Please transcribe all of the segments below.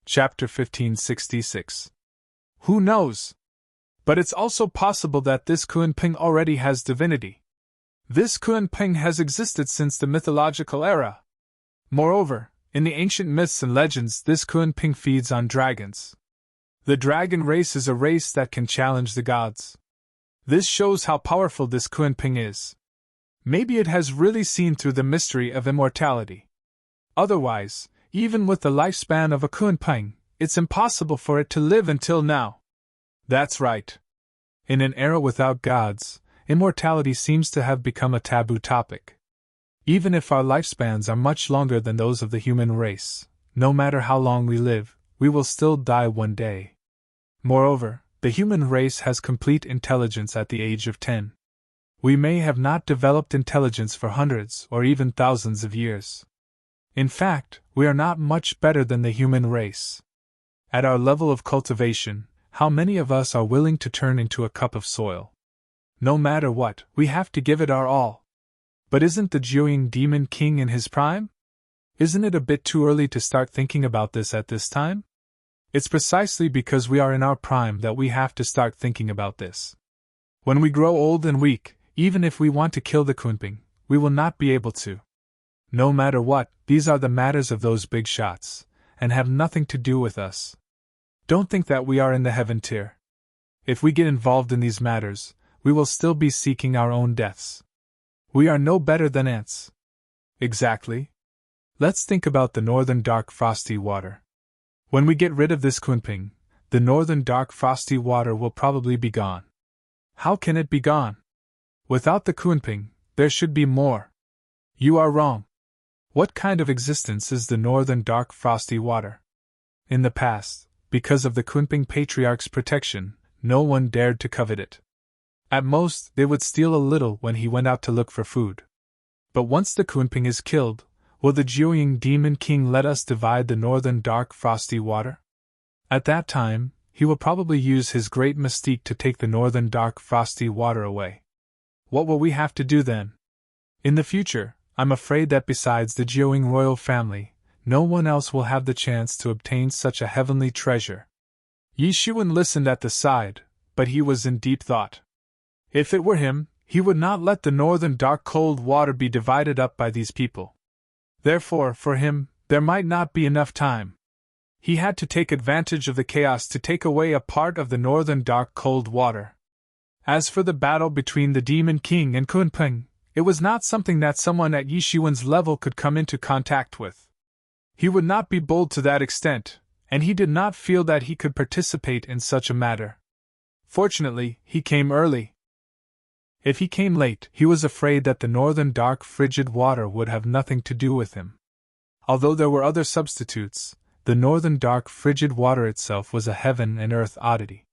Chapter 1566. Who knows? But it's also possible that this Kunping already has divinity. This Kunping has existed since the mythological era. Moreover, in the ancient myths and legends, this Kunping feeds on dragons. The dragon race is a race that can challenge the gods. This shows how powerful this Kunping is. Maybe it has really seen through the mystery of immortality. Otherwise, even with the lifespan of a Kunping, it's impossible for it to live until now. That's right. In an era without gods, immortality seems to have become a taboo topic. Even if our lifespans are much longer than those of the human race, no matter how long we live, we will still die one day. Moreover, the human race has complete intelligence at the age of 10. We may have not developed intelligence for hundreds or even thousands of years. In fact, we are not much better than the human race. At our level of cultivation, how many of us are willing to turn into a cup of soil? No matter what, we have to give it our all. But isn't the Jiuying Demon King in his prime? Isn't it a bit too early to start thinking about this at this time? It's precisely because we are in our prime that we have to start thinking about this. When we grow old and weak, even if we want to kill the Kunping, we will not be able to. No matter what, these are the matters of those big shots, and have nothing to do with us. Don't think that we are in the heaven tier. If we get involved in these matters, we will still be seeking our own deaths. We are no better than ants. Exactly. Let's think about the northern dark frosty water. When we get rid of this Kunping, the northern dark frosty water will probably be gone. How can it be gone? Without the Kunping, there should be more. You are wrong. What kind of existence is the northern dark frosty water? In the past, because of the Kunping patriarch's protection, no one dared to covet it. At most, they would steal a little when he went out to look for food. But once the Kunping is killed, will the Jiuying Demon King let us divide the northern dark frosty water? At that time, he will probably use his great mystique to take the northern dark frosty water away. What will we have to do then? In the future, I'm afraid that besides the Jiuying royal family, no one else will have the chance to obtain such a heavenly treasure. Yi Xuan listened at the side, but he was in deep thought. If it were him, he would not let the northern dark cold water be divided up by these people. Therefore, for him, there might not be enough time. He had to take advantage of the chaos to take away a part of the northern dark cold water. As for the battle between the Demon King and Kunping, it was not something that someone at Yi Xuan's level could come into contact with. He would not be bold to that extent, and he did not feel that he could participate in such a matter. Fortunately, he came early. If he came late, he was afraid that the northern dark frigid water would have nothing to do with him. Although there were other substitutes, the northern dark frigid water itself was a heaven and earth oddity.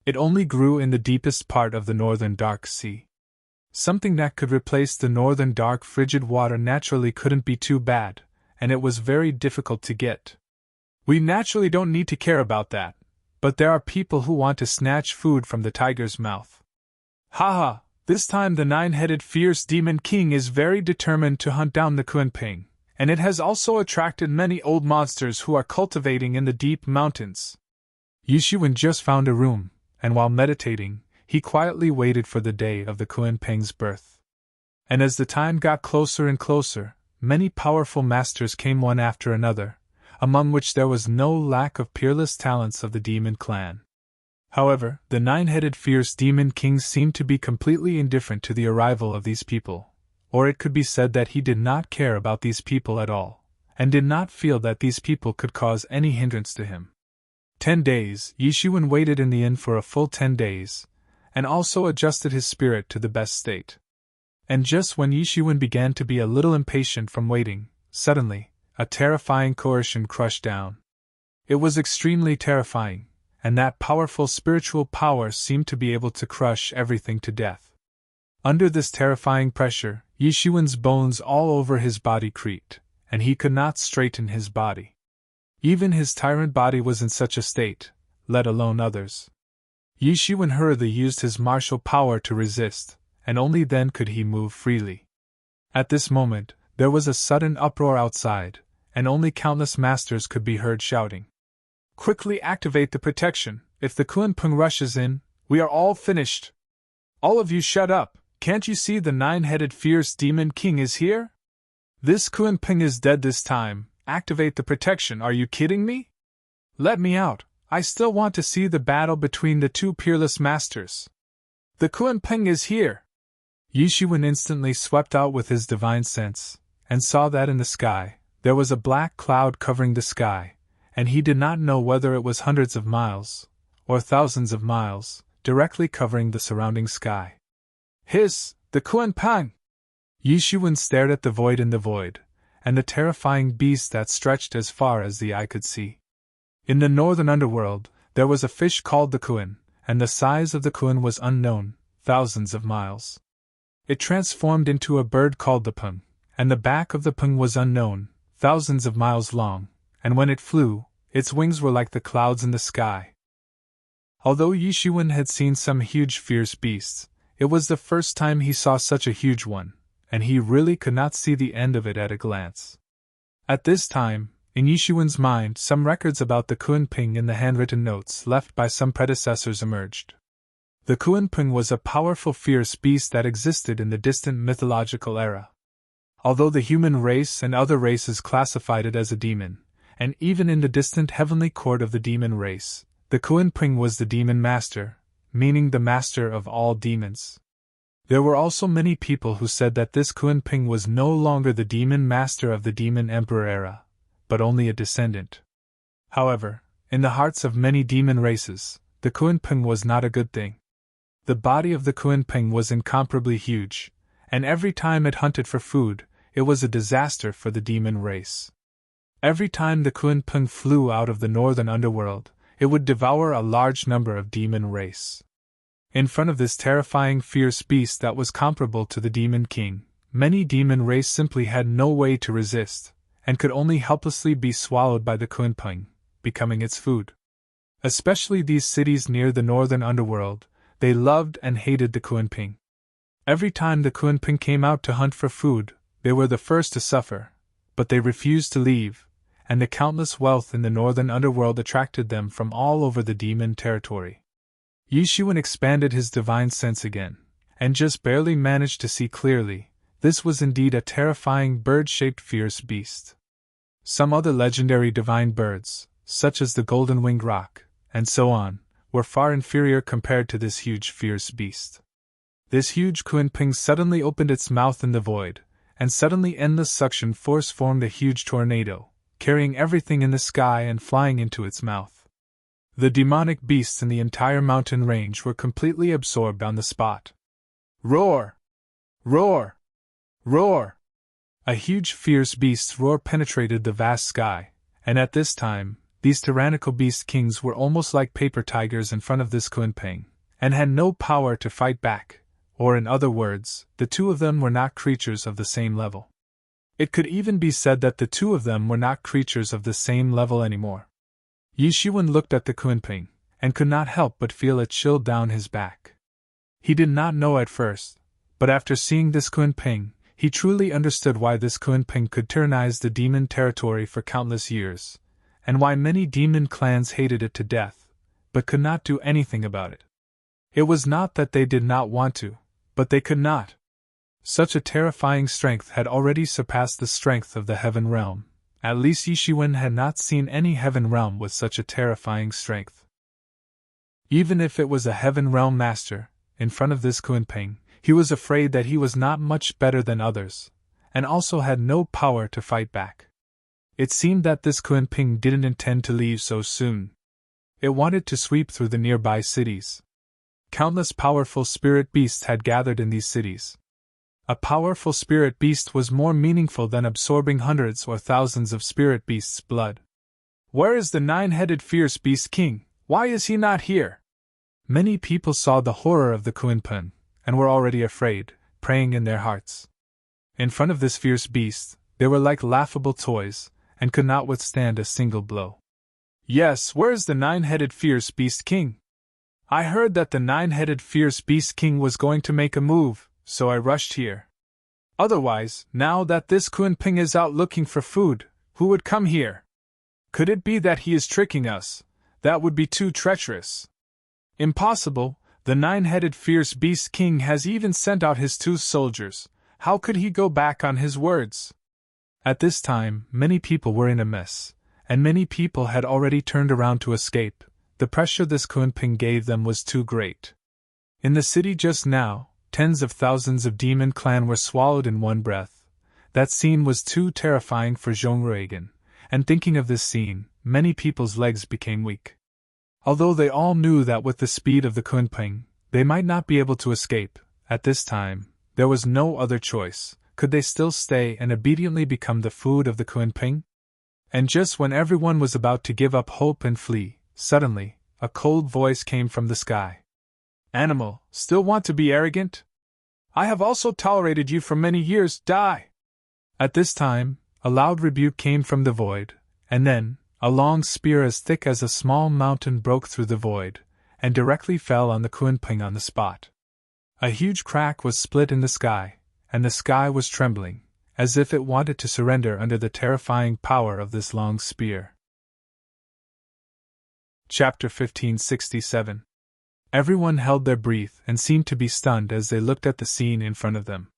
It only grew in the deepest part of the northern dark sea. Something that could replace the northern dark frigid water naturally couldn't be too bad, and it was very difficult to get. We naturally don't need to care about that, but there are people who want to snatch food from the tiger's mouth. Haha! This time the nine-headed fierce Demon King is very determined to hunt down the Kunping, and it has also attracted many old monsters who are cultivating in the deep mountains. Yi Xuan just found a room, and while meditating, he quietly waited for the day of the Kunping's birth. And as the time got closer and closer, many powerful masters came one after another, among which there was no lack of peerless talents of the demon clan. However, the nine-headed fierce Demon King seemed to be completely indifferent to the arrival of these people, or it could be said that he did not care about these people at all, and did not feel that these people could cause any hindrance to him. 10 days, Yi Xuan waited in the inn for a full 10 days, and also adjusted his spirit to the best state. And just when Yi Xuan began to be a little impatient from waiting, suddenly, a terrifying coercion crushed down. It was extremely terrifying, and that powerful spiritual power seemed to be able to crush everything to death. Under this terrifying pressure, Yi Xuan's bones all over his body creaked, and he could not straighten his body. Even his tyrant body was in such a state, let alone others. Yi Xuan hurriedly used his martial power to resist, and only then could he move freely. At this moment, there was a sudden uproar outside, and only countless masters could be heard shouting. Quickly activate the protection. If the Kunpeng rushes in, we are all finished. All of you shut up. Can't you see the 9-headed fierce demon king is here? This Kunpeng is dead this time. Activate the protection. Are you kidding me? Let me out. I still want to see the battle between the two peerless masters. The Kunpeng is here. Yishuan instantly swept out with his divine sense, and saw that in the sky, there was a black cloud covering the sky, and he did not know whether it was hundreds of miles, or thousands of miles, directly covering the surrounding sky. Hiss! The Kunpeng! Yishuan stared at the void in the void, and the terrifying beast that stretched as far as the eye could see. In the northern underworld, there was a fish called the Kun, and the size of the Kun was unknown, thousands of miles. It transformed into a bird called the Peng, and the back of the Peng was unknown, thousands of miles long, and when it flew, its wings were like the clouds in the sky. Although Yishuan had seen some huge fierce beasts, it was the first time he saw such a huge one, and he really could not see the end of it at a glance. At this time, in Yishuan's mind, some records about the Kunpeng in the handwritten notes left by some predecessors emerged. The Kunpeng was a powerful fierce beast that existed in the distant mythological era. Although the human race and other races classified it as a demon, and even in the distant heavenly court of the demon race, the Kunpeng was the demon master, meaning the master of all demons. There were also many people who said that this Kunpeng was no longer the demon master of the demon emperor era, but only a descendant. However, in the hearts of many demon races, the Kunpeng was not a good thing. The body of the Kunpeng was incomparably huge, and every time it hunted for food, it was a disaster for the demon race. Every time the Kunpeng flew out of the northern underworld, it would devour a large number of demon race. In front of this terrifying fierce beast that was comparable to the demon king, many demon race simply had no way to resist, and could only helplessly be swallowed by the Kunpeng, becoming its food. Especially these cities near the northern underworld, they loved and hated the Kunpeng. Every time the Kunpeng came out to hunt for food, they were the first to suffer, but they refused to leave, and the countless wealth in the northern underworld attracted them from all over the demon territory. Yishuan expanded his divine sense again, and just barely managed to see clearly. This was indeed a terrifying bird-shaped fierce beast. Some other legendary divine birds, such as the golden-winged roc, and so on, were far inferior compared to this huge fierce beast. This huge Kunpeng suddenly opened its mouth in the void, and suddenly endless suction force formed a huge tornado, carrying everything in the sky and flying into its mouth. The demonic beasts in the entire mountain range were completely absorbed on the spot. Roar! Roar! Roar! A huge fierce beast's roar penetrated the vast sky, and at this time, these tyrannical beast kings were almost like paper tigers in front of this Kunpeng, and had no power to fight back, or in other words, the two of them were not creatures of the same level. It could even be said that the two of them were not creatures of the same level anymore. Yishuan looked at the Kunpeng, and could not help but feel a chill down his back. He did not know at first, but after seeing this Kunpeng, he truly understood why this Kunpeng could tyrannize the demon territory for countless years, and why many demon clans hated it to death, but could not do anything about it. It was not that they did not want to, but they could not. Such a terrifying strength had already surpassed the strength of the heaven realm. At least Yishuan had not seen any heaven realm with such a terrifying strength. Even if it was a heaven realm master, in front of this Kunpeng, he was afraid that he was not much better than others, and also had no power to fight back. It seemed that this Kunpeng didn't intend to leave so soon. It wanted to sweep through the nearby cities. Countless powerful spirit beasts had gathered in these cities. A powerful spirit beast was more meaningful than absorbing hundreds or thousands of spirit beasts' blood. Where is the 9-headed fierce beast king? Why is he not here? Many people saw the horror of the Kunpeng, and were already afraid, praying in their hearts. In front of this fierce beast, they were like laughable toys, and could not withstand a single blow. Yes, where's the 9-headed fierce beast king? I heard that the 9-headed fierce beast king was going to make a move, so I rushed here. Otherwise, now that this Kunpeng is out looking for food, who would come here? Could it be that he is tricking us, That would be too treacherous. Impossible, the nine-headed fierce beast king has even sent out his 2 soldiers. How could he go back on his words? At this time, many people were in a mess, and many people had already turned around to escape. The pressure this Kunping gave them was too great. In the city just now, tens of thousands of demon clan were swallowed in one breath. That scene was too terrifying for Zhongruigan, and thinking of this scene, many people's legs became weak. Although they all knew that with the speed of the Kunping, they might not be able to escape, at this time, there was no other choice. Could they still stay and obediently become the food of the Kunping? And just when everyone was about to give up hope and flee, suddenly, a cold voice came from the sky. Animal, still want to be arrogant? I have also tolerated you for many years, die! At this time, a loud rebuke came from the void, and then, a long spear as thick as a small mountain broke through the void, and directly fell on the Kunping on the spot. A huge crack was split in the sky, and the sky was trembling, as if it wanted to surrender under the terrifying power of this long spear. Chapter 1567. Everyone held their breath and seemed to be stunned as they looked at the scene in front of them.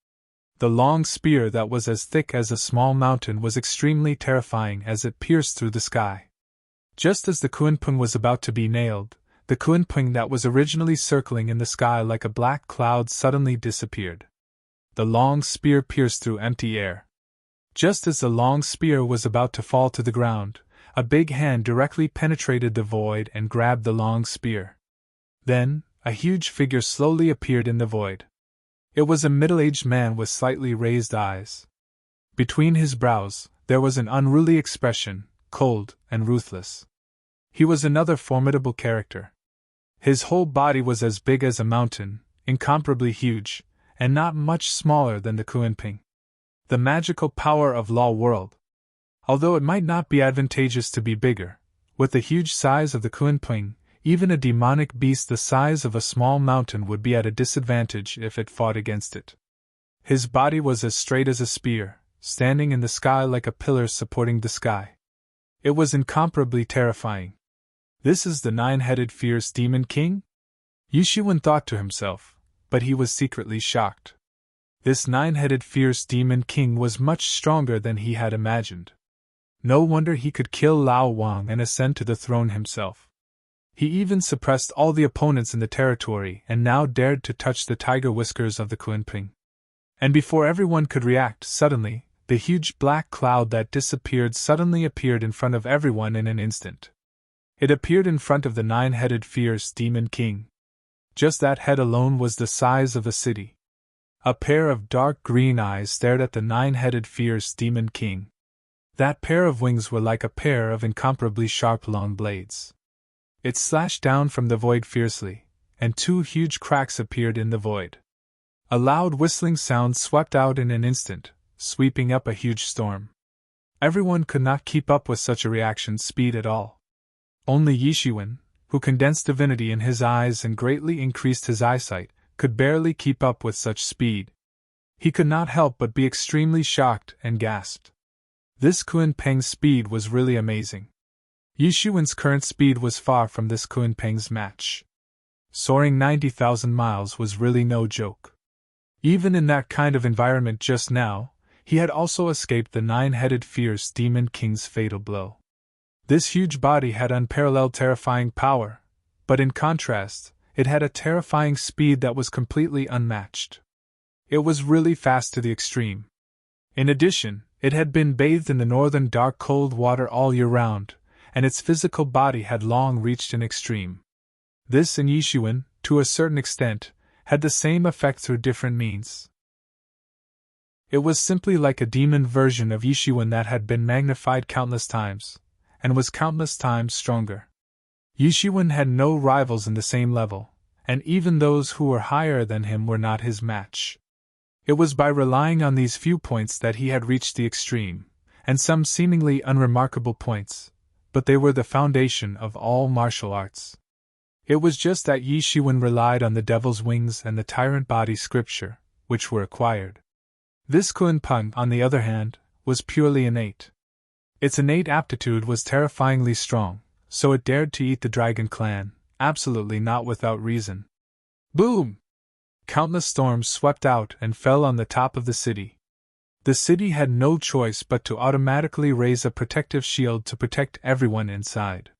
The long spear that was as thick as a small mountain was extremely terrifying as it pierced through the sky. Just as the Kunping was about to be nailed, the Kunping that was originally circling in the sky like a black cloud suddenly disappeared. The long spear pierced through empty air. Just as the long spear was about to fall to the ground, a big hand directly penetrated the void and grabbed the long spear. Then, a huge figure slowly appeared in the void. It was a middle-aged man with slightly raised eyes. Between his brows, there was an unruly expression, cold and ruthless. He was another formidable character. His whole body was as big as a mountain, incomparably huge, and not much smaller than the Kunping. The magical power of Law World. Although it might not be advantageous to be bigger, with the huge size of the Kunping, even a demonic beast the size of a small mountain would be at a disadvantage if it fought against it. His body was as straight as a spear, standing in the sky like a pillar supporting the sky. It was incomparably terrifying. This is the nine-headed fierce demon king? Yushuan thought to himself, but he was secretly shocked. This nine-headed fierce demon king was much stronger than he had imagined. No wonder he could kill Lao Wang and ascend to the throne himself. He even suppressed all the opponents in the territory and now dared to touch the tiger whiskers of the Kunping. And before everyone could react, suddenly, the huge black cloud that disappeared suddenly appeared in front of everyone in an instant. It appeared in front of the nine-headed fierce demon king. Just that head alone was the size of a city. A pair of dark green eyes stared at the nine-headed fierce demon king. That pair of wings were like a pair of incomparably sharp long blades. It slashed down from the void fiercely, and 2 huge cracks appeared in the void. A loud whistling sound swept out in an instant, sweeping up a huge storm. Everyone could not keep up with such a reaction speed at all. Only Yishuan, who condensed divinity in his eyes and greatly increased his eyesight, could barely keep up with such speed. He could not help but be extremely shocked and gasped. This Kunpeng's speed was really amazing. Yishuan's current speed was far from this Kunpeng's match. Soaring 90,000 miles was really no joke. Even in that kind of environment just now, he had also escaped the nine-headed fierce demon king's fatal blow. This huge body had unparalleled terrifying power, but in contrast, it had a terrifying speed that was completely unmatched. It was really fast to the extreme. In addition, it had been bathed in the northern dark cold water all year round, and its physical body had long reached an extreme. This in Yishuan, to a certain extent, had the same effect through different means. It was simply like a demon version of Yishuan that had been magnified countless times, and was countless times stronger. Yishuan had no rivals in the same level, and even those who were higher than him were not his match. It was by relying on these few points that he had reached the extreme, and some seemingly unremarkable points, but they were the foundation of all martial arts. It was just that Yishuan relied on the devil's wings and the tyrant body scripture, which were acquired. This Kunpeng, on the other hand, was purely innate. Its innate aptitude was terrifyingly strong, so it dared to eat the dragon clan, absolutely not without reason. Boom! Countless storms swept out and fell on the top of the city. The city had no choice but to automatically raise a protective shield to protect everyone inside.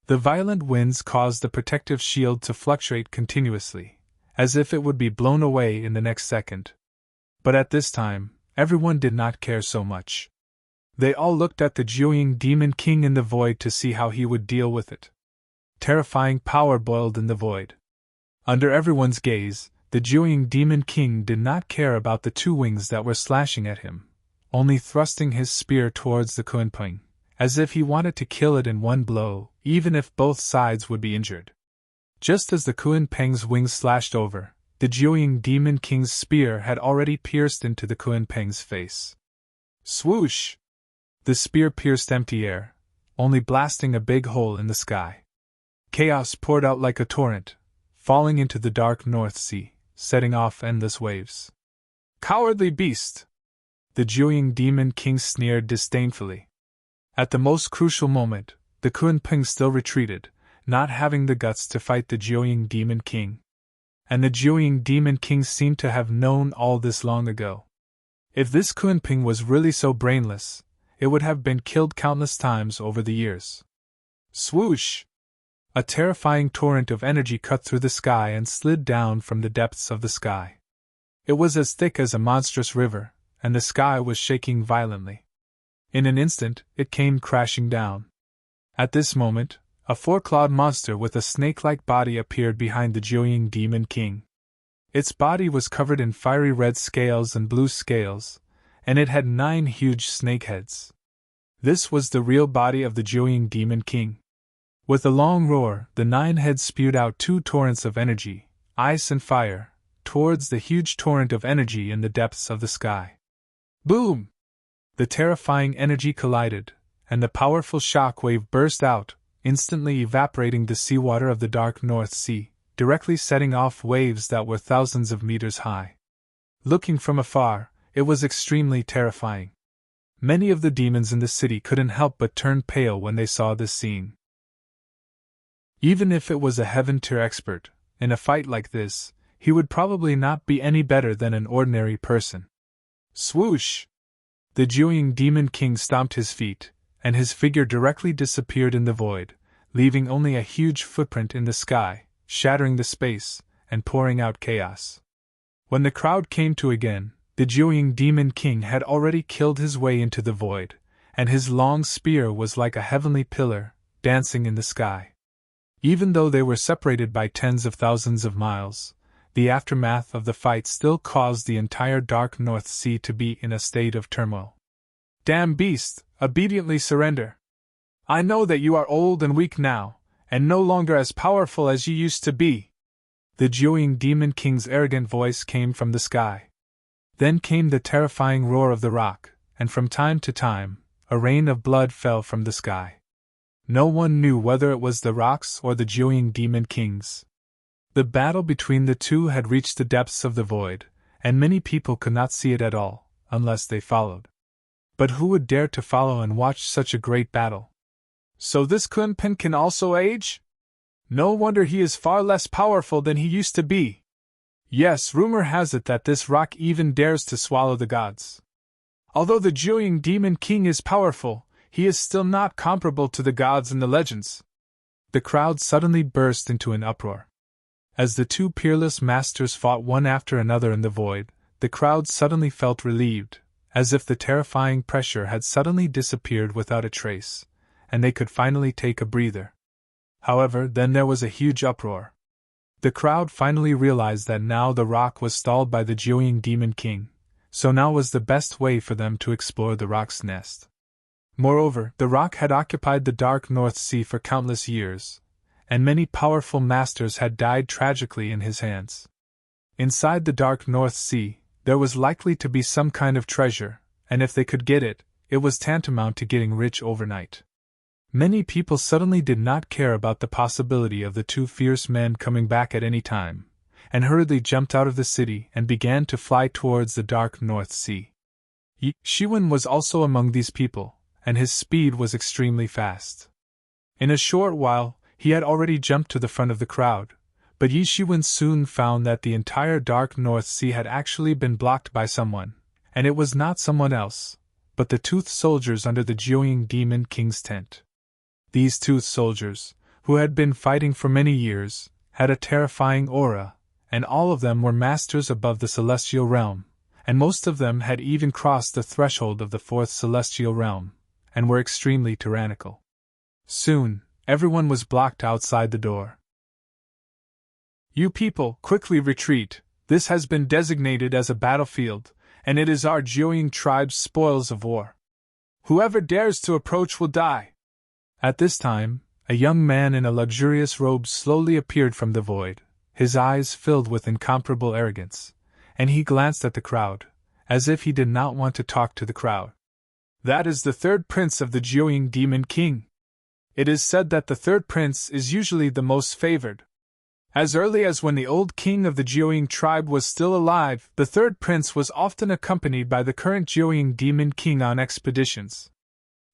The violent winds caused the protective shield to fluctuate continuously, as if it would be blown away in the next second. But at this time, everyone did not care so much. They all looked at the Jiuying Demon King in the void to see how he would deal with it. Terrifying power boiled in the void. Under everyone's gaze, the Jiuying Demon King did not care about the two wings that were slashing at him, only thrusting his spear towards the Kunpeng, as if he wanted to kill it in one blow, even if both sides would be injured. Just as the Kunpeng's wings slashed over, the Jiuying Demon King's spear had already pierced into the Kunpeng's face. Swoosh! The spear pierced empty air, only blasting a big hole in the sky. Chaos poured out like a torrent, falling into the dark North Sea, setting off endless waves. Cowardly beast! The Jiuying Demon King sneered disdainfully. At the most crucial moment, the Kunpeng still retreated, not having the guts to fight the Jiuying Demon King. And the Jiuying Demon King seemed to have known all this long ago. If this Kunpeng was really so brainless, it would have been killed countless times over the years. Swoosh! A terrifying torrent of energy cut through the sky and slid down from the depths of the sky. It was as thick as a monstrous river, and the sky was shaking violently. In an instant, it came crashing down. At this moment, a four-clawed monster with a snake-like body appeared behind the Jiuying Demon King. Its body was covered in fiery red scales and blue scales, and it had 9 huge snake heads. This was the real body of the Jiuying Demon King. With a long roar, the 9 heads spewed out 2 torrents of energy, ice and fire, towards the huge torrent of energy in the depths of the sky. Boom! The terrifying energy collided, and the powerful shock wave burst out, instantly evaporating the seawater of the dark North Sea, directly setting off waves that were thousands of meters high. Looking from afar, it was extremely terrifying. Many of the demons in the city couldn't help but turn pale when they saw this scene. Even if it was a heaven-tier expert, in a fight like this, he would probably not be any better than an ordinary person. Swoosh! The Jiuying Demon King stomped his feet, and his figure directly disappeared in the void, leaving only a huge footprint in the sky, shattering the space, and pouring out chaos. When the crowd came to again, the Jiuying Demon King had already killed his way into the void, and his long spear was like a heavenly pillar, dancing in the sky. Even though they were separated by tens of thousands of miles, the aftermath of the fight still caused the entire dark North Sea to be in a state of turmoil. Damn beast, obediently surrender. I know that you are old and weak now, and no longer as powerful as you used to be. The Jiuying Demon King's arrogant voice came from the sky. Then came the terrifying roar of the rock, and from time to time, a rain of blood fell from the sky. No one knew whether it was the rocks or the Jiuying Demon Kings. The battle between the two had reached the depths of the void, and many people could not see it at all, unless they followed. But who would dare to follow and watch such a great battle? So this Kunpeng can also age? No wonder he is far less powerful than he used to be. Yes, rumor has it that this rock even dares to swallow the gods. Although the Jiuying Demon King is powerful, he is still not comparable to the gods in the legends. The crowd suddenly burst into an uproar. As the two peerless masters fought one after another in the void, the crowd suddenly felt relieved, as if the terrifying pressure had suddenly disappeared without a trace, and they could finally take a breather. However, then there was a huge uproar. The crowd finally realized that now the rock was stalled by the Jiuying Demon King, so now was the best way for them to explore the rock's nest. Moreover, the rock had occupied the dark North Sea for countless years, and many powerful masters had died tragically in his hands. Inside the dark North Sea, there was likely to be some kind of treasure, and if they could get it, it was tantamount to getting rich overnight. Many people suddenly did not care about the possibility of the two fierce men coming back at any time, and hurriedly jumped out of the city and began to fly towards the dark North Sea. Shiwen was also among these people, and his speed was extremely fast. In a short while, he had already jumped to the front of the crowd, but Yi Shiwen soon found that the entire dark North Sea had actually been blocked by someone, and it was not someone else, but the toothed soldiers under the Jiuying Demon King's tent. These toothed soldiers, who had been fighting for many years, had a terrifying aura, and all of them were masters above the celestial realm, and most of them had even crossed the threshold of the fourth celestial realm, and were extremely tyrannical. Soon, everyone was blocked outside the door. You people, quickly retreat. This has been designated as a battlefield, and it is our Jiuying tribe's spoils of war. Whoever dares to approach will die. At this time, a young man in a luxurious robe slowly appeared from the void, his eyes filled with incomparable arrogance, and he glanced at the crowd, as if he did not want to talk to the crowd. That is the third prince of the Jiuying Demon King. It is said that the third prince is usually the most favored. As early as when the old king of the Jiuying tribe was still alive, the third prince was often accompanied by the current Jiuying Demon King on expeditions.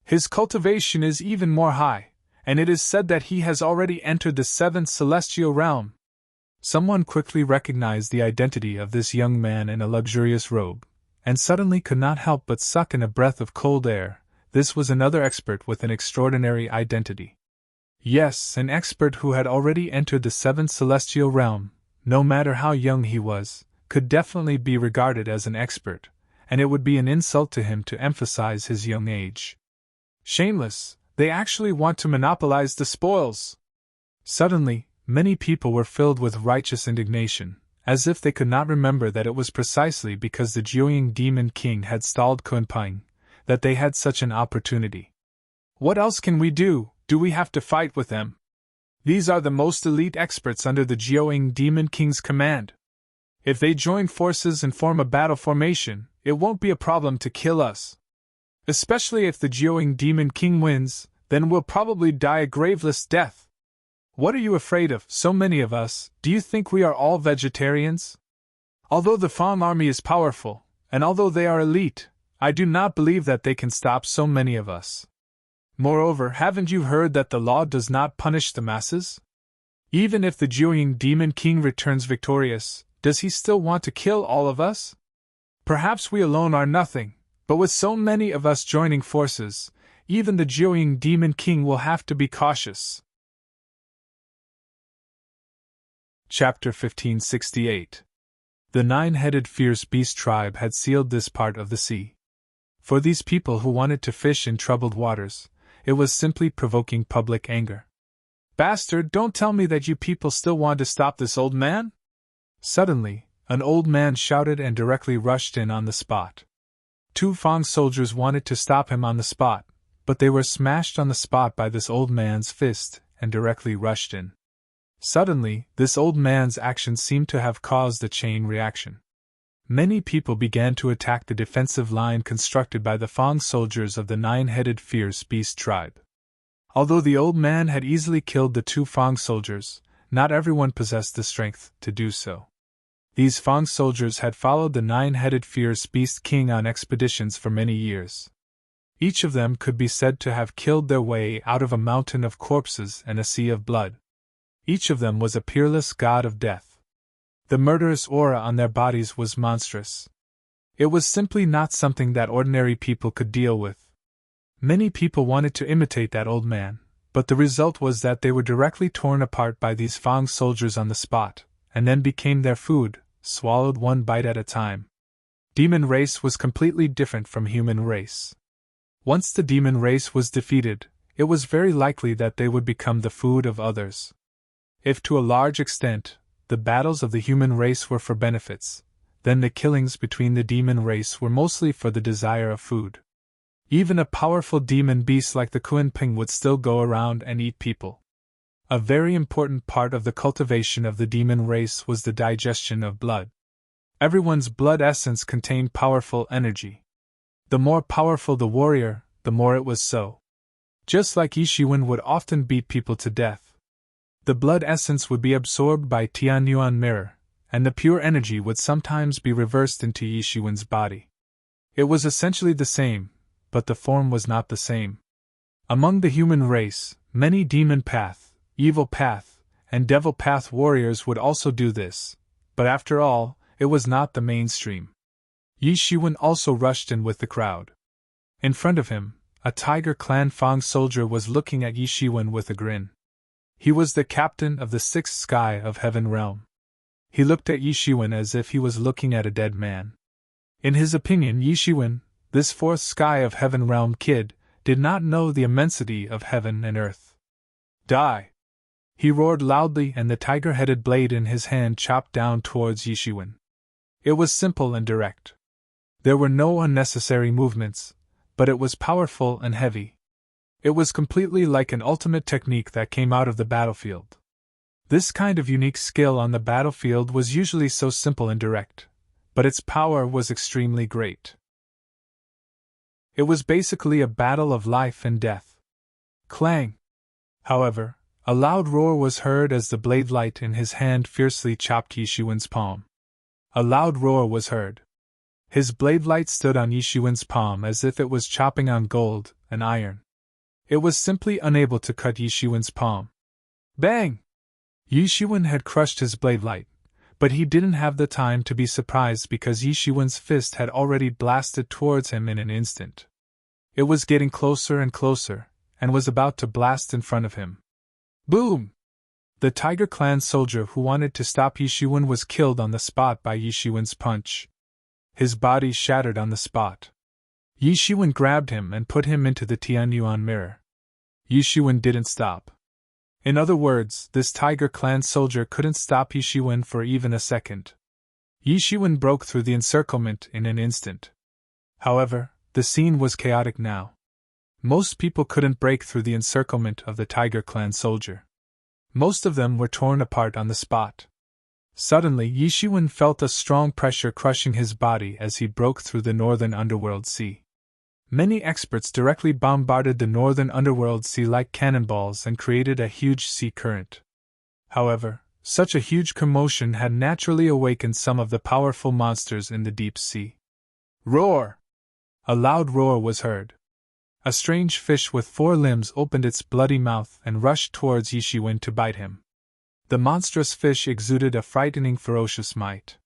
His cultivation is even more high, and it is said that he has already entered the seventh celestial realm. Someone quickly recognized the identity of this young man in a luxurious robe, and suddenly could not help but suck in a breath of cold air. This was another expert with an extraordinary identity. Yes, an expert who had already entered the seventh celestial realm, no matter how young he was, could definitely be regarded as an expert, and it would be an insult to him to emphasize his young age. Shameless, they actually want to monopolize the spoils. Suddenly, many people were filled with righteous indignation, as if they could not remember that it was precisely because the Jiuying Demon King had stalled Kunpeng that they had such an opportunity. What else can we do? Do we have to fight with them? These are the most elite experts under the Jiuying Demon King's command. If they join forces and form a battle formation, it won't be a problem to kill us. Especially if the Jiuying Demon King wins, then we'll probably die a graveless death. What are you afraid of, so many of us? Do you think we are all vegetarians? Although the Fang army is powerful, and although they are elite, I do not believe that they can stop so many of us. Moreover, haven't you heard that the law does not punish the masses? Even if the Jiuying Demon King returns victorious, does he still want to kill all of us? Perhaps we alone are nothing, but with so many of us joining forces, even the Jiuying Demon King will have to be cautious. Chapter 1568. The nine-headed fierce beast tribe had sealed this part of the sea. For these people who wanted to fish in troubled waters, it was simply provoking public anger. Bastard, don't tell me that you people still want to stop this old man? Suddenly, an old man shouted and directly rushed in on the spot. Two Fang soldiers wanted to stop him on the spot, but they were smashed on the spot by this old man's fist and directly rushed in. Suddenly, this old man's action seemed to have caused a chain reaction. Many people began to attack the defensive line constructed by the Fang soldiers of the nine-headed fierce beast tribe. Although the old man had easily killed the two Fang soldiers, not everyone possessed the strength to do so. These Fang soldiers had followed the nine-headed fierce beast king on expeditions for many years. Each of them could be said to have killed their way out of a mountain of corpses and a sea of blood. Each of them was a peerless god of death. The murderous aura on their bodies was monstrous. It was simply not something that ordinary people could deal with. Many people wanted to imitate that old man, but the result was that they were directly torn apart by these Fang soldiers on the spot, and then became their food, swallowed one bite at a time. Demon race was completely different from human race. Once the demon race was defeated, it was very likely that they would become the food of others. If to a large extent, the battles of the human race were for benefits, then the killings between the demon race were mostly for the desire of food. Even a powerful demon beast like the Kunpeng would still go around and eat people. A very important part of the cultivation of the demon race was the digestion of blood. Everyone's blood essence contained powerful energy. The more powerful the warrior, the more it was so. Just like Yi Shiwen would often beat people to death, the blood essence would be absorbed by Tianyuan mirror, and the pure energy would sometimes be reversed into Yi Shiwen's body. It was essentially the same, but the form was not the same. Among the human race, Many demon path, evil path, and devil path warriors would also do this, but after all, it was not the mainstream. Yi Shiwen also rushed in with the crowd. In front of him, a Tiger Clan Fang soldier was looking at Yi Shiwen with a grin. He was the captain of the sixth sky of Heaven Realm. He looked at Yi Shiwen as if he was looking at a dead man. In his opinion, Yi Shiwen, this fourth sky of Heaven Realm kid, did not know the immensity of heaven and earth. Die! He roared loudly, and the tiger-headed blade in his hand chopped down towards Yi Shiwen. It was simple and direct. There were no unnecessary movements, but it was powerful and heavy. It was completely like an ultimate technique that came out of the battlefield. This kind of unique skill on the battlefield was usually so simple and direct, but its power was extremely great. It was basically a battle of life and death. Clang! However, a loud roar was heard as the blade light in his hand fiercely chopped Yi Shiwen's palm. A loud roar was heard. His blade light stood on Yi Shiwen's palm as if it was chopping on gold and iron. It was simply unable to cut Yi Shiwen's palm. Bang! Yi Shiwen had crushed his blade light, but he didn't have the time to be surprised because Yi Shiwen's fist had already blasted towards him in an instant. It was getting closer and closer, and was about to blast in front of him. Boom! The Tiger Clan soldier who wanted to stop Yi Shiwen was killed on the spot by Yi Shiwen's punch. His body shattered on the spot. Yi Shiwen grabbed him and put him into the Tianyuan mirror. Yi Shiwen didn't stop. In other words, this Tiger Clan soldier couldn't stop Yi Shiwen for even a second. Yi Shiwen broke through the encirclement in an instant. However, the scene was chaotic now. Most people couldn't break through the encirclement of the Tiger Clan soldier. Most of them were torn apart on the spot. Suddenly, Yi Shiwen felt a strong pressure crushing his body as he broke through the northern underworld sea. Many experts directly bombarded the northern underworld sea like cannonballs and created a huge sea current. However, such a huge commotion had naturally awakened some of the powerful monsters in the deep sea. Roar! A loud roar was heard. A strange fish with 4 limbs opened its bloody mouth and rushed towards Yi Shiwen to bite him. The monstrous fish exuded a frightening ferocious might.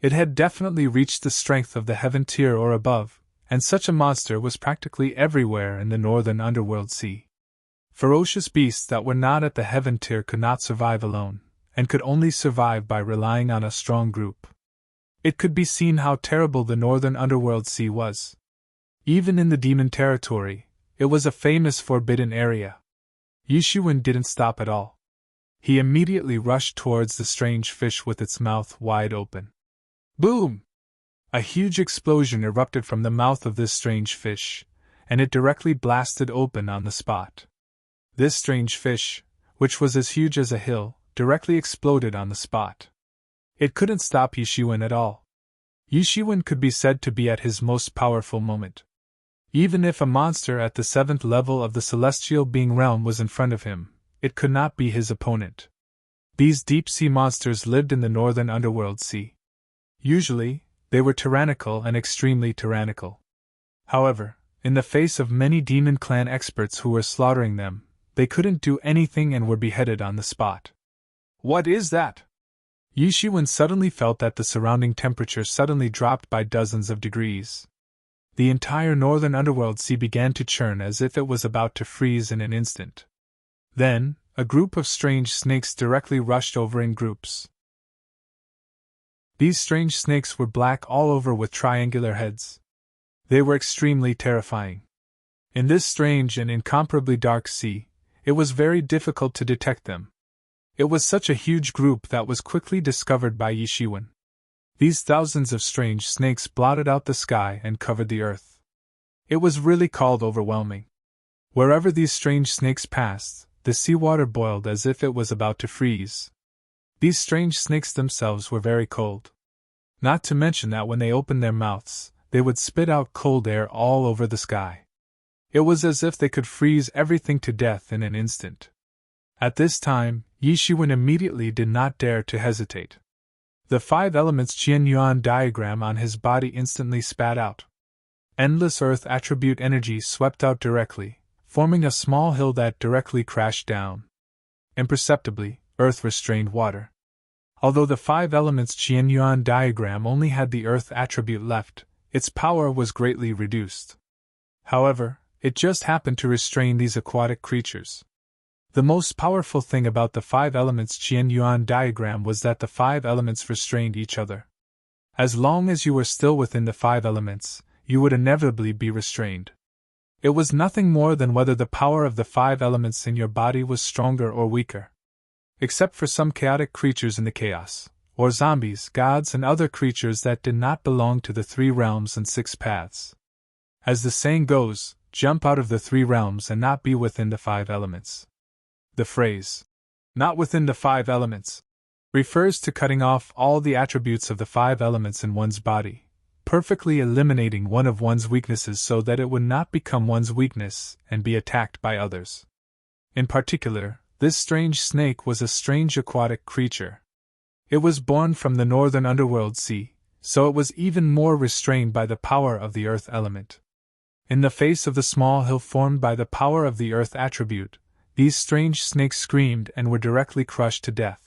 It had definitely reached the strength of the heaven tier or above, and such a monster was practically everywhere in the northern underworld sea. Ferocious beasts that were not at the heaven tier could not survive alone, and could only survive by relying on a strong group. It could be seen how terrible the northern underworld sea was. Even in the demon territory, it was a famous forbidden area. Yi Shiwen didn't stop at all. He immediately rushed towards the strange fish with its mouth wide open. Boom! A huge explosion erupted from the mouth of this strange fish, and it directly blasted open on the spot. This strange fish, which was as huge as a hill, directly exploded on the spot. It couldn't stop Yi Shiwen at all. Yi Shiwen could be said to be at his most powerful moment. Even if a monster at the 7th level of the celestial being realm was in front of him, it could not be his opponent. These deep-sea monsters lived in the northern underworld sea. Usually, they were tyrannical and extremely tyrannical. However, in the face of many demon clan experts who were slaughtering them, they couldn't do anything and were beheaded on the spot. What is that? Yi Shiwen suddenly felt that the surrounding temperature suddenly dropped by dozens of degrees. The entire northern underworld sea began to churn as if it was about to freeze in an instant. Then, a group of strange snakes directly rushed over in groups. These strange snakes were black all over with triangular heads. They were extremely terrifying. In this strange and incomparably dark sea, it was very difficult to detect them. It was such a huge group that was quickly discovered by Yi Shiwen. These thousands of strange snakes blotted out the sky and covered the earth. It was really called overwhelming. Wherever these strange snakes passed, the seawater boiled as if it was about to freeze. These strange snakes themselves were very cold. Not to mention that when they opened their mouths, they would spit out cold air all over the sky. It was as if they could freeze everything to death in an instant. At this time, Yi Shiwen immediately did not dare to hesitate. The 5 elements Qianyuan diagram on his body instantly spat out. Endless earth attribute energy swept out directly, forming a small hill that directly crashed down. Imperceptibly, earth restrained water. Although the 5 elements Qianyuan diagram only had the earth attribute left, its power was greatly reduced. However, it just happened to restrain these aquatic creatures. The most powerful thing about the 5 elements Qianyuan diagram was that the 5 elements restrained each other. As long as you were still within the 5 elements, you would inevitably be restrained. It was nothing more than whether the power of the 5 elements in your body was stronger or weaker. Except for some chaotic creatures in the chaos, or zombies, gods, and other creatures that did not belong to the 3 realms and 6 paths. As the saying goes, jump out of the 3 realms and not be within the 5 elements. The phrase, not within the 5 elements, refers to cutting off all the attributes of the 5 elements in one's body, perfectly eliminating one of one's weaknesses so that it would not become one's weakness and be attacked by others. In particular, this strange snake was a strange aquatic creature. It was born from the northern underworld sea, so it was even more restrained by the power of the earth element. In the face of the small hill formed by the power of the earth attribute, these strange snakes screamed and were directly crushed to death.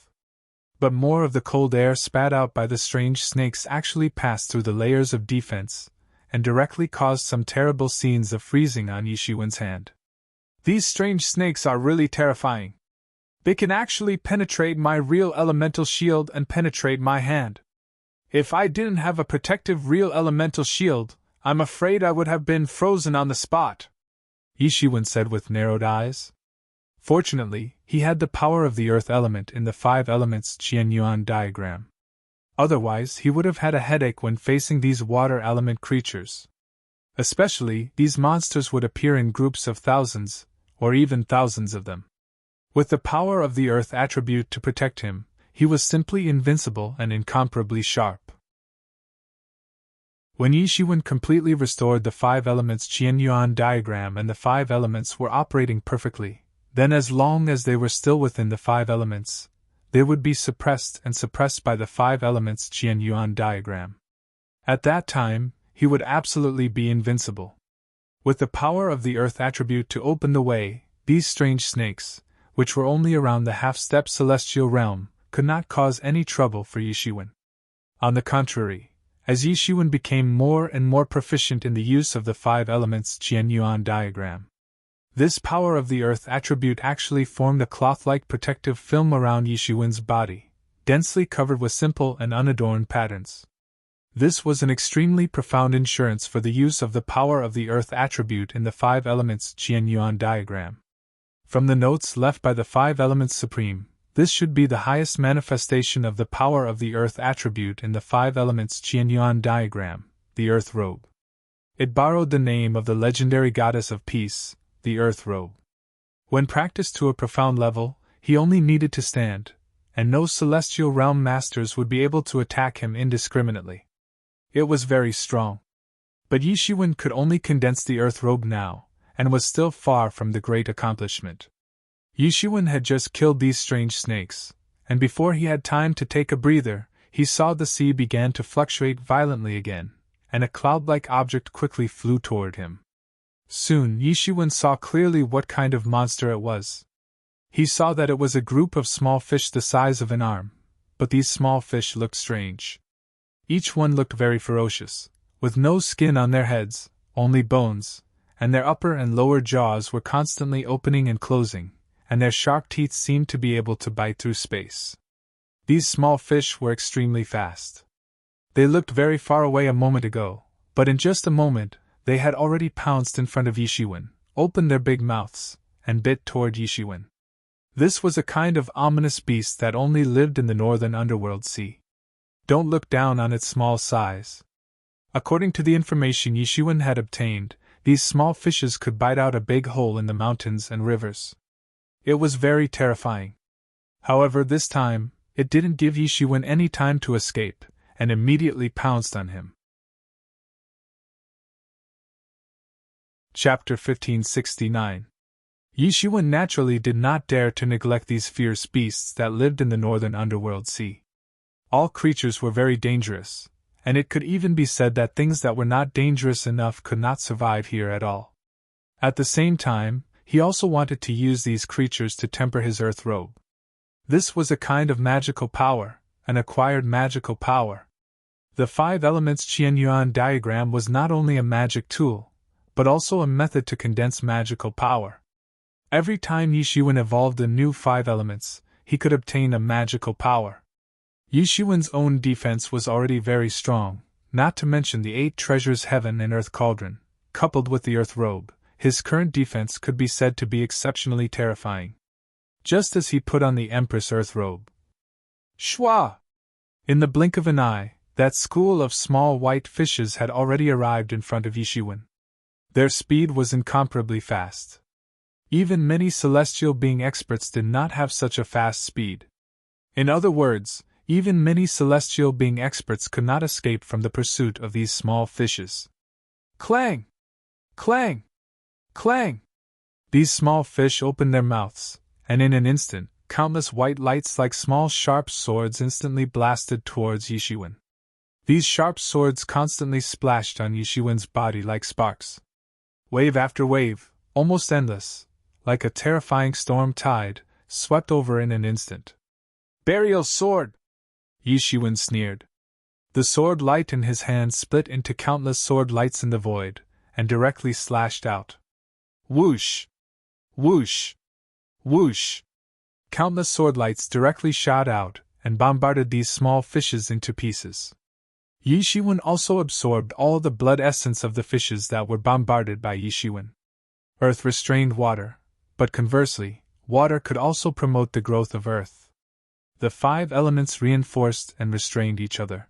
But more of the cold air spat out by the strange snakes actually passed through the layers of defense, and directly caused some terrible scenes of freezing on Yishiwen's hand. These strange snakes are really terrifying. They can actually penetrate my real elemental shield and penetrate my hand. If I didn't have a protective real elemental shield, I'm afraid I would have been frozen on the spot, Yishiwen said with narrowed eyes. Fortunately, he had the power of the earth element in the 5 elements Qianyuan diagram. Otherwise, he would have had a headache when facing these water element creatures. Especially, these monsters would appear in groups of thousands, or even thousands of them. With the power of the earth attribute to protect him, he was simply invincible and incomparably sharp. When Yishiwen completely restored the 5 elements Qianyuan diagram and the 5 elements were operating perfectly, then as long as they were still within the 5 elements, they would be suppressed by the 5 elements Qianyuan diagram. At that time, he would absolutely be invincible. With the power of the earth attribute to open the way, these strange snakes, which were only around the half-step celestial realm, could not cause any trouble for Yishiwen. On the contrary, as Yishiwen became more and more proficient in the use of the 5 elements Qianyuan diagram, this power of the earth attribute actually formed a cloth-like protective film around Yishiwen's body, densely covered with simple and unadorned patterns. This was an extremely profound insurance for the use of the power of the earth attribute in the 5 elements Qianyuan diagram. From the notes left by the 5 elements supreme, this should be the highest manifestation of the power of the earth attribute in the 5 elements Qianyuan diagram, the earth robe. It borrowed the name of the legendary goddess of peace, the earth robe. When practiced to a profound level, he only needed to stand, and no celestial realm masters would be able to attack him indiscriminately. It was very strong. But Yishiwen could only condense the earth robe now, and was still far from the great accomplishment. Yishiwen had just killed these strange snakes, and before he had time to take a breather, he saw the sea began to fluctuate violently again, and a cloud-like object quickly flew toward him. Soon Yishiwen saw clearly what kind of monster it was. He saw that it was a group of small fish the size of an arm, but these small fish looked strange. Each one looked very ferocious, with no skin on their heads, only bones, and their upper and lower jaws were constantly opening and closing, and their sharp teeth seemed to be able to bite through space. These small fish were extremely fast. They looked very far away a moment ago, but in just a moment, they had already pounced in front of Yishiwen, opened their big mouths, and bit toward Yishiwen. This was a kind of ominous beast that only lived in the northern underworld sea. Don't look down on its small size. According to the information Yishiwen had obtained, these small fishes could bite out a big hole in the mountains and rivers. It was very terrifying. However, this time, it didn't give Yishiwen any time to escape, and immediately pounced on him. Chapter 1569. Yishiwen naturally did not dare to neglect these fierce beasts that lived in the northern underworld sea. All creatures were very dangerous, and it could even be said that things that were not dangerous enough could not survive here at all. At the same time, he also wanted to use these creatures to temper his earth robe. This was a kind of magical power, an acquired magical power. The 5 elements Qianyuan diagram was not only a magic tool, but also a method to condense magical power. Every time Yishuan evolved a new 5 elements, he could obtain a magical power. Yishuan's own defense was already very strong, not to mention the 8 treasures heaven and earth cauldron, coupled with the earth robe. His current defense could be said to be exceptionally terrifying. Just as he put on the Empress earth robe. Shwa! In the blink of an eye, that school of small white fishes had already arrived in front of Yishuan. Their speed was incomparably fast. Even many celestial being experts did not have such a fast speed. In other words, even many celestial being experts could not escape from the pursuit of these small fishes. Clang! Clang! Clang! These small fish opened their mouths, and in an instant, countless white lights like small sharp swords instantly blasted towards Yishuan. These sharp swords constantly splashed on Yishuan's body like sparks. Wave after wave, almost endless, like a terrifying storm tide, swept over in an instant. Burial sword! Yishuan sneered. The sword light in his hand split into countless sword lights in the void, and directly slashed out. Whoosh! Whoosh! Whoosh! Countless sword lights directly shot out, and bombarded these small fishes into pieces. Yishuan also absorbed all the blood essence of the fishes that were bombarded by Yishuan. Earth restrained water, but conversely, water could also promote the growth of earth. The 5 elements reinforced and restrained each other.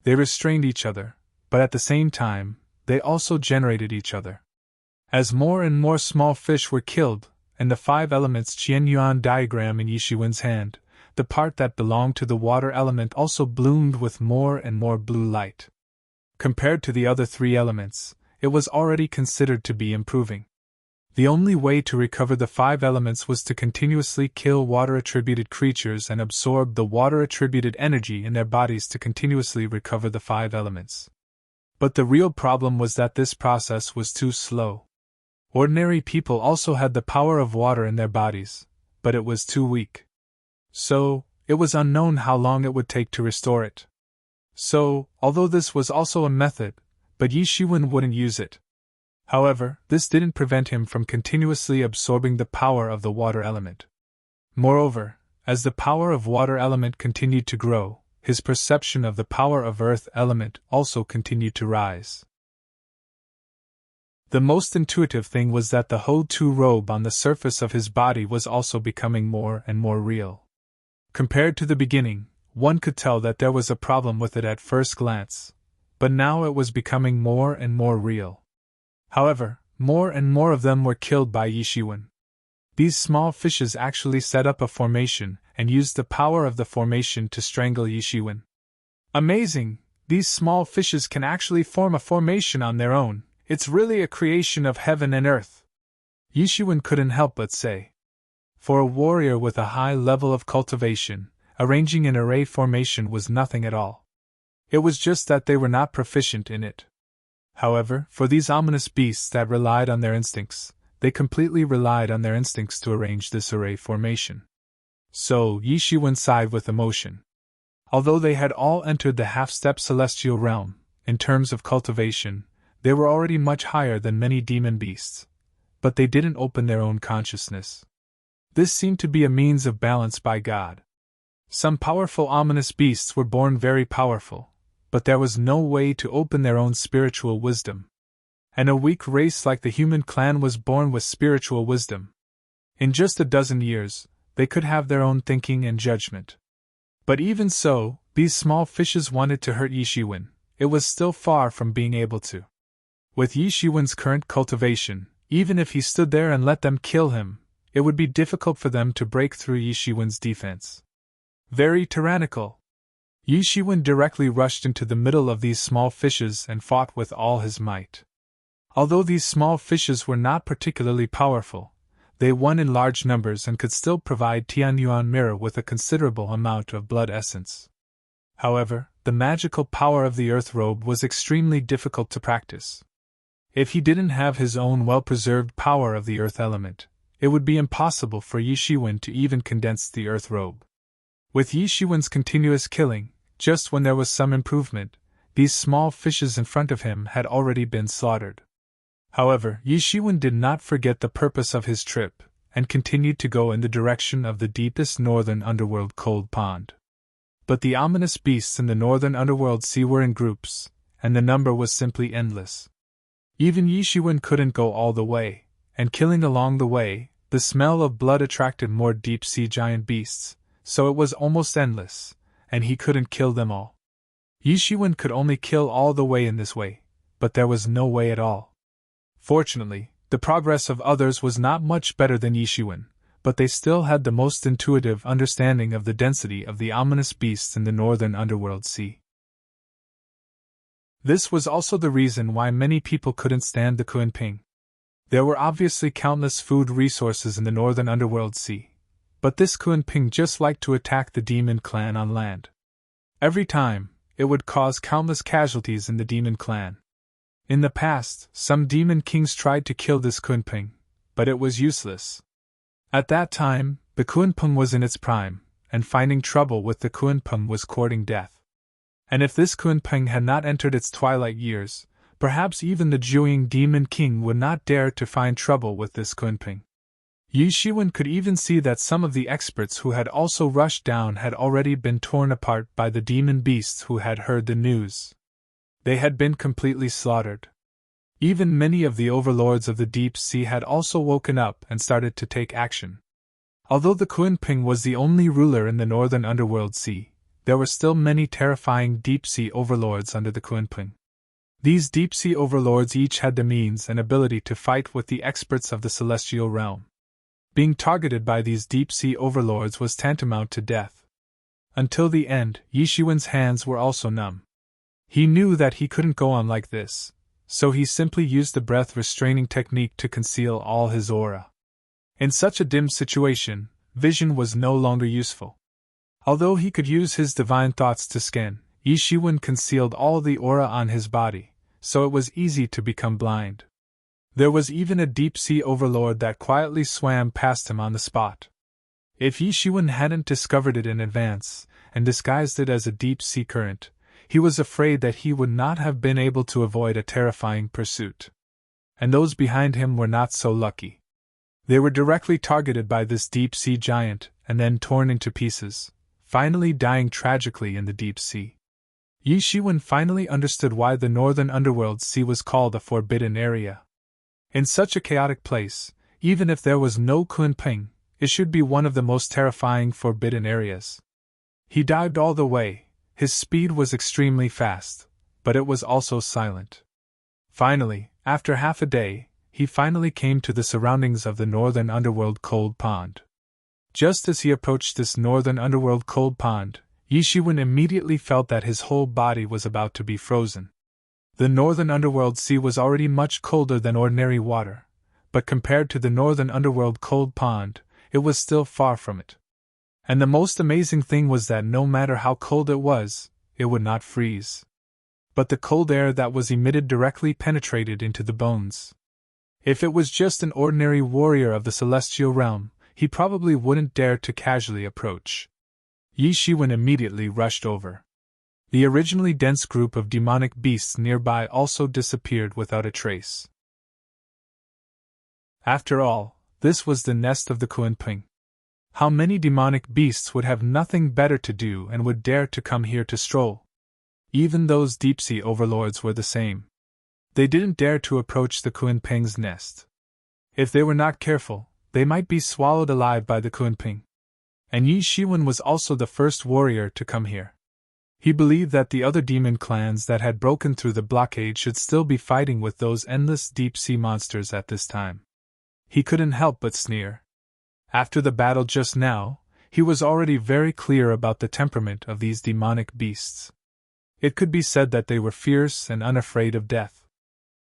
They restrained each other, but at the same time, they also generated each other. As more and more small fish were killed, and the 5 elements Qianyuan diagram in Yishuan's hand, the part that belonged to the water element also bloomed with more and more blue light. Compared to the other 3 elements, it was already considered to be improving. The only way to recover the 5 elements was to continuously kill water-attributed creatures and absorb the water-attributed energy in their bodies to continuously recover the 5 elements. But the real problem was that this process was too slow. Ordinary people also had the power of water in their bodies, but it was too weak. So, it was unknown how long it would take to restore it. So, although this was also a method, but Yishuan wouldn't use it. However, this didn't prevent him from continuously absorbing the power of the water element. Moreover, as the power of water element continued to grow, his perception of the power of earth element also continued to rise. The most intuitive thing was that the Ho-Tu robe on the surface of his body was also becoming more and more real. Compared to the beginning, one could tell that there was a problem with it at first glance, but now it was becoming more and more real. However, more and more of them were killed by Yishuan. These small fishes actually set up a formation and used the power of the formation to strangle Yishuan. Amazing! These small fishes can actually form a formation on their own. It's really a creation of heaven and earth. Yishuan couldn't help but say. For a warrior with a high level of cultivation, arranging an array formation was nothing at all. It was just that they were not proficient in it. However, for these ominous beasts that relied on their instincts, they completely relied on their instincts to arrange this array formation. So, Yishuan sighed with emotion. Although they had all entered the half-step celestial realm, in terms of cultivation, they were already much higher than many demon beasts. But they didn't open their own consciousness. This seemed to be a means of balance by God. Some powerful ominous beasts were born very powerful, but there was no way to open their own spiritual wisdom. And a weak race like the human clan was born with spiritual wisdom. In just a dozen years, they could have their own thinking and judgment. But even so, these small fishes wanted to hurt Yishuan. It was still far from being able to. With Yishuan's current cultivation, even if he stood there and let them kill him, it would be difficult for them to break through Yishuan's defense. Very tyrannical. Yishuan directly rushed into the middle of these small fishes and fought with all his might. Although these small fishes were not particularly powerful, they won in large numbers and could still provide Tianyuan mirror with a considerable amount of blood essence. However, the magical power of the earth robe was extremely difficult to practice. If he didn't have his own well-preserved power of the earth element, it would be impossible for Yi Shiwen to even condense the earth robe. With Yi Shiwen's continuous killing, just when there was some improvement, these small fishes in front of him had already been slaughtered. However, Yi Shiwen did not forget the purpose of his trip, and continued to go in the direction of the deepest northern underworld cold pond. But the ominous beasts in the northern underworld sea were in groups, and the number was simply endless. Even Yi Shiwen couldn't go all the way, and killing along the way, the smell of blood attracted more deep-sea giant beasts, so it was almost endless, and he couldn't kill them all. Yi Shiwen could only kill all the way in this way, but there was no way at all. Fortunately, the progress of others was not much better than Yi Shiwen, but they still had the most intuitive understanding of the density of the ominous beasts in the northern underworld sea. This was also the reason why many people couldn't stand the Kunping. There were obviously countless food resources in the northern underworld sea, but this Kunping just liked to attack the demon clan on land. Every time, it would cause countless casualties in the demon clan. In the past, some demon kings tried to kill this Kunping, but it was useless. At that time, the Kunping was in its prime, and finding trouble with the Kunping was courting death. And if this Kunping had not entered its twilight years, perhaps even the Jiuying Demon King would not dare to find trouble with this Kunping. Yi Shiwen could even see that some of the experts who had also rushed down had already been torn apart by the demon beasts who had heard the news. They had been completely slaughtered. Even many of the overlords of the deep sea had also woken up and started to take action. Although the Kunping was the only ruler in the northern underworld sea, there were still many terrifying deep-sea overlords under the Kunping. These deep-sea overlords each had the means and ability to fight with the experts of the celestial realm. Being targeted by these deep-sea overlords was tantamount to death. Until the end, Yi Shiwen's hands were also numb. He knew that he couldn't go on like this, so he simply used the breath-restraining technique to conceal all his aura. In such a dim situation, vision was no longer useful. Although he could use his divine thoughts to scan, Yi Shiwen concealed all the aura on his body, so it was easy to become blind. There was even a deep-sea overlord that quietly swam past him on the spot. If Yi Shiwen hadn't discovered it in advance, and disguised it as a deep-sea current, he was afraid that he would not have been able to avoid a terrifying pursuit. And those behind him were not so lucky. They were directly targeted by this deep-sea giant, and then torn into pieces, finally dying tragically in the deep sea. Yi Shiwen finally understood why the northern underworld sea was called a forbidden area. In such a chaotic place, even if there was no Kunping, it should be one of the most terrifying forbidden areas. He dived all the way. His speed was extremely fast, but it was also silent. Finally, after half a day, he finally came to the surroundings of the northern underworld cold pond. Just as he approached this northern underworld cold pond, Yi Shiwen immediately felt that his whole body was about to be frozen. The northern underworld sea was already much colder than ordinary water, but compared to the northern underworld cold pond, it was still far from it. And the most amazing thing was that no matter how cold it was, it would not freeze. But the cold air that was emitted directly penetrated into the bones. If it was just an ordinary warrior of the celestial realm, he probably wouldn't dare to casually approach. Yi Shiwen immediately rushed over. The originally dense group of demonic beasts nearby also disappeared without a trace. After all, this was the nest of the Kunping. How many demonic beasts would have nothing better to do and would dare to come here to stroll? Even those deep-sea overlords were the same. They didn't dare to approach the Kunping's nest. If they were not careful, they might be swallowed alive by the Kunping. And Yi Shiwen was also the first warrior to come here. He believed that the other demon clans that had broken through the blockade should still be fighting with those endless deep-sea monsters at this time. He couldn't help but sneer. After the battle just now, he was already very clear about the temperament of these demonic beasts. It could be said that they were fierce and unafraid of death.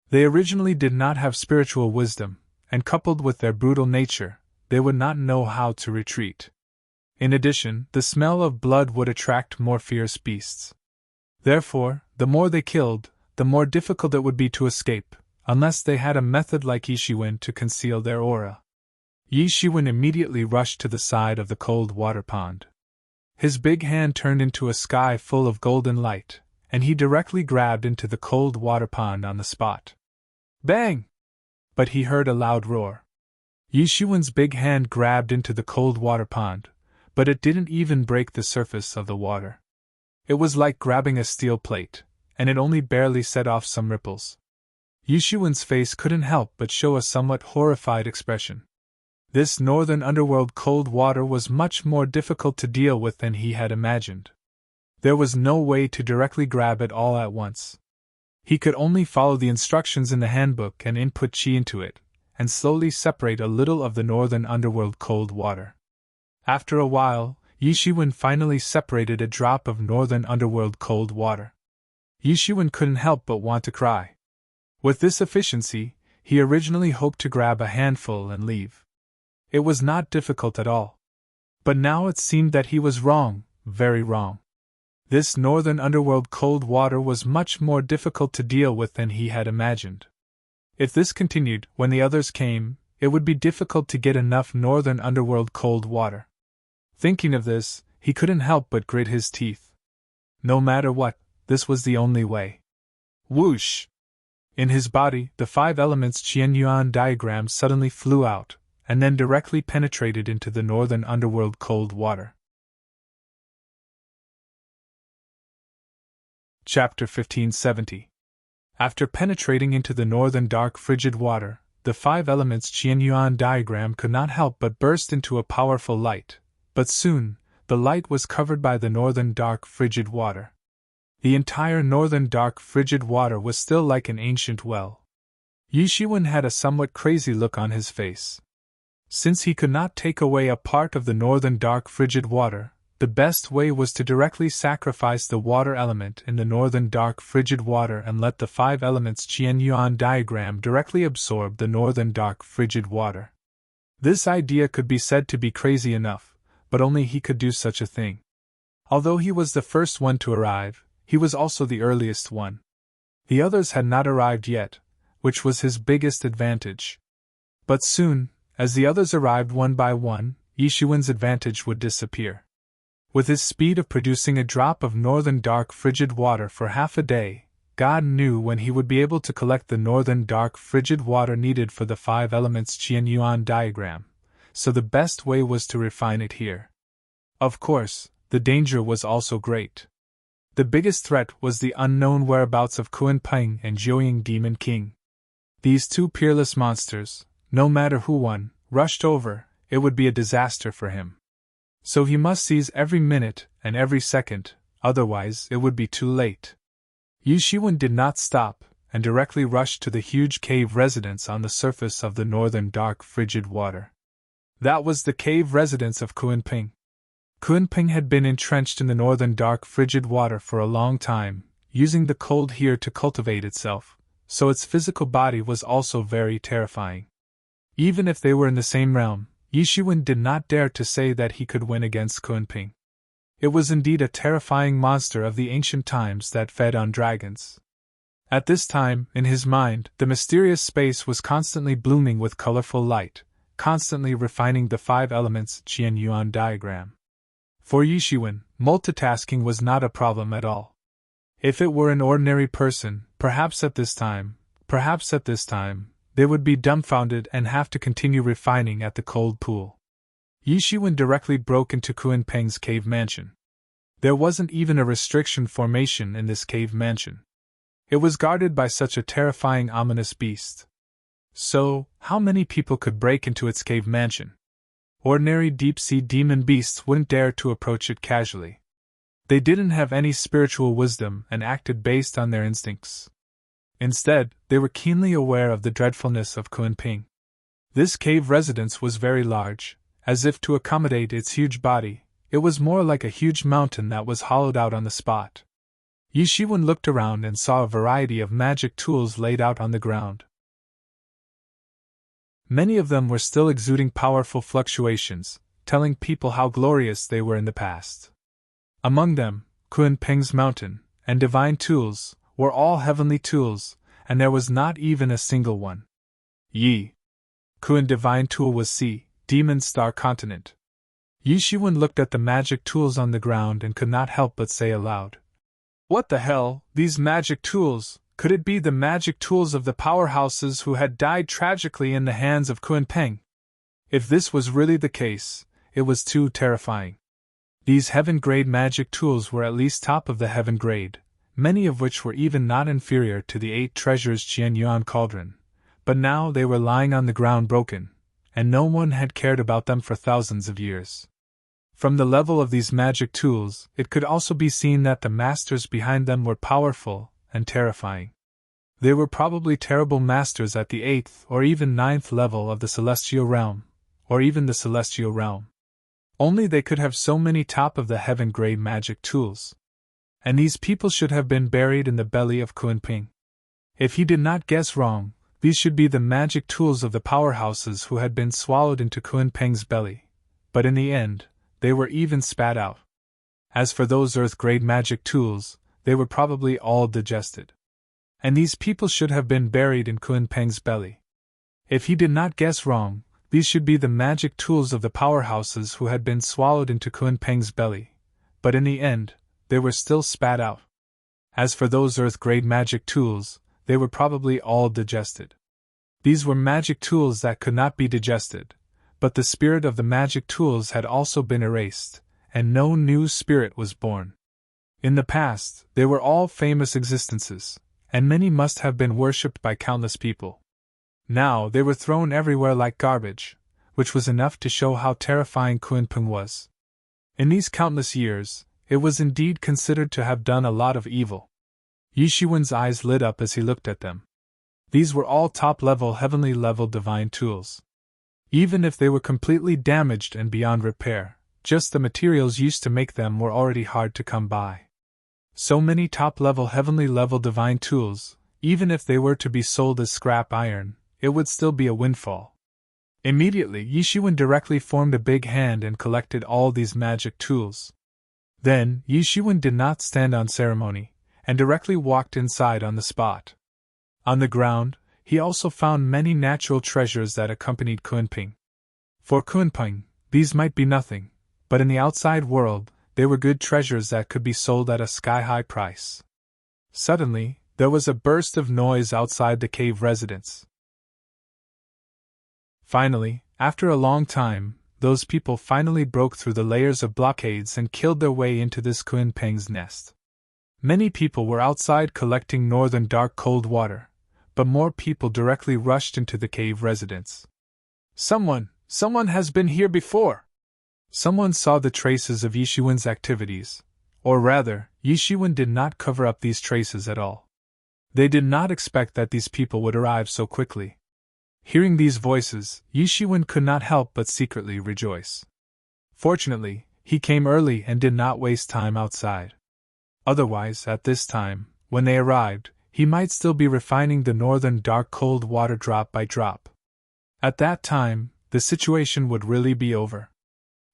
They originally did not have spiritual wisdom, and coupled with their brutal nature, they would not know how to retreat. In addition, the smell of blood would attract more fierce beasts. Therefore, the more they killed, the more difficult it would be to escape, unless they had a method like Yishiwen to conceal their aura. Yishiwen immediately rushed to the side of the cold water pond. His big hand turned into a sky full of golden light, and he directly grabbed into the cold water pond on the spot. Bang! But he heard a loud roar. Yishiwen's big hand grabbed into the cold water pond, but it didn't even break the surface of the water. It was like grabbing a steel plate, and it only barely set off some ripples. Yishiwen's face couldn't help but show a somewhat horrified expression. This northern underworld cold water was much more difficult to deal with than he had imagined. There was no way to directly grab it all at once. He could only follow the instructions in the handbook and input chi into it, and slowly separate a little of the northern underworld cold water. After a while, Yishiwen finally separated a drop of northern underworld cold water. Yishiwen couldn't help but want to cry. With this efficiency, he originally hoped to grab a handful and leave. It was not difficult at all. But now it seemed that he was wrong, very wrong. This northern underworld cold water was much more difficult to deal with than he had imagined. If this continued, when the others came, it would be difficult to get enough northern underworld cold water. Thinking of this, he couldn't help but grit his teeth. No matter what, this was the only way. Whoosh! In his body, the 5 elements Qianyuan diagram suddenly flew out, and then directly penetrated into the northern underworld cold water. Chapter 1570. After penetrating into the northern dark frigid water, the 5 elements Qianyuan diagram could not help but burst into a powerful light, but soon, the light was covered by the northern dark frigid water. The entire northern dark frigid water was still like an ancient well. Yishiwen had a somewhat crazy look on his face. Since he could not take away a part of the northern dark frigid water, the best way was to directly sacrifice the water element in the northern dark frigid water and let the 5 elements Qianyuan diagram directly absorb the northern dark frigid water. This idea could be said to be crazy enough, but only he could do such a thing. Although he was the first one to arrive, he was also the earliest one. The others had not arrived yet, which was his biggest advantage. But soon, as the others arrived one by one, Yishiwen's advantage would disappear. With his speed of producing a drop of northern dark frigid water for half a day, God knew when he would be able to collect the northern dark frigid water needed for the 5 elements Qianyuan diagram, so the best way was to refine it here. Of course, the danger was also great. The biggest threat was the unknown whereabouts of Kunpeng and Jiuying Demon King. These 2 peerless monsters, no matter who won, rushed over, it would be a disaster for him. So he must seize every minute and every second, otherwise it would be too late. Yishiwen did not stop, and directly rushed to the huge cave residence on the surface of the northern dark frigid water. That was the cave residence of Kunpeng. Kunpeng had been entrenched in the northern dark frigid water for a long time, using the cold here to cultivate itself, so its physical body was also very terrifying. Even if they were in the same realm, Yishiwen did not dare to say that he could win against Kunpeng. It was indeed a terrifying monster of the ancient times that fed on dragons. At this time, in his mind, the mysterious space was constantly blooming with colorful light, constantly refining the 5 elements Qianyuan diagram. For Yishiwen, multitasking was not a problem at all. If it were an ordinary person, perhaps at this time, they would be dumbfounded and have to continue refining at the cold pool. Yishiwen directly broke into Kunpeng's cave mansion. There wasn't even a restriction formation in this cave mansion. It was guarded by such a terrifying, ominous beast. So, how many people could break into its cave mansion? Ordinary deep-sea demon beasts wouldn't dare to approach it casually. They didn't have any spiritual wisdom and acted based on their instincts. Instead, they were keenly aware of the dreadfulness of Kunpeng. This cave residence was very large, as if to accommodate its huge body. It was more like a huge mountain that was hollowed out on the spot. Yishiwen looked around and saw a variety of magic tools laid out on the ground. Many of them were still exuding powerful fluctuations, telling people how glorious they were in the past. Among them, Kunpeng's mountain and divine tools were all heavenly tools, and there was not even a single one. Yi Kun divine tool was C, demon star continent. Yi Shiwen looked at the magic tools on the ground and could not help but say aloud, "What the hell, these magic tools, could it be the magic tools of the powerhouses who had died tragically in the hands of Kun Peng?" If this was really the case, it was too terrifying. These heaven-grade magic tools were at least top of the heaven grade, many of which were even not inferior to the 8 treasures Qianyuan cauldron, but now they were lying on the ground broken, and no one had cared about them for thousands of years. From the level of these magic tools, it could also be seen that the masters behind them were powerful and terrifying. They were probably terrible masters at the 8th or even 9th level of the celestial realm, or even the celestial realm. Only they could have so many top of the heaven-grade magic tools. And these people should have been buried in the belly of Kunping. If he did not guess wrong, these should be the magic tools of the powerhouses who had been swallowed into Kunpeng's belly, but in the end, they were even spat out. As for those earth-grade magic tools, they were probably all digested. And these people should have been buried in Kunpeng's belly. If he did not guess wrong, these should be the magic tools of the powerhouses who had been swallowed into Kunpeng's belly, but in the end, they were still spat out. As for those earth-grade magic tools, they were probably all digested. These were magic tools that could not be digested, but the spirit of the magic tools had also been erased, and no new spirit was born. In the past, they were all famous existences, and many must have been worshipped by countless people. Now they were thrown everywhere like garbage, which was enough to show how terrifying Kunpeng was. In these countless years, it was indeed considered to have done a lot of evil. Yi Shiwen's eyes lit up as he looked at them. These were all top-level heavenly-level divine tools. Even if they were completely damaged and beyond repair, just the materials used to make them were already hard to come by. So many top-level heavenly-level divine tools, even if they were to be sold as scrap iron, it would still be a windfall. Immediately, Yi Shiwen directly formed a big hand and collected all these magic tools. Then, Yi Shiwen did not stand on ceremony, and directly walked inside on the spot. On the ground, he also found many natural treasures that accompanied Kunpeng. For Kunpeng, these might be nothing, but in the outside world, they were good treasures that could be sold at a sky-high price. Suddenly, there was a burst of noise outside the cave residence. Finally, after a long time, those people finally broke through the layers of blockades and killed their way into this Kunpeng's nest. Many people were outside collecting northern dark cold water, but more people directly rushed into the cave residence. Someone has been here before! Someone saw the traces of Yi Shiwen's activities, or rather, Yi Shiwen did not cover up these traces at all. They did not expect that these people would arrive so quickly. Hearing these voices, Yi Shiwen could not help but secretly rejoice. Fortunately, he came early and did not waste time outside. Otherwise, at this time, when they arrived, he might still be refining the northern dark cold water drop by drop. At that time, the situation would really be over.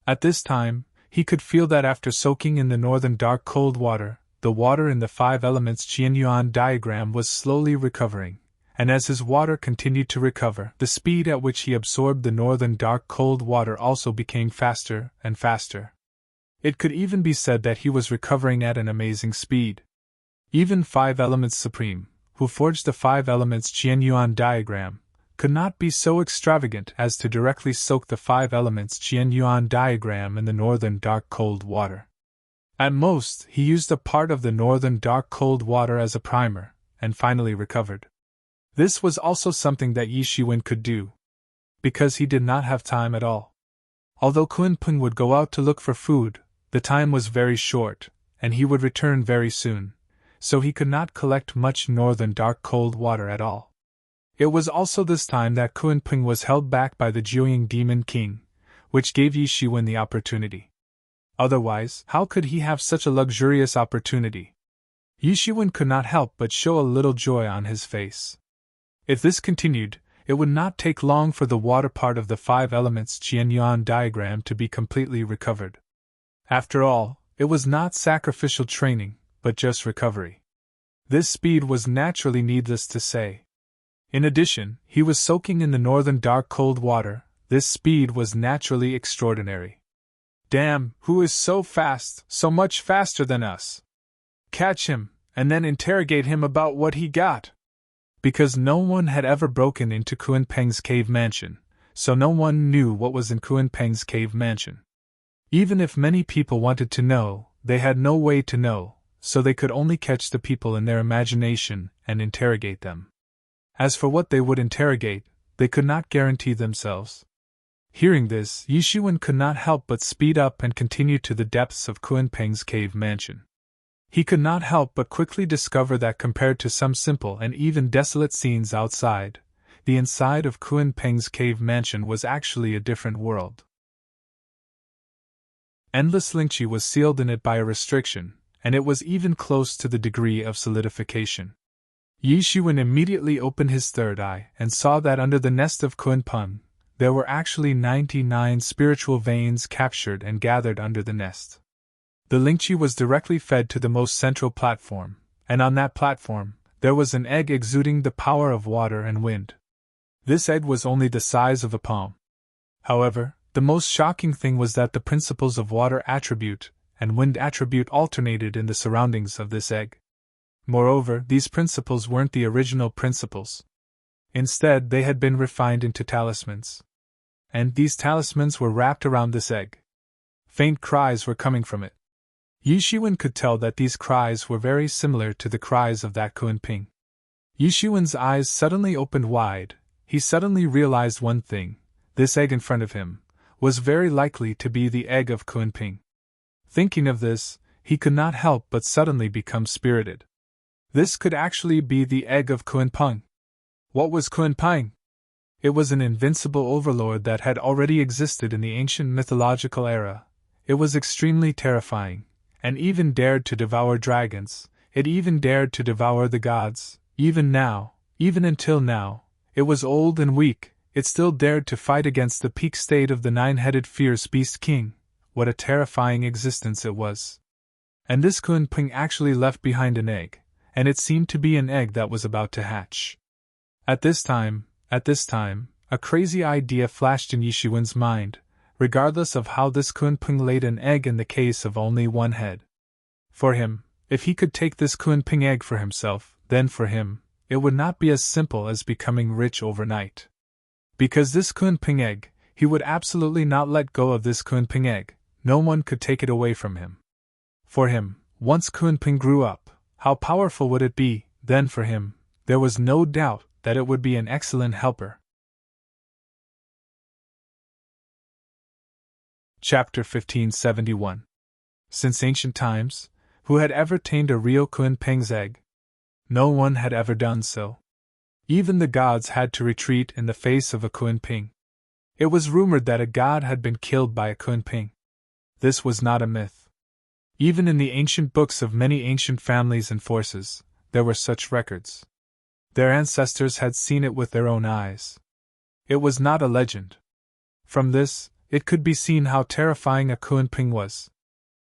At this time, he could feel that after soaking in the northern dark cold water, the water in the 5 elements Qianyuan diagram was slowly recovering, and as his water continued to recover, the speed at which he absorbed the northern dark cold water also became faster and faster. It could even be said that he was recovering at an amazing speed. Even 5 Elements Supreme, who forged the 5 Elements Qianyuan diagram, could not be so extravagant as to directly soak the 5 Elements Qianyuan diagram in the northern dark cold water. At most, he used a part of the northern dark cold water as a primer, and finally recovered. This was also something that Yi Shiwen could do, because he did not have time at all. Although Kunpeng would go out to look for food, the time was very short, and he would return very soon, so he could not collect much northern dark cold water at all. It was also this time that Kunpeng was held back by the Jiuying Demon King, which gave Yi Shiwen the opportunity. Otherwise, how could he have such a luxurious opportunity? Yi Shiwen could not help but show a little joy on his face. If this continued, it would not take long for the water part of the 5 elements Qianyuan diagram to be completely recovered. After all, it was not sacrificial training, but just recovery. This speed was naturally needless to say. In addition, he was soaking in the northern dark cold water. This speed was naturally extraordinary. Damn, who is so fast, so much faster than us? Catch him, and then interrogate him about what he got. Because no one had ever broken into Kunpeng's cave mansion, so no one knew what was in Kunpeng's cave mansion. Even if many people wanted to know, they had no way to know, so they could only catch the people in their imagination and interrogate them. As for what they would interrogate, they could not guarantee themselves. Hearing this, Yishuan could not help but speed up and continue to the depths of Kunpeng's cave mansion. He could not help but quickly discover that compared to some simple and even desolate scenes outside, the inside of Kunpeng's cave mansion was actually a different world. Endless Lingqi was sealed in it by a restriction, and it was even close to the degree of solidification. Yishuan immediately opened his third eye and saw that under the nest of Kunpeng, there were actually 99 spiritual veins captured and gathered under the nest. The Lingqi was directly fed to the most central platform, and on that platform, there was an egg exuding the power of water and wind. This egg was only the size of a palm. However, the most shocking thing was that the principles of water attribute and wind attribute alternated in the surroundings of this egg. Moreover, these principles weren't the original principles. Instead, they had been refined into talismans. And these talismans were wrapped around this egg. Faint cries were coming from it. Yishuan could tell that these cries were very similar to the cries of that Kunpeng. Yishuan's eyes suddenly opened wide. He suddenly realized one thing: this egg in front of him was very likely to be the egg of Kunpeng. Thinking of this, he could not help but suddenly become spirited. This could actually be the egg of Kunpeng. What was Kunpeng? It was an invincible overlord that had already existed in the ancient mythological era. It was extremely terrifying, and even dared to devour dragons. It even dared to devour the gods. Even now, even until now, it was old and weak. It still dared to fight against the peak state of the nine-headed fierce beast king. What a terrifying existence it was. And this Kunpeng actually left behind an egg, and it seemed to be an egg that was about to hatch. At this time, a crazy idea flashed in Yishuan's mind, regardless of how this Kunpeng laid an egg in the case of only one head. For him, if he could take this Kunpeng egg for himself, then for him, it would not be as simple as becoming rich overnight. Because this Kunpeng egg, he would absolutely not let go of this Kunpeng egg. No one could take it away from him. For him, once Kunpeng grew up, how powerful would it be? Then for him, there was no doubt that it would be an excellent helper. Chapter 1571. Since ancient times, who had ever tamed a real Kunpeng's egg? No one had ever done so. Even the gods had to retreat in the face of a Kunpeng. It was rumored that a god had been killed by a Kunpeng. This was not a myth. Even in the ancient books of many ancient families and forces, there were such records. Their ancestors had seen it with their own eyes. It was not a legend. From this, it could be seen how terrifying a Kunpeng was.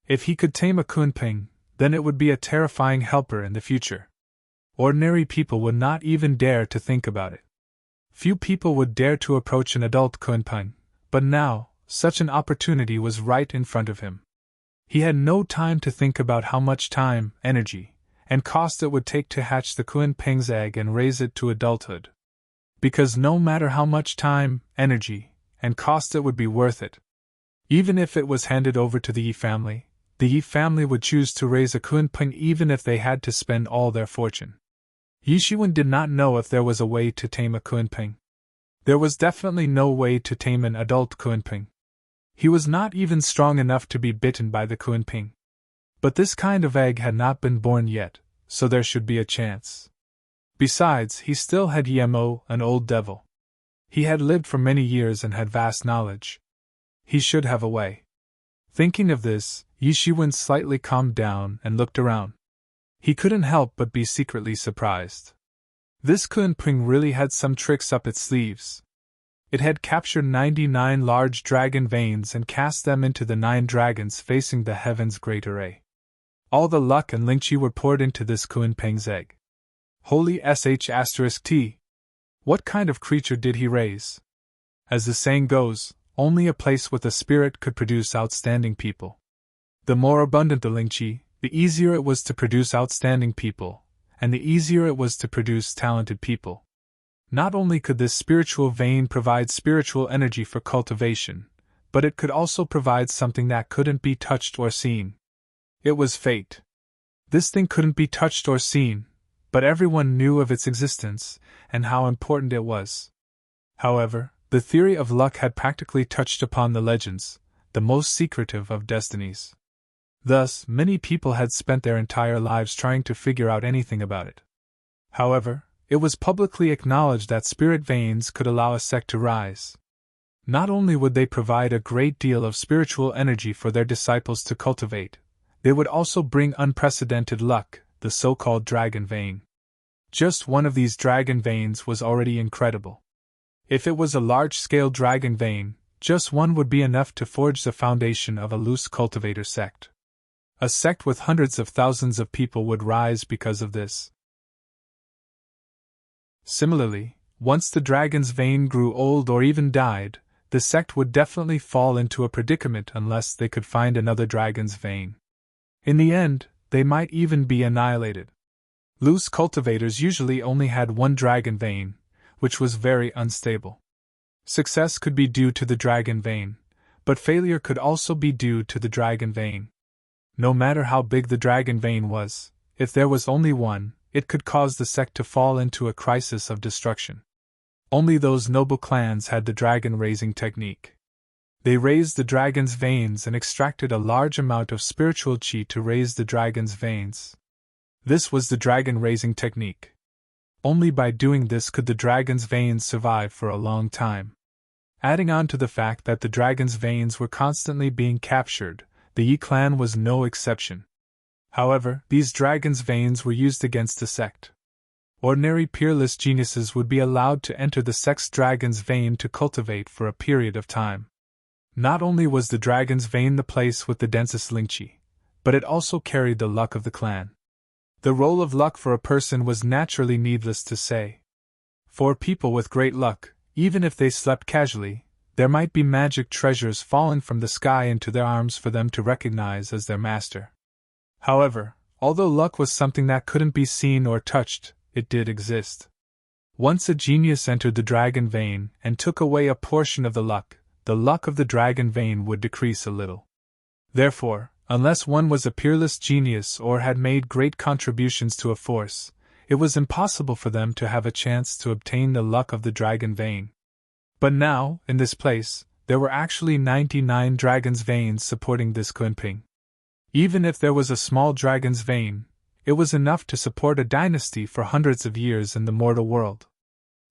If he could tame a Kunpeng, then it would be a terrifying helper in the future. Ordinary people would not even dare to think about it. Few people would dare to approach an adult Kunpeng, but now, such an opportunity was right in front of him. He had no time to think about how much time, energy, and cost it would take to hatch the Kunpeng's egg and raise it to adulthood. Because no matter how much time, energy, and cost it would be worth it. Even if it was handed over to the Yi family, the Yi family would choose to raise a Kunpeng even if they had to spend all their fortune. Yishuan did not know if there was a way to tame a Kunpeng. There was definitely no way to tame an adult Kunpeng. He was not even strong enough to be bitten by the Kunpeng. But this kind of egg had not been born yet, so there should be a chance. Besides, he still had Yemo, an old devil. He had lived for many years and had vast knowledge. He should have a way. Thinking of this, Yishuan slightly calmed down and looked around. He couldn't help but be secretly surprised. This Kunpeng really had some tricks up its sleeves. It had captured 99 large dragon veins and cast them into the 9 dragons facing the heaven's great array. All the luck and Lingqi were poured into this Kunpeng's egg. Holy sh*t! What kind of creature did he raise? As the saying goes, only a place with a spirit could produce outstanding people. The more abundant the Lingqi, the easier it was to produce outstanding people, and the easier it was to produce talented people. Not only could this spiritual vein provide spiritual energy for cultivation, but it could also provide something that couldn't be touched or seen. It was fate. This thing couldn't be touched or seen, but everyone knew of its existence and how important it was. However, the theory of luck had practically touched upon the legends, the most secretive of destinies. Thus, many people had spent their entire lives trying to figure out anything about it. However, it was publicly acknowledged that spirit veins could allow a sect to rise. Not only would they provide a great deal of spiritual energy for their disciples to cultivate, they would also bring unprecedented luck, the so-called dragon vein. Just one of these dragon veins was already incredible. If it was a large-scale dragon vein, just one would be enough to forge the foundation of a loose cultivator sect. A sect with hundreds of thousands of people would rise because of this. Similarly, once the dragon's vein grew old or even died, the sect would definitely fall into a predicament unless they could find another dragon's vein. In the end, they might even be annihilated. Loose cultivators usually only had one dragon vein, which was very unstable. Success could be due to the dragon vein, but failure could also be due to the dragon vein. No matter how big the dragon vein was, if there was only one, it could cause the sect to fall into a crisis of destruction. Only those noble clans had the dragon-raising technique. They raised the dragon's veins and extracted a large amount of spiritual qi to raise the dragon's veins. This was the dragon-raising technique. Only by doing this could the dragon's veins survive for a long time. Adding on to the fact that the dragon's veins were constantly being captured, the Yi clan was no exception. However, these dragon's veins were used against the sect. Ordinary peerless geniuses would be allowed to enter the sect's dragon's vein to cultivate for a period of time. Not only was the dragon's vein the place with the densest Lingqi, but it also carried the luck of the clan. The role of luck for a person was naturally needless to say. For people with great luck, even if they slept casually, there might be magic treasures fallen from the sky into their arms for them to recognize as their master. However, although luck was something that couldn't be seen or touched, it did exist. Once a genius entered the dragon vein and took away a portion of the luck of the dragon vein would decrease a little. Therefore, unless one was a peerless genius or had made great contributions to a force, it was impossible for them to have a chance to obtain the luck of the dragon vein. But now, in this place, there were actually 99 dragon's veins supporting this Kunping. Even if there was a small dragon's vein, it was enough to support a dynasty for hundreds of years in the mortal world.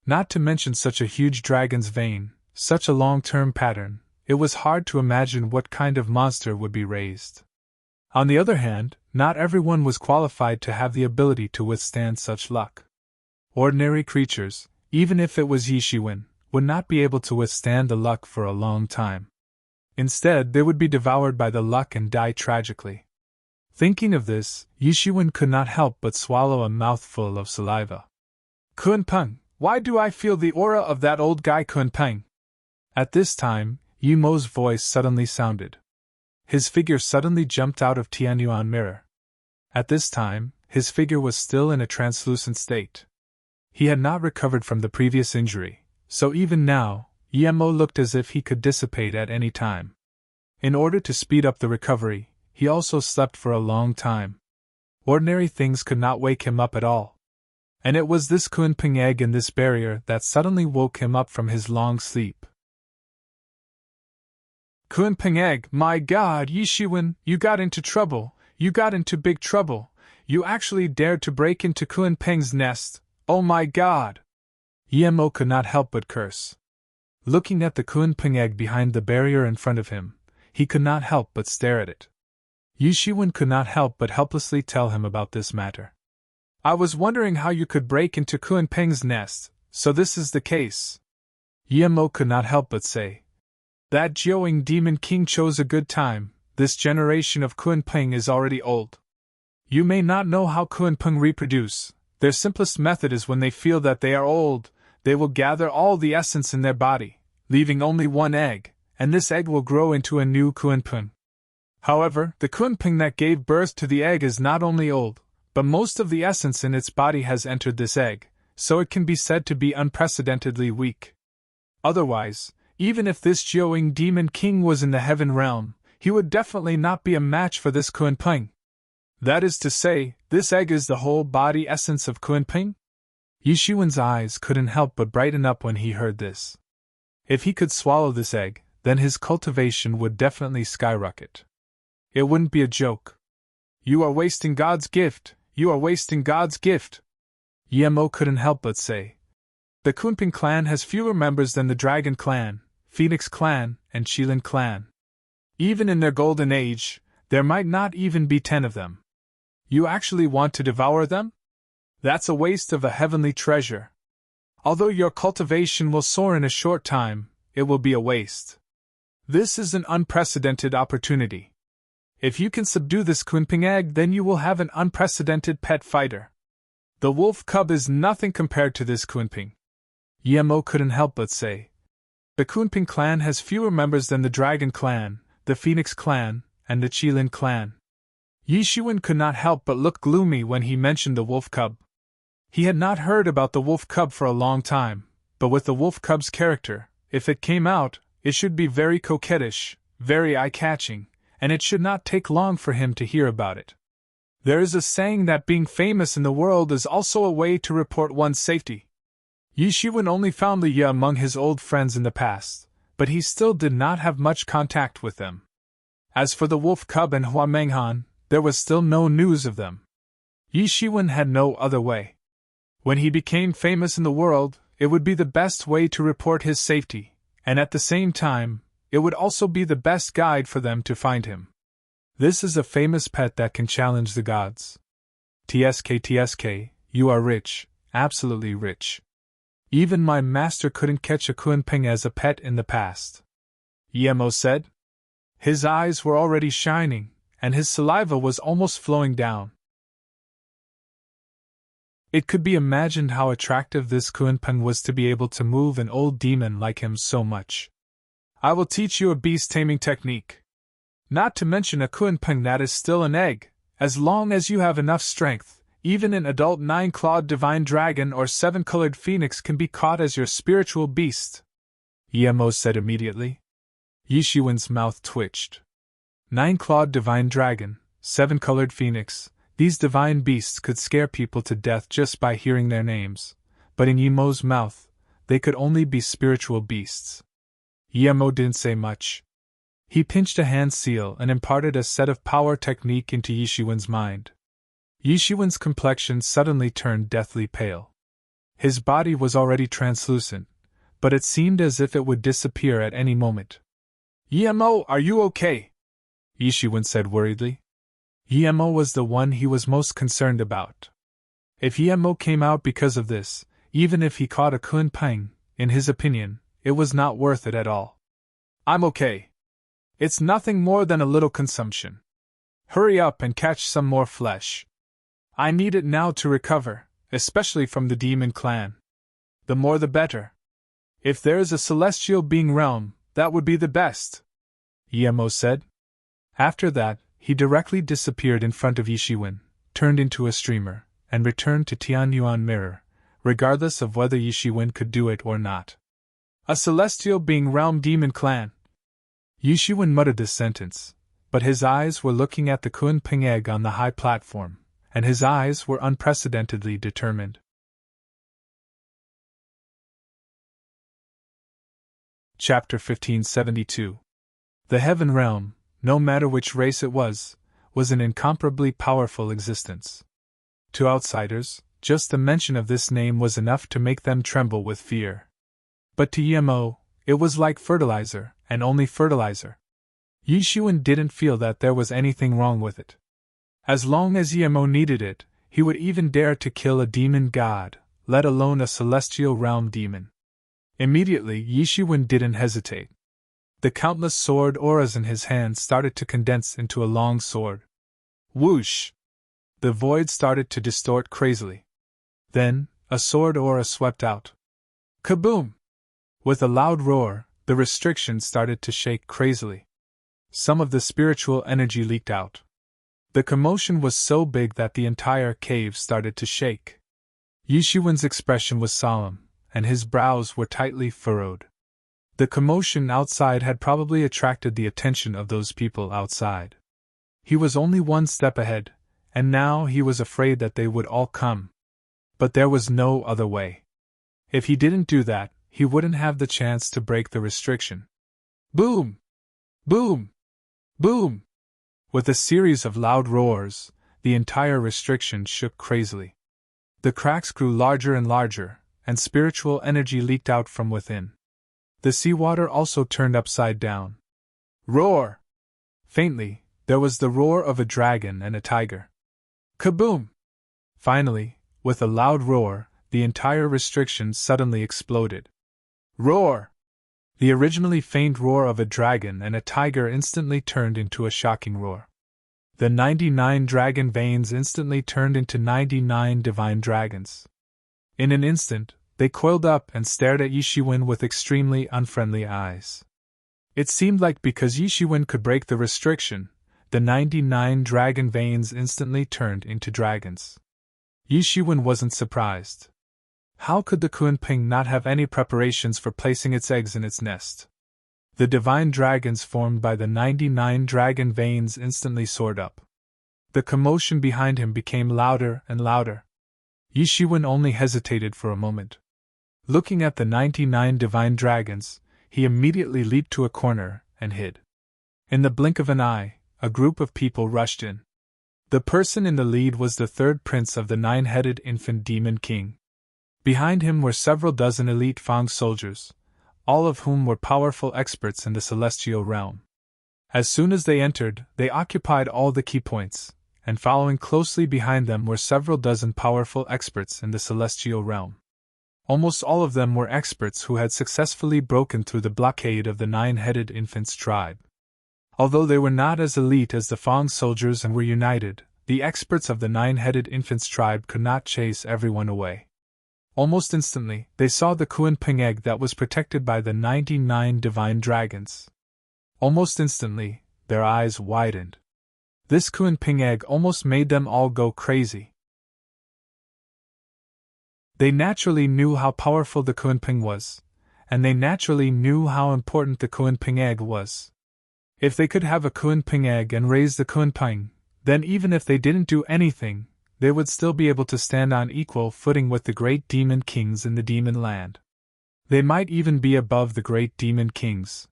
Not to mention such a huge dragon's vein, such a long-term pattern, it was hard to imagine what kind of monster would be raised. On the other hand, not everyone was qualified to have the ability to withstand such luck. Ordinary creatures, even if it was Yishiwen, would not be able to withstand the luck for a long time. Instead, they would be devoured by the luck and die tragically. Thinking of this, Yishiwen could not help but swallow a mouthful of saliva. Kunpeng, why do I feel the aura of that old guy Kunpeng? At this time, Yimo's voice suddenly sounded. His figure suddenly jumped out of Tianyuan mirror. At this time, his figure was still in a translucent state. He had not recovered from the previous injury, so even now, Yimo looked as if he could dissipate at any time. In order to speed up the recovery, he also slept for a long time. Ordinary things could not wake him up at all. And it was this Kunpeng egg in this barrier that suddenly woke him up from his long sleep. Kunpeng egg, my God, Yishiwen, you got into trouble, you got into big trouble, you actually dared to break into Kunpeng's nest, oh my God! Yimo could not help but curse. Looking at the Kunpeng egg behind the barrier in front of him, he could not help but stare at it. Yishiwen could not help but helplessly tell him about this matter. I was wondering how you could break into Kunpeng's nest, so this is the case. Yimo could not help but say. That Jiaoying Demon King chose a good time, this generation of Kunpeng is already old. You may not know how Kunpeng reproduce. Their simplest method is when they feel that they are old, they will gather all the essence in their body, leaving only one egg, and this egg will grow into a new Kunpeng. However, the Kunpeng that gave birth to the egg is not only old, but most of the essence in its body has entered this egg, so it can be said to be unprecedentedly weak. Otherwise, even if this Jiaoying demon king was in the heaven realm, he would definitely not be a match for this Kunpeng. That is to say, this egg is the whole body essence of Kunpeng? Yi Shiwen's eyes couldn't help but brighten up when he heard this. If he could swallow this egg, then his cultivation would definitely skyrocket. It wouldn't be a joke. You are wasting God's gift, you are wasting God's gift. Yemo couldn't help but say. The Kunpeng clan has fewer members than the Dragon clan, Phoenix clan, and Qilin clan. Even in their golden age, there might not even be 10 of them. You actually want to devour them? That's a waste of a heavenly treasure. Although your cultivation will soar in a short time, it will be a waste. This is an unprecedented opportunity. If you can subdue this Kunpeng egg, then you will have an unprecedented pet fighter. The wolf cub is nothing compared to this Kunpeng. Yemo couldn't help but say. The Kunpeng clan has fewer members than the Dragon clan, the Phoenix clan, and the Qilin clan. Yi Shiwen could not help but look gloomy when he mentioned the wolf cub. He had not heard about the wolf cub for a long time, but with the wolf cub's character, if it came out, it should be very coquettish, very eye-catching, and it should not take long for him to hear about it. There is a saying that being famous in the world is also a way to report one's safety. Yi Shiwen only found Li Ye among his old friends in the past, but he still did not have much contact with them. As for the wolf cub and Hua Menghan, there was still no news of them. Yi Shiwen had no other way. When he became famous in the world, it would be the best way to report his safety, and at the same time, it would also be the best guide for them to find him. This is a famous pet that can challenge the gods. TSK, you are rich, absolutely rich. Even my master couldn't catch a Kunpeng as a pet in the past. Yemo said. His eyes were already shining, and his saliva was almost flowing down. It could be imagined how attractive this Kunpeng was to be able to move an old demon like him so much. I will teach you a beast-taming technique. Not to mention a Kunpeng that is still an egg, as long as you have enough strength, even an adult 9-clawed divine dragon or 7-colored phoenix can be caught as your spiritual beast. Yemo said immediately. Yi Shiwen's mouth twitched. 9-clawed divine dragon, 7-colored phoenix, these divine beasts could scare people to death just by hearing their names, but in Yemo's mouth, they could only be spiritual beasts. Yemo didn't say much. He pinched a hand seal and imparted a set of power technique into Yi Shiwen's mind. Yi Shiwen's complexion suddenly turned deathly pale. His body was already translucent, but it seemed as if it would disappear at any moment. Yemo, are you okay? Yi Shiwen said worriedly. Yemo was the one he was most concerned about. If Yemo came out because of this, even if he caught a Kunpeng, in his opinion, it was not worth it at all. I'm okay. It's nothing more than a little consumption. Hurry up and catch some more flesh. I need it now to recover, especially from the demon clan. The more the better. If there is a celestial being realm, that would be the best, Yemo said. After that, he directly disappeared in front of Yi Shiwen, turned into a streamer, and returned to Tianyuan Mirror, regardless of whether Yi Shiwen could do it or not. A celestial being realm demon clan. Yi Shiwen muttered this sentence, but his eyes were looking at the Kunpeng egg on the high platform, and his eyes were unprecedentedly determined. Chapter 1572. The Heaven Realm, no matter which race it was an incomparably powerful existence. To outsiders, just the mention of this name was enough to make them tremble with fear. But to Yemo, it was like fertilizer, and only fertilizer. Yi Shiwen didn't feel that there was anything wrong with it. As long as Yemo needed it, he would even dare to kill a demon god, let alone a celestial realm demon. Immediately, Yi Shiwen didn't hesitate. The countless sword auras in his hand started to condense into a long sword. Whoosh! the void started to distort crazily. Then, a sword aura swept out. Kaboom! With a loud roar, the restriction started to shake crazily. Some of the spiritual energy leaked out. The commotion was so big that the entire cave started to shake. Yishuan's expression was solemn, and his brows were tightly furrowed. The commotion outside had probably attracted the attention of those people outside. He was only one step ahead, and now he was afraid that they would all come. But there was no other way. If he didn't do that, he wouldn't have the chance to break the restriction. Boom! Boom! Boom! With a series of loud roars, the entire restriction shook crazily. The cracks grew larger and larger, and spiritual energy leaked out from within. The seawater also turned upside down. Roar! Faintly, there was the roar of a dragon and a tiger. Kaboom! Finally, with a loud roar, the entire restriction suddenly exploded. Roar! The originally faint roar of a dragon and a tiger instantly turned into a shocking roar. The 99 dragon veins instantly turned into 99 divine dragons. In an instant, they coiled up and stared at Yishuan with extremely unfriendly eyes. It seemed like because Yishuan could break the restriction, the 99 dragon veins instantly turned into dragons. Yishuan wasn't surprised. How could the Kunping not have any preparations for placing its eggs in its nest? The divine dragons formed by the 99 dragon veins instantly soared up. The commotion behind him became louder and louder. Yishuan only hesitated for a moment. Looking at the 99 divine dragons, he immediately leaped to a corner and hid. In the blink of an eye, a group of people rushed in. The person in the lead was the third prince of the 9-headed infant demon king. Behind him were several dozen elite Fang soldiers, all of whom were powerful experts in the celestial realm. As soon as they entered, they occupied all the key points, and following closely behind them were several dozen powerful experts in the celestial realm. Almost all of them were experts who had successfully broken through the blockade of the 9-headed infant's tribe. Although they were not as elite as the Fang soldiers and were united, the experts of the 9-headed infant's tribe could not chase everyone away. Almost instantly, they saw the Kunping egg that was protected by the 99 divine dragons. Almost instantly, their eyes widened. This Kunping egg almost made them all go crazy. They naturally knew how powerful the Kunping was, and they naturally knew how important the Kunping egg was. If they could have a Kunping egg and raise the Kunping, then even if they didn't do anything, they would still be able to stand on equal footing with the great demon kings in the demon land. They might even be above the great demon kings.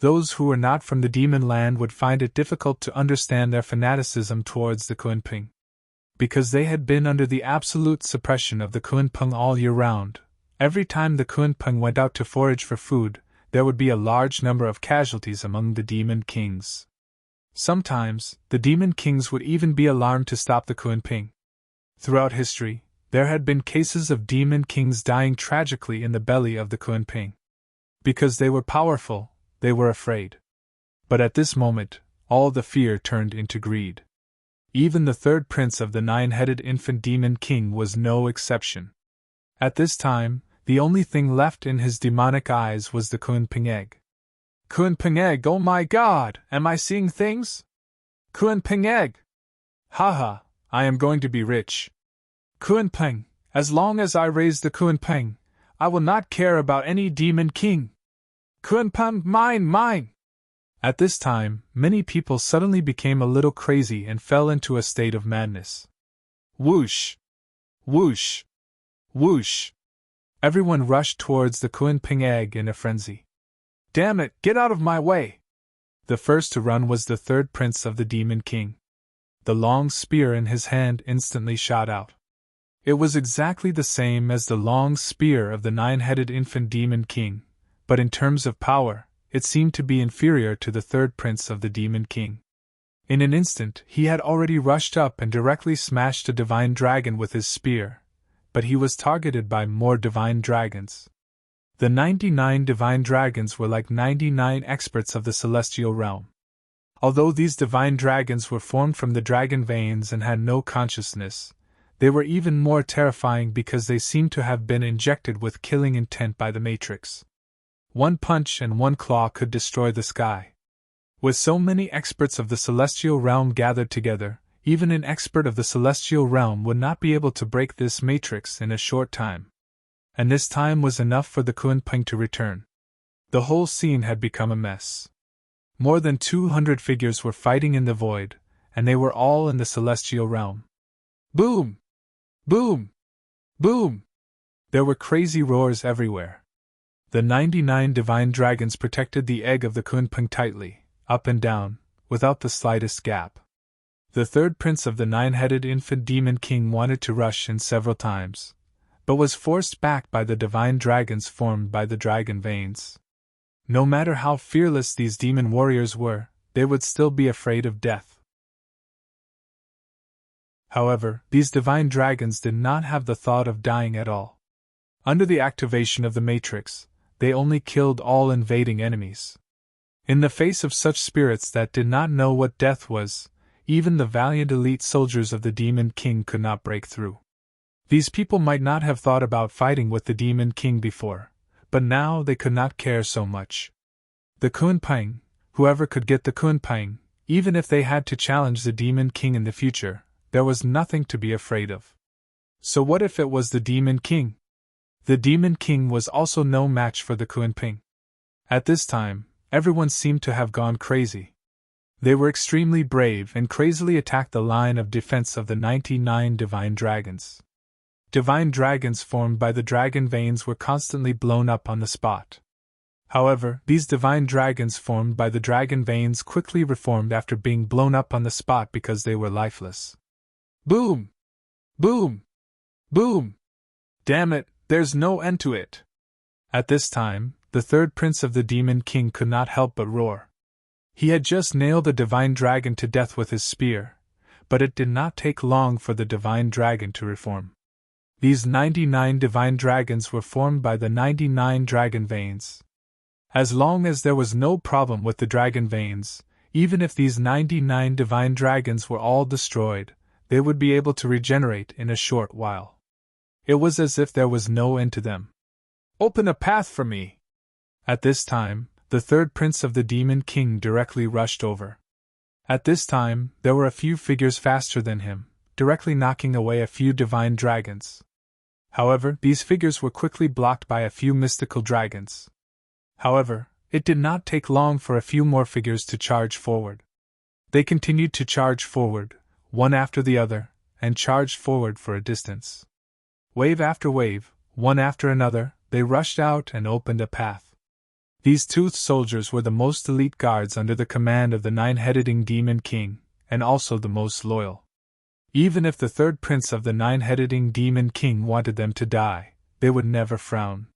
Those who were not from the demon land would find it difficult to understand their fanaticism towards the Kunping. Because they had been under the absolute suppression of the Kunping all year round, every time the Kunping went out to forage for food, there would be a large number of casualties among the demon kings. Sometimes, the demon kings would even be alarmed to stop the Kunping. Throughout history, there had been cases of demon kings dying tragically in the belly of the Kunping. Because they were powerful, they were afraid. But at this moment, all the fear turned into greed. Even the third prince of the 9-headed infant demon king was no exception. At this time, the only thing left in his demonic eyes was the Kunping egg. Kunping egg, oh my god, am I seeing things? Kunping egg! Haha, I am going to be rich. Kunping, as long as I raise the Kunping, I will not care about any demon king. Kunping, mine! At this time, many people suddenly became a little crazy and fell into a state of madness. Whoosh! Whoosh! Whoosh! Everyone rushed towards the Kunping egg in a frenzy. Damn it, get out of my way! The first to run was the third prince of the demon king. The long spear in his hand instantly shot out. It was exactly the same as the long spear of the 9-headed infant demon king, but in terms of power, it seemed to be inferior to the third prince of the demon king. In an instant, he had already rushed up and directly smashed a divine dragon with his spear, but he was targeted by more divine dragons. The 99 divine dragons were like 99 experts of the celestial realm. Although these divine dragons were formed from the dragon veins and had no consciousness, they were even more terrifying because they seemed to have been injected with killing intent by the Matrix. One punch and one claw could destroy the sky. With so many experts of the celestial realm gathered together, even an expert of the celestial realm would not be able to break this Matrix in a short time. And this time was enough for the Kunpeng to return. The whole scene had become a mess. More than 200 figures were fighting in the void, and they were all in the celestial realm. Boom! Boom! Boom! There were crazy roars everywhere. The 99 divine dragons protected the egg of the Kunpeng tightly, up and down, without the slightest gap. The third prince of the nine-headed infant demon king wanted to rush in several times, but was forced back by the divine dragons formed by the dragon veins. No matter how fearless these demon warriors were, they would still be afraid of death. However, these divine dragons did not have the thought of dying at all. Under the activation of the Matrix, they only killed all invading enemies. In the face of such spirits that did not know what death was, even the valiant elite soldiers of the Demon King could not break through. These people might not have thought about fighting with the Demon King before, but now they could not care so much. The Kunpeng, whoever could get the Kunpeng, even if they had to challenge the Demon King in the future, there was nothing to be afraid of. So what if it was the Demon King? The Demon King was also no match for the Kunpeng. At this time, everyone seemed to have gone crazy. They were extremely brave and crazily attacked the line of defense of the 99 divine dragons. Divine dragons formed by the dragon veins were constantly blown up on the spot. However, these divine dragons formed by the dragon veins quickly reformed after being blown up on the spot because they were lifeless. Boom! Boom! Boom! Damn it, there's no end to it! At this time, the third prince of the Demon King could not help but roar. He had just nailed a divine dragon to death with his spear, but it did not take long for the divine dragon to reform. These 99 divine dragons were formed by the 99 dragon veins. As long as there was no problem with the dragon veins, even if these 99 divine dragons were all destroyed, they would be able to regenerate in a short while. It was as if there was no end to them. Open a path for me! At this time, the third prince of the Demon King directly rushed over. At this time, there were a few figures faster than him, directly knocking away a few divine dragons. However, these figures were quickly blocked by a few mystical dragons. However, it did not take long for a few more figures to charge forward. They continued to charge forward, one after the other, and charged forward for a distance. Wave after wave, one after another, they rushed out and opened a path. These toothed soldiers were the most elite guards under the command of the nine-headed Demon King, and also the most loyal. Even if the third prince of the nine-headed Demon King wanted them to die, they would never frown.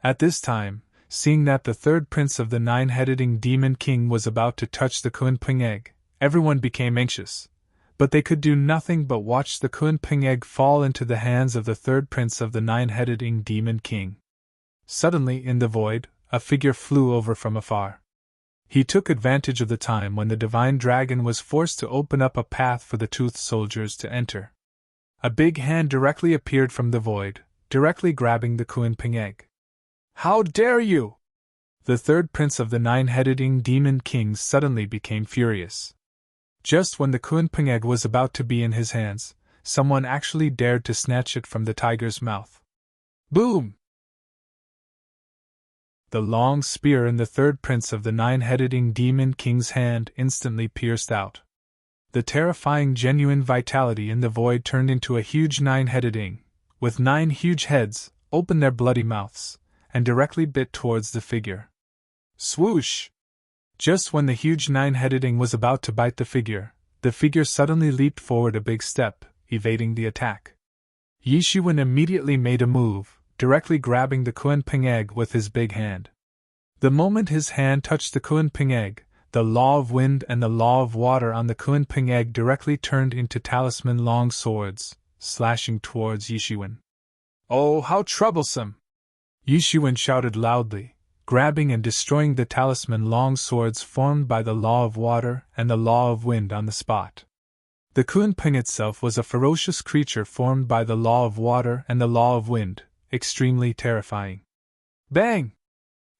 At this time, seeing that the third prince of the nine-headed Demon King was about to touch the Kunpeng egg, everyone became anxious, but they could do nothing but watch the Kunpeng egg fall into the hands of the third prince of the nine-headed Demon King. Suddenly, in the void, a figure flew over from afar. He took advantage of the time when the divine dragon was forced to open up a path for the toothed soldiers to enter. A big hand directly appeared from the void, directly grabbing the Kunpeng egg. How dare you! The third prince of the nine-headed Demon King suddenly became furious. Just when the Kunpeng egg was about to be in his hands, someone actually dared to snatch it from the tiger's mouth. Boom! The long spear in the third prince of the nine-headed Demon King's hand instantly pierced out. The terrifying genuine vitality in the void turned into a huge nine-headed with 9 huge heads, opened their bloody mouths, and directly bit towards the figure. Swoosh! Just when the huge nine-headed was about to bite the figure suddenly leaped forward a big step, evading the attack. Yishuan immediately made a move, directly grabbing the Kunpeng egg with his big hand. The moment his hand touched the Kunpeng egg, the law of wind and the law of water on the Kunpeng egg directly turned into talisman long swords, slashing towards Yishuan. Oh, how troublesome! Yishuan shouted loudly, grabbing and destroying the talisman long swords formed by the law of water and the law of wind on the spot. The Kunping itself was a ferocious creature formed by the law of water and the law of wind, extremely terrifying. Bang!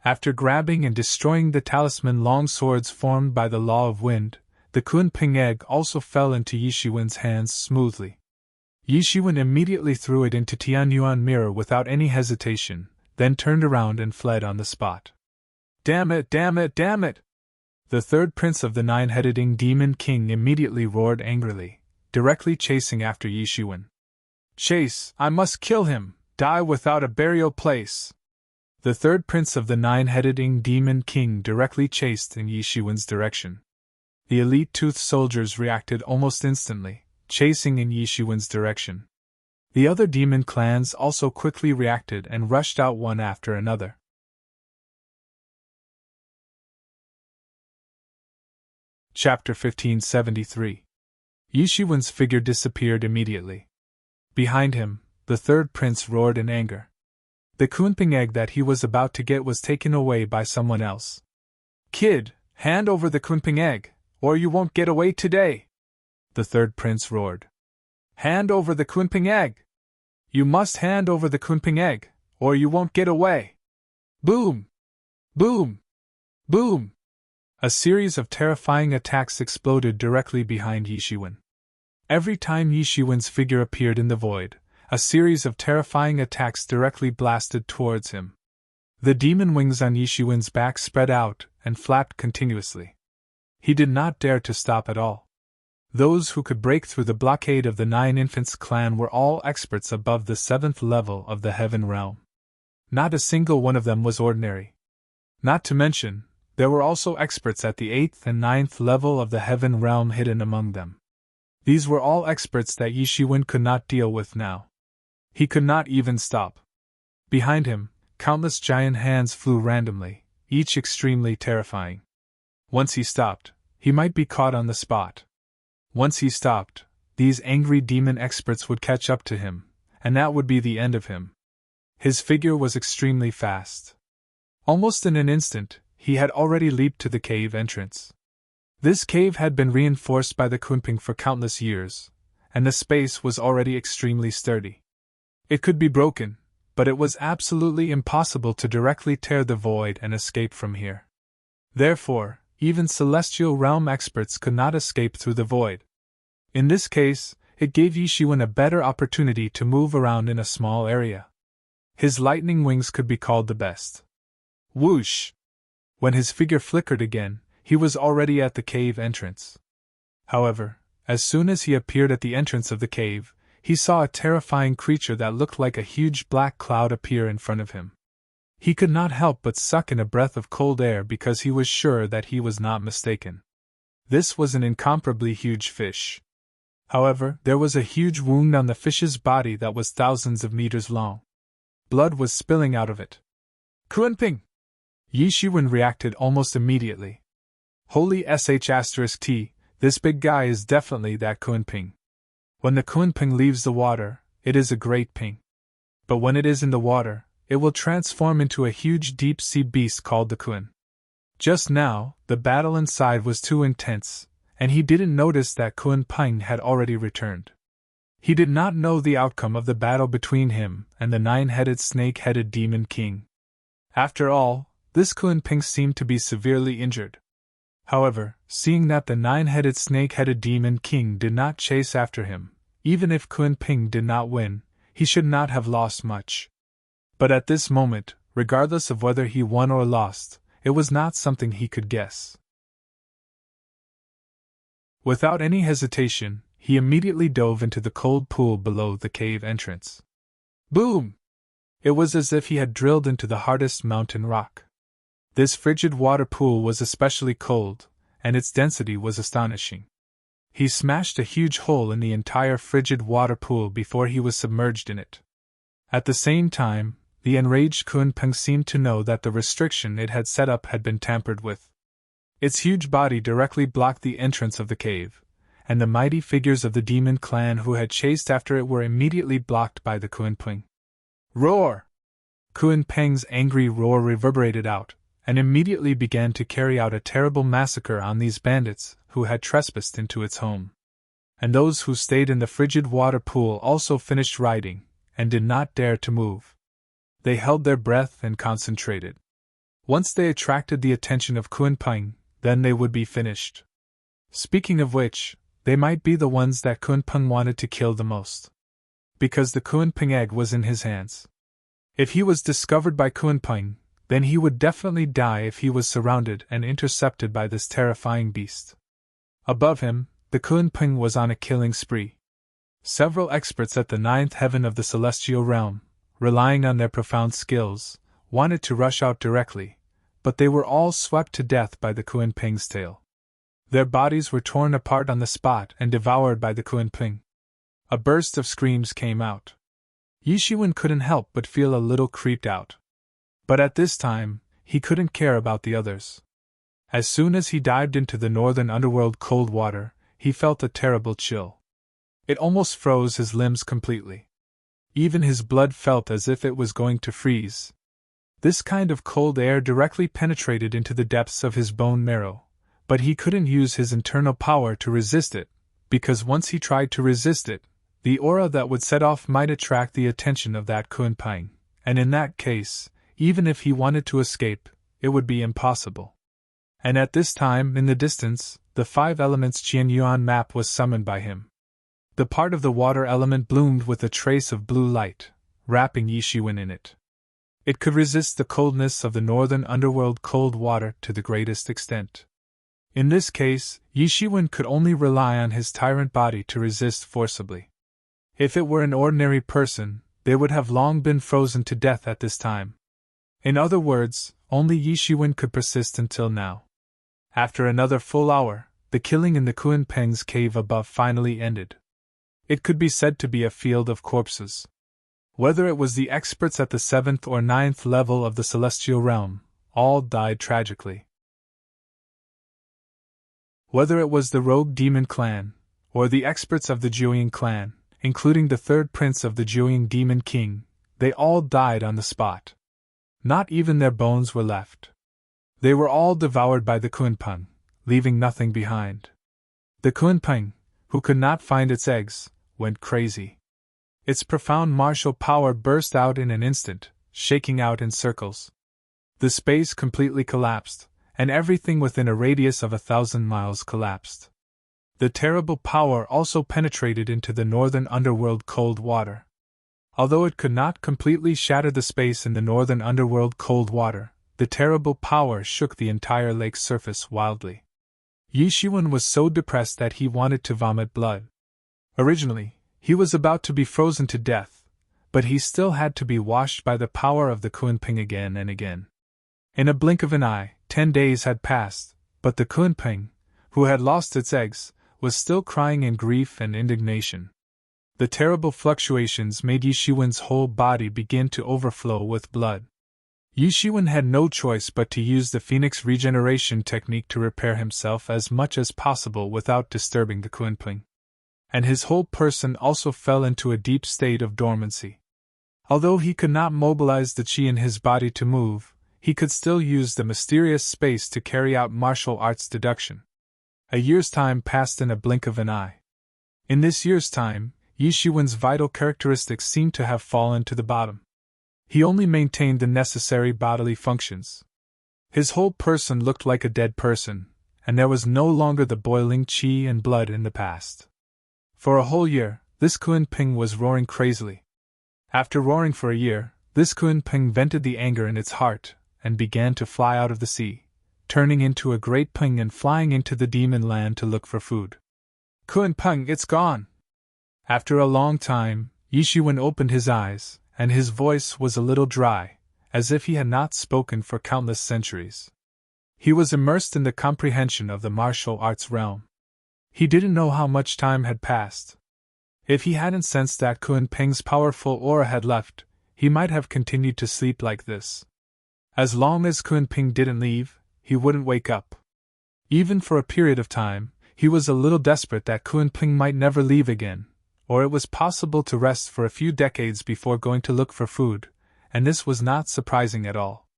After grabbing and destroying the talisman long swords formed by the law of wind, the Kunping egg also fell into Yishiwen's hands smoothly. Yishiwen immediately threw it into Tianyuan mirror without any hesitation, then turned around and fled on the spot. Damn it, damn it, damn it! The third prince of the nine-headed demon king immediately roared angrily, directly chasing after Yishiwen. Chase! I must kill him! Die without a burial place! The third prince of the nine-headed demon king directly chased in Yishiwen's direction. The elite tooth soldiers reacted almost instantly, chasing in Yishiwen's direction. The other demon clans also quickly reacted and rushed out one after another. Chapter 1573. Yishiwen's figure disappeared immediately. Behind him, the third prince roared in anger. The Kunping egg that he was about to get was taken away by someone else. Kid, hand over the Kunping egg, or you won't get away today! The third prince roared. Hand over the Kunping egg! You must hand over the Kunping egg, or you won't get away! Boom! Boom! Boom! A series of terrifying attacks exploded directly behind Yishiwen. Every time Yishiwen's figure appeared in the void, a series of terrifying attacks directly blasted towards him. The demon wings on Yishiwen's back spread out and flapped continuously. He did not dare to stop at all. Those who could break through the blockade of the Nine Infants clan were all experts above the 7th level of the Heaven Realm. Not a single one of them was ordinary. Not to mention, there were also experts at the 8th and 9th level of the Heaven Realm hidden among them. These were all experts that Yishiwen could not deal with now. He could not even stop. Behind him, countless giant hands flew randomly, each extremely terrifying. Once he stopped, he might be caught on the spot. Once he stopped, these angry demon experts would catch up to him, and that would be the end of him. His figure was extremely fast. Almost in an instant, he had already leaped to the cave entrance. This cave had been reinforced by the Kunping for countless years, and the space was already extremely sturdy. It could be broken, but it was absolutely impossible to directly tear the void and escape from here. Therefore, even celestial realm experts could not escape through the void. In this case, it gave Yishiwen a better opportunity to move around in a small area. His lightning wings could be called the best. Whoosh! When his figure flickered again, he was already at the cave entrance. However, as soon as he appeared at the entrance of the cave, he saw a terrifying creature that looked like a huge black cloud appear in front of him. He could not help but suck in a breath of cold air because he was sure that he was not mistaken. This was an incomparably huge fish. However, there was a huge wound on the fish's body that was thousands of meters long. Blood was spilling out of it. Kunping! Yishiwen reacted almost immediately. Holy sh*t, this big guy is definitely that Kunping. When the Kunping leaves the water, it is a great ping. But when it is in the water, it will transform into a huge deep-sea beast called the Kun. Just now, the battle inside was too intense, and he didn't notice that Kunping had already returned. He did not know the outcome of the battle between him and the nine-headed snake-headed demon king. After all, this Kunping seemed to be severely injured. However, seeing that the nine-headed snake-headed demon king did not chase after him, even if Kunping did not win, he should not have lost much. But at this moment, regardless of whether he won or lost, it was not something he could guess. Without any hesitation, he immediately dove into the cold pool below the cave entrance. Boom! It was as if he had drilled into the hardest mountain rock. This frigid water pool was especially cold, and its density was astonishing. He smashed a huge hole in the entire frigid water pool before he was submerged in it. At the same time, the enraged Kunping seemed to know that the restriction it had set up had been tampered with. Its huge body directly blocked the entrance of the cave, and the mighty figures of the demon clan who had chased after it were immediately blocked by the Kunping. Roar! Kunping's angry roar reverberated out, and immediately began to carry out a terrible massacre on these bandits who had trespassed into its home. And those who stayed in the frigid water pool also finished riding, and did not dare to move. They held their breath and concentrated. Once they attracted the attention of Kunpeng, then they would be finished. Speaking of which, they might be the ones that Kunpeng wanted to kill the most. Because the Kunpeng egg was in his hands. If he was discovered by Kunpeng, then he would definitely die if he was surrounded and intercepted by this terrifying beast. Above him, the Kunpeng was on a killing spree. Several experts at the ninth heaven of the celestial realm, relying on their profound skills, wanted to rush out directly, but they were all swept to death by the Kunpeng's tail. Their bodies were torn apart on the spot and devoured by the Kunpeng. A burst of screams came out. Yishiwen couldn't help but feel a little creeped out. But at this time, he couldn't care about the others. As soon as he dived into the northern underworld cold water, he felt a terrible chill. It almost froze his limbs completely. Even his blood felt as if it was going to freeze. This kind of cold air directly penetrated into the depths of his bone marrow, but he couldn't use his internal power to resist it, because once he tried to resist it, the aura that would set off might attract the attention of that Kunpeng, and in that case, even if he wanted to escape, it would be impossible. And at this time, in the distance, the 5 elements Qianyuan map was summoned by him. The part of the water element bloomed with a trace of blue light, wrapping Yishiwen in it. It could resist the coldness of the northern underworld cold water to the greatest extent. In this case, Yishiwen could only rely on his tyrant body to resist forcibly. If it were an ordinary person, they would have long been frozen to death at this time. In other words, only Yishiwen could persist until now. After another full hour, the killing in the Kunpeng's cave above finally ended. It could be said to be a field of corpses. Whether it was the experts at the 7th or 9th level of the celestial realm, all died tragically. Whether it was the rogue demon clan, or the experts of the Jiuying clan, including the 3rd prince of the Jiuying demon king, they all died on the spot. Not even their bones were left. They were all devoured by the Kunpeng, leaving nothing behind. The Kunpeng, who could not find its eggs, went crazy. Its profound martial power burst out in an instant, shaking out in circles. The space completely collapsed, and everything within a radius of 1,000 miles collapsed. The terrible power also penetrated into the northern underworld cold water. Although it could not completely shatter the space in the northern underworld cold water, the terrible power shook the entire lake's surface wildly. Yishiwen was so depressed that he wanted to vomit blood. Originally, he was about to be frozen to death, but he still had to be washed by the power of the Kunpeng again and again. In a blink of an eye, 10 days had passed, but the Kunpeng, who had lost its eggs, was still crying in grief and indignation. The terrible fluctuations made Yishiwen's whole body begin to overflow with blood. Yishiwen had no choice but to use the Phoenix regeneration technique to repair himself as much as possible without disturbing the Kunpeng. And his whole person also fell into a deep state of dormancy. Although he could not mobilize the chi in his body to move, he could still use the mysterious space to carry out martial arts deduction. A year's time passed in a blink of an eye. In this year's time, Yishiwen's vital characteristics seemed to have fallen to the bottom. He only maintained the necessary bodily functions. His whole person looked like a dead person, and there was no longer the boiling chi and blood in the past. For a whole year, this Kunpeng was roaring crazily. After roaring for a year, this Kunpeng vented the anger in its heart, and began to fly out of the sea, turning into a great peng and flying into the demon land to look for food. Kunpeng, it's gone! After a long time, Yishiwen opened his eyes, and his voice was a little dry, as if he had not spoken for countless centuries. He was immersed in the comprehension of the martial arts realm. He didn't know how much time had passed. If he hadn't sensed that Kunpeng's powerful aura had left, he might have continued to sleep like this. As long as Kunpeng didn't leave, he wouldn't wake up. Even for a period of time, he was a little desperate that Kunpeng might never leave again, or it was possible to rest for a few decades before going to look for food, and this was not surprising at all.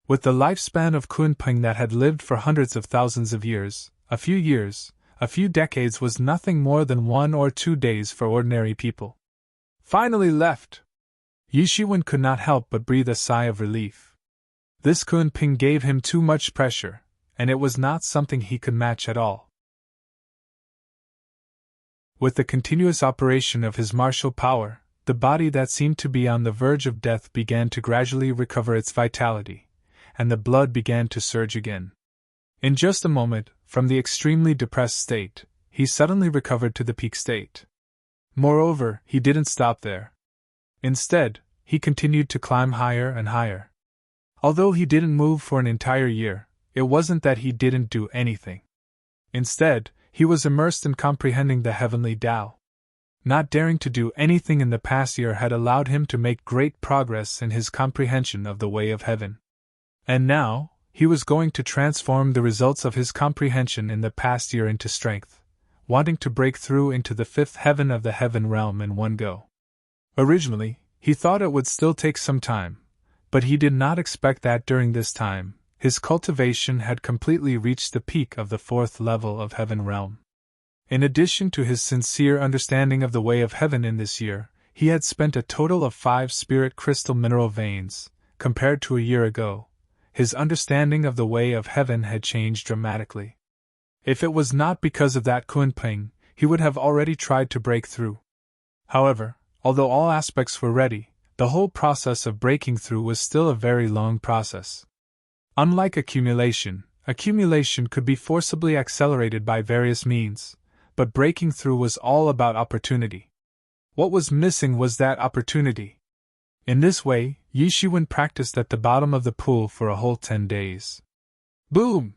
With the lifespan of Kunpeng that had lived for hundreds of thousands of years, a few decades was nothing more than 1 or 2 days for ordinary people. Finally left! Yi Shiwen could not help but breathe a sigh of relief. This Kunpeng gave him too much pressure, and it was not something he could match at all. With the continuous operation of his martial power, the body that seemed to be on the verge of death began to gradually recover its vitality, and the blood began to surge again. In just a moment, from the extremely depressed state, he suddenly recovered to the peak state. Moreover, he didn't stop there. Instead, he continued to climb higher and higher. Although he didn't move for an entire year, it wasn't that he didn't do anything. Instead, he was immersed in comprehending the heavenly Tao. Not daring to do anything in the past year had allowed him to make great progress in his comprehension of the way of heaven. And now, he was going to transform the results of his comprehension in the past year into strength, wanting to break through into the fifth heaven of the heaven realm in one go. Originally, he thought it would still take some time, but he did not expect that during this time, his cultivation had completely reached the peak of the fourth level of heaven realm. In addition to his sincere understanding of the way of heaven in this year, he had spent a total of 5 spirit crystal mineral veins. Compared to a year ago, his understanding of the way of heaven had changed dramatically. If it was not because of that Kunpeng, he would have already tried to break through. However, although all aspects were ready, the whole process of breaking through was still a very long process. Unlike accumulation could be forcibly accelerated by various means, but breaking through was all about opportunity. What was missing was that opportunity. In this way, Yi Shiwen practiced at the bottom of the pool for a whole 10 days. Boom!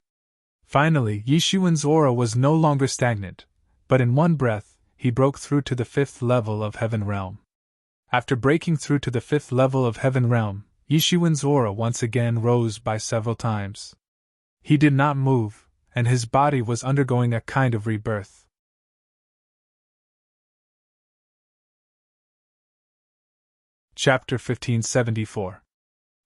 Finally, Yi Shiwen's aura was no longer stagnant, but in one breath, he broke through to the 5th level of heaven realm. After breaking through to the 5th level of heaven realm, Yi Shiwen's aura once again rose by several times. He did not move, and his body was undergoing a kind of rebirth. Chapter 1574.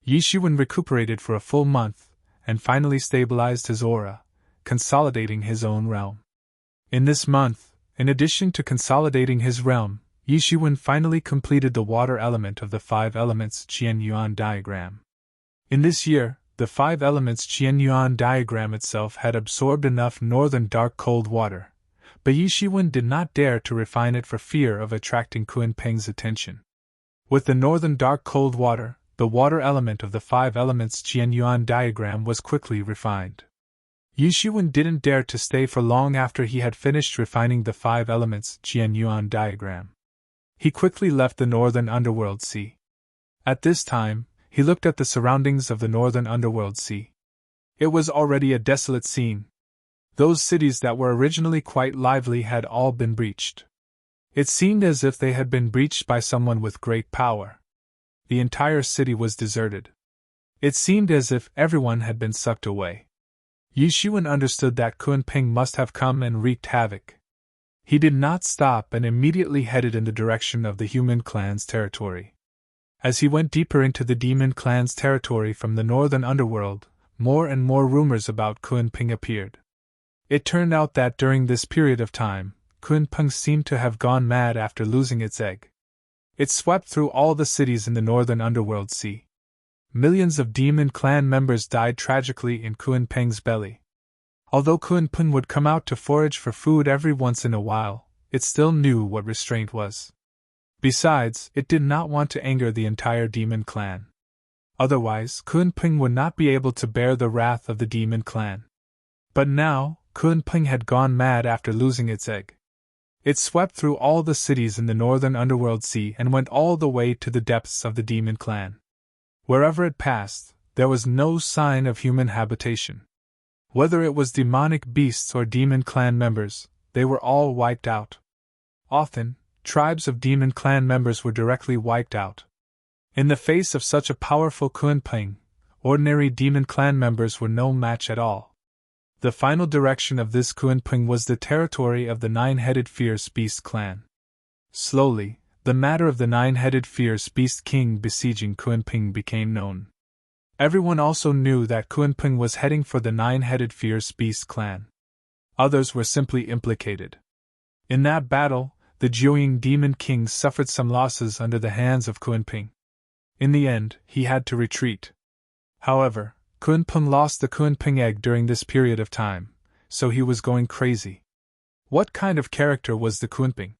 Yi Shiwen recuperated for a full month, and finally stabilized his aura, consolidating his own realm. In this month, in addition to consolidating his realm, Yi Shiwen finally completed the water element of the 5 elements Qian-Yuan diagram. In this year, the 5 elements Qian-Yuan diagram itself had absorbed enough northern dark cold water, but Yi Shiwen did not dare to refine it for fear of attracting Kunpeng's attention. With the northern dark cold water, the water element of the 5 elements Qian-Yuan diagram was quickly refined. Yi Shiwen didn't dare to stay for long after he had finished refining the 5 elements Qian-Yuan diagram. He quickly left the northern underworld sea. At this time, he looked at the surroundings of the northern underworld sea. It was already a desolate scene. Those cities that were originally quite lively had all been breached. It seemed as if they had been breached by someone with great power. The entire city was deserted. It seemed as if everyone had been sucked away. Yi Shiwen understood that Kunpeng must have come and wreaked havoc. He did not stop and immediately headed in the direction of the human clan's territory. As he went deeper into the demon clan's territory from the northern underworld, more and more rumors about Kunpeng appeared. It turned out that during this period of time, Kunpeng seemed to have gone mad after losing its egg. It swept through all the cities in the northern underworld sea. Millions of demon clan members died tragically in Kunpeng's belly. Although Kunpeng would come out to forage for food every once in a while, it still knew what restraint was. Besides, it did not want to anger the entire demon clan. Otherwise, Kunpeng would not be able to bear the wrath of the demon clan. But now, Kunpeng had gone mad after losing its egg. It swept through all the cities in the northern underworld sea and went all the way to the depths of the demon clan. Wherever it passed, there was no sign of human habitation. Whether it was demonic beasts or demon clan members, they were all wiped out. Often, tribes of demon clan members were directly wiped out. In the face of such a powerful Kunpeng, ordinary demon clan members were no match at all. The final direction of this Kunpeng was the territory of the 9-headed fierce beast clan. Slowly, the matter of the 9-headed fierce beast king besieging Kunpeng became known. Everyone also knew that Kunpeng was heading for the nine-headed fierce beast clan. Others were simply implicated. In that battle, the Jiuying Demon King suffered some losses under the hands of Kunpeng. In the end, he had to retreat. However, Kunpeng lost the Kunpeng egg during this period of time, so he was going crazy. What kind of character was the Kunpeng?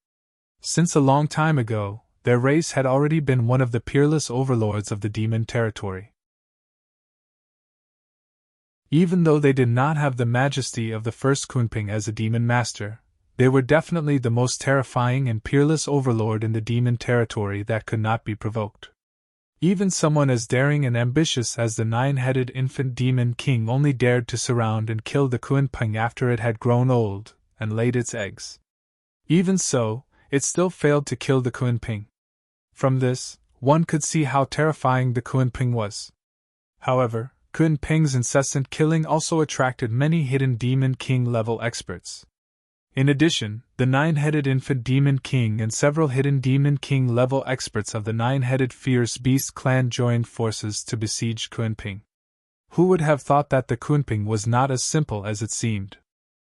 Since a long time ago, their race had already been one of the peerless overlords of the demon territory. Even though they did not have the majesty of the first Kunpeng as a demon master, they were definitely the most terrifying and peerless overlord in the demon territory that could not be provoked. Even someone as daring and ambitious as the nine-headed infant demon king only dared to surround and kill the Kunpeng after it had grown old and laid its eggs. Even so, it still failed to kill the Kunpeng. From this, one could see how terrifying the Kunpeng was. However, Kunpeng's incessant killing also attracted many hidden demon king-level experts. In addition, the nine-headed infant demon king and several hidden demon king-level experts of the nine-headed fierce beast clan joined forces to besiege Kunpeng. Who would have thought that the Kunpeng was not as simple as it seemed?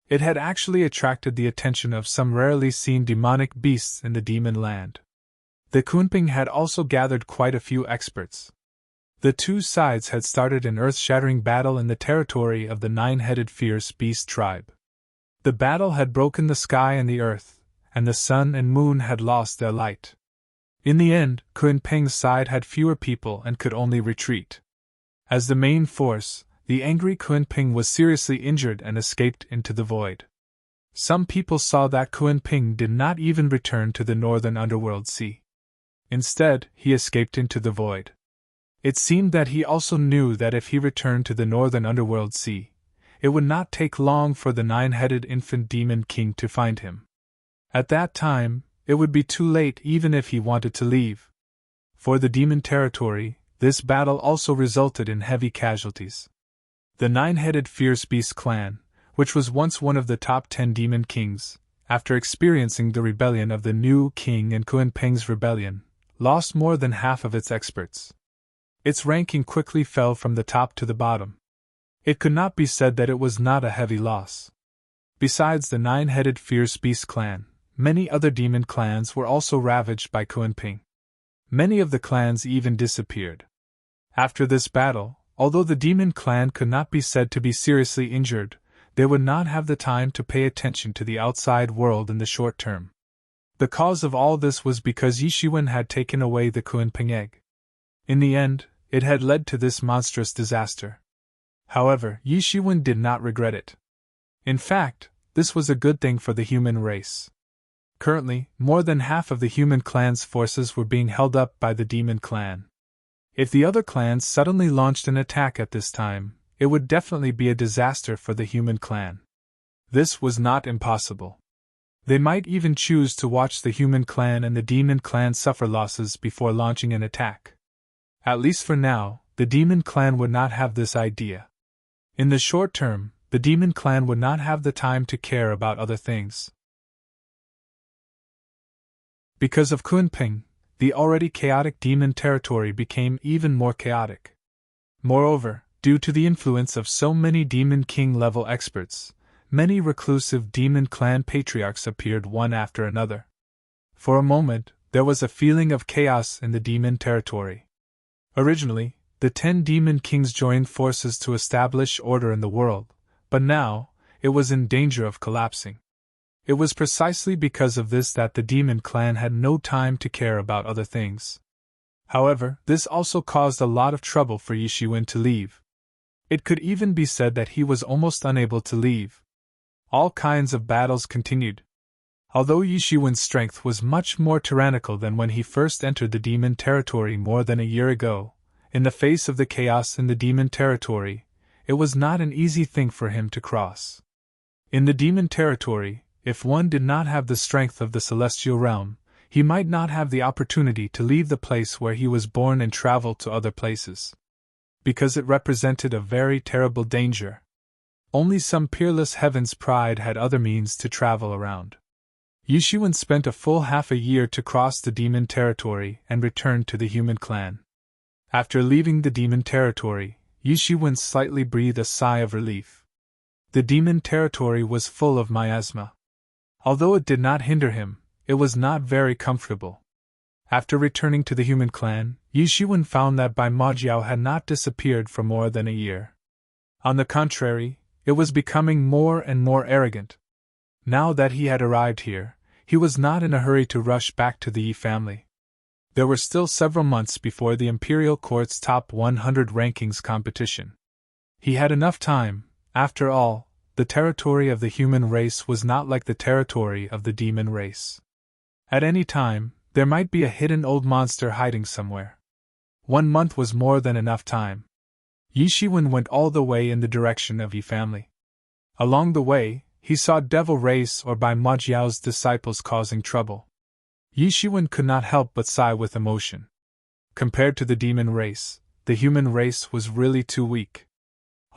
It had actually attracted the attention of some rarely seen demonic beasts in the demon land. The Kunpeng had also gathered quite a few experts. The two sides had started an earth-shattering battle in the territory of the nine-headed fierce beast tribe. The battle had broken the sky and the earth, and the sun and moon had lost their light. In the end, Kunpeng's side had fewer people and could only retreat. As the main force, the angry Kunpeng was seriously injured and escaped into the void. Some people saw that Kunpeng did not even return to the northern underworld sea. Instead, he escaped into the void. It seemed that he also knew that if he returned to the northern underworld sea, it would not take long for the nine-headed infant demon king to find him. At that time, it would be too late even if he wanted to leave. For the demon territory, this battle also resulted in heavy casualties. The nine-headed fierce beast clan, which was once one of the top 10 demon kings, after experiencing the rebellion of the new king and Kunpeng's rebellion, lost more than half of its experts. Its ranking quickly fell from the top to the bottom. It could not be said that it was not a heavy loss. Besides the nine-headed fierce beast clan, many other demon clans were also ravaged by Kunpeng. Many of the clans even disappeared. After this battle, although the demon clan could not be said to be seriously injured, they would not have the time to pay attention to the outside world in the short term. The cause of all this was because Yishiwen had taken away the Kunpeng egg. In the end, it had led to this monstrous disaster. However, Yishiwen did not regret it. In fact, this was a good thing for the human race. Currently, more than half of the human clan's forces were being held up by the demon clan. If the other clans suddenly launched an attack at this time, it would definitely be a disaster for the human clan. This was not impossible. They might even choose to watch the human clan and the demon clan suffer losses before launching an attack. At least for now, the demon clan would not have this idea. In the short term, the demon clan would not have the time to care about other things. Because of Kunpeng, the already chaotic demon territory became even more chaotic. Moreover, due to the influence of so many demon king-level experts, many reclusive demon clan patriarchs appeared one after another. For a moment, there was a feeling of chaos in the demon territory. Originally, the 10 demon kings joined forces to establish order in the world, but now, it was in danger of collapsing. It was precisely because of this that the demon clan had no time to care about other things. However, this also caused a lot of trouble for Yishiwen to leave. It could even be said that he was almost unable to leave. All kinds of battles continued. Although Yishiwen's strength was much more tyrannical than when he first entered the demon territory more than a year ago, in the face of the chaos in the demon territory, it was not an easy thing for him to cross. In the demon territory, if one did not have the strength of the celestial realm, he might not have the opportunity to leave the place where he was born and travel to other places. Because it represented a very terrible danger. Only some peerless heaven's pride had other means to travel around. Yishiwen spent a full half a year to cross the demon territory and returned to the human clan. After leaving the demon territory, Yishiwen slightly breathed a sigh of relief. The demon territory was full of miasma. Although it did not hinder him, it was not very comfortable. After returning to the human clan, Yishiwen found that Bai Majiao had not disappeared for more than a year. On the contrary, it was becoming more and more arrogant. Now that he had arrived here, he was not in a hurry to rush back to the Yi family. There were still several months before the Imperial Court's top 100 rankings competition. He had enough time. After all, the territory of the human race was not like the territory of the demon race. At any time, there might be a hidden old monster hiding somewhere. 1 month was more than enough time. Yishiwen went all the way in the direction of Yi family. Along the way, he saw devil race or Bai Majiao's disciples causing trouble. Yishiwen could not help but sigh with emotion. Compared to the demon race, the human race was really too weak.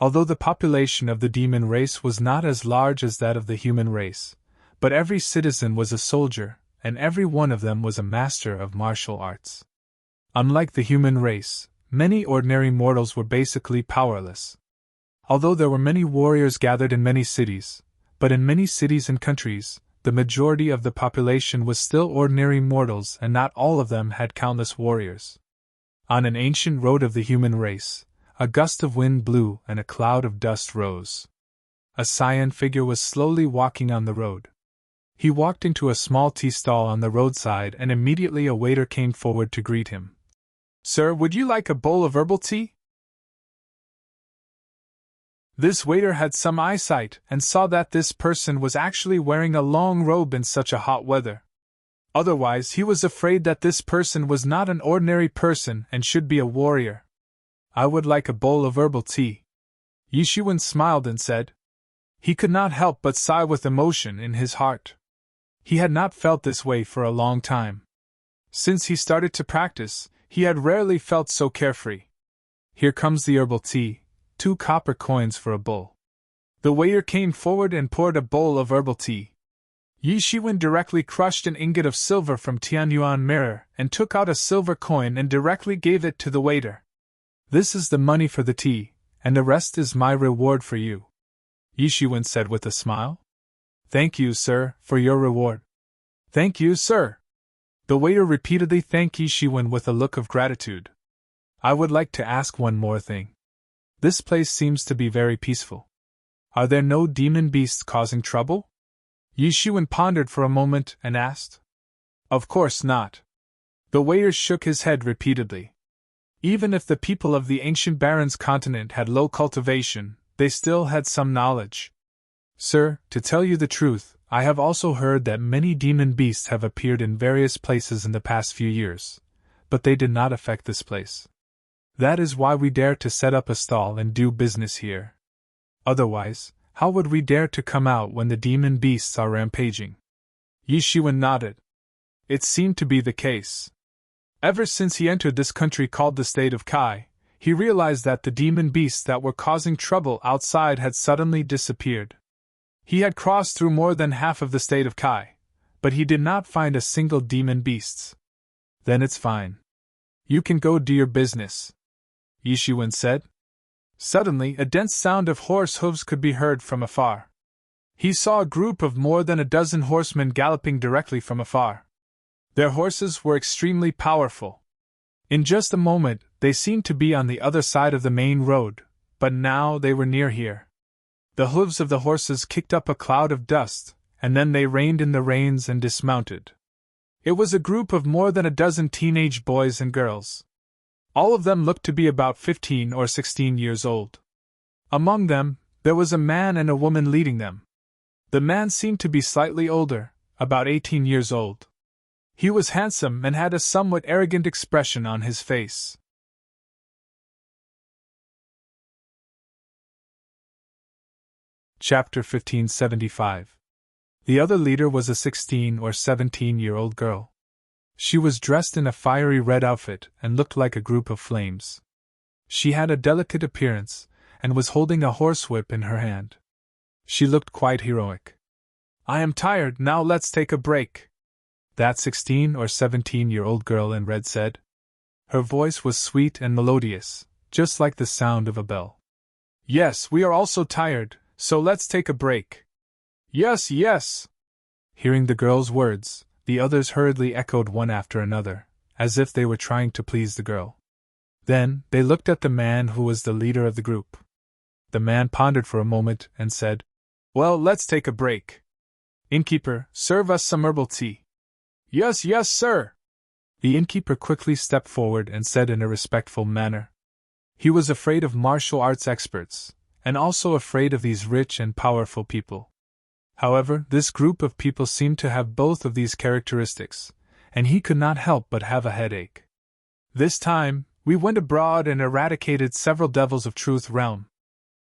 Although the population of the demon race was not as large as that of the human race, but every citizen was a soldier, and every one of them was a master of martial arts. Unlike the human race, many ordinary mortals were basically powerless. Although there were many warriors gathered in many cities, but in many cities and countries, the majority of the population was still ordinary mortals and not all of them had countless warriors. On an ancient road of the human race, a gust of wind blew and a cloud of dust rose. A cyan figure was slowly walking on the road. He walked into a small tea stall on the roadside and immediately a waiter came forward to greet him. "Sir, would you like a bowl of herbal tea?" This waiter had some eyesight and saw that this person was actually wearing a long robe in such a hot weather. Otherwise, he was afraid that this person was not an ordinary person and should be a warrior. "I would like a bowl of herbal tea." Yishiwen smiled and said. He could not help but sigh with emotion in his heart. He had not felt this way for a long time. Since he started to practice, he had rarely felt so carefree. "Here comes the herbal tea, 2 copper coins for a bowl." The waiter came forward and poured a bowl of herbal tea. Yishiwen directly crushed an ingot of silver from Tianyuan mirror and took out a silver coin and directly gave it to the waiter. "This is the money for the tea, and the rest is my reward for you," Yishiwen said with a smile. "Thank you, sir, for your reward." "Thank you, sir." The waiter repeatedly thanked Yishiwen with a look of gratitude. "I would like to ask one more thing. This place seems to be very peaceful. Are there no demon beasts causing trouble?" Yishiwen pondered for a moment and asked. "Of course not." The waiter shook his head repeatedly. Even if the people of the ancient Barons continent had low cultivation, they still had some knowledge. "Sir, to tell you the truth, I have also heard that many demon beasts have appeared in various places in the past few years, but they did not affect this place. That is why we dare to set up a stall and do business here. Otherwise, how would we dare to come out when the demon beasts are rampaging?" Yishiwen nodded. It seemed to be the case. Ever since he entered this country called the State of Kai, he realized that the demon beasts that were causing trouble outside had suddenly disappeared. He had crossed through more than half of the State of Kai, but he did not find a single demon beasts. "Then it's fine. You can go do your business," Yishiwen said. Suddenly, a dense sound of horse hooves could be heard from afar. He saw a group of more than a dozen horsemen galloping directly from afar. Their horses were extremely powerful. In just a moment, they seemed to be on the other side of the main road, but now they were near here. The hooves of the horses kicked up a cloud of dust, and then they reined in the reins and dismounted. It was a group of more than a dozen teenage boys and girls. All of them looked to be about 15 or 16 years old. Among them, there was a man and a woman leading them. The man seemed to be slightly older, about 18 years old. He was handsome and had a somewhat arrogant expression on his face. Chapter 1575. The other leader was a 16 or 17-year-old girl. She was dressed in a fiery red outfit and looked like a group of flames. She had a delicate appearance and was holding a horsewhip in her hand. She looked quite heroic. "I am tired, now let's take a break," that 16 or 17-year-old girl in red said. Her voice was sweet and melodious, just like the sound of a bell. Yes, we are also tired, so let's take a break. Yes, yes! Hearing the girl's words, the others hurriedly echoed one after another, as if they were trying to please the girl. Then, they looked at the man who was the leader of the group. The man pondered for a moment and said, Well, let's take a break. Innkeeper, serve us some herbal tea. Yes, yes, sir! The innkeeper quickly stepped forward and said in a respectful manner. He was afraid of martial arts experts, and also afraid of these rich and powerful people. However, this group of people seemed to have both of these characteristics, and he could not help but have a headache. This time, we went abroad and eradicated several devils of Truth Realm.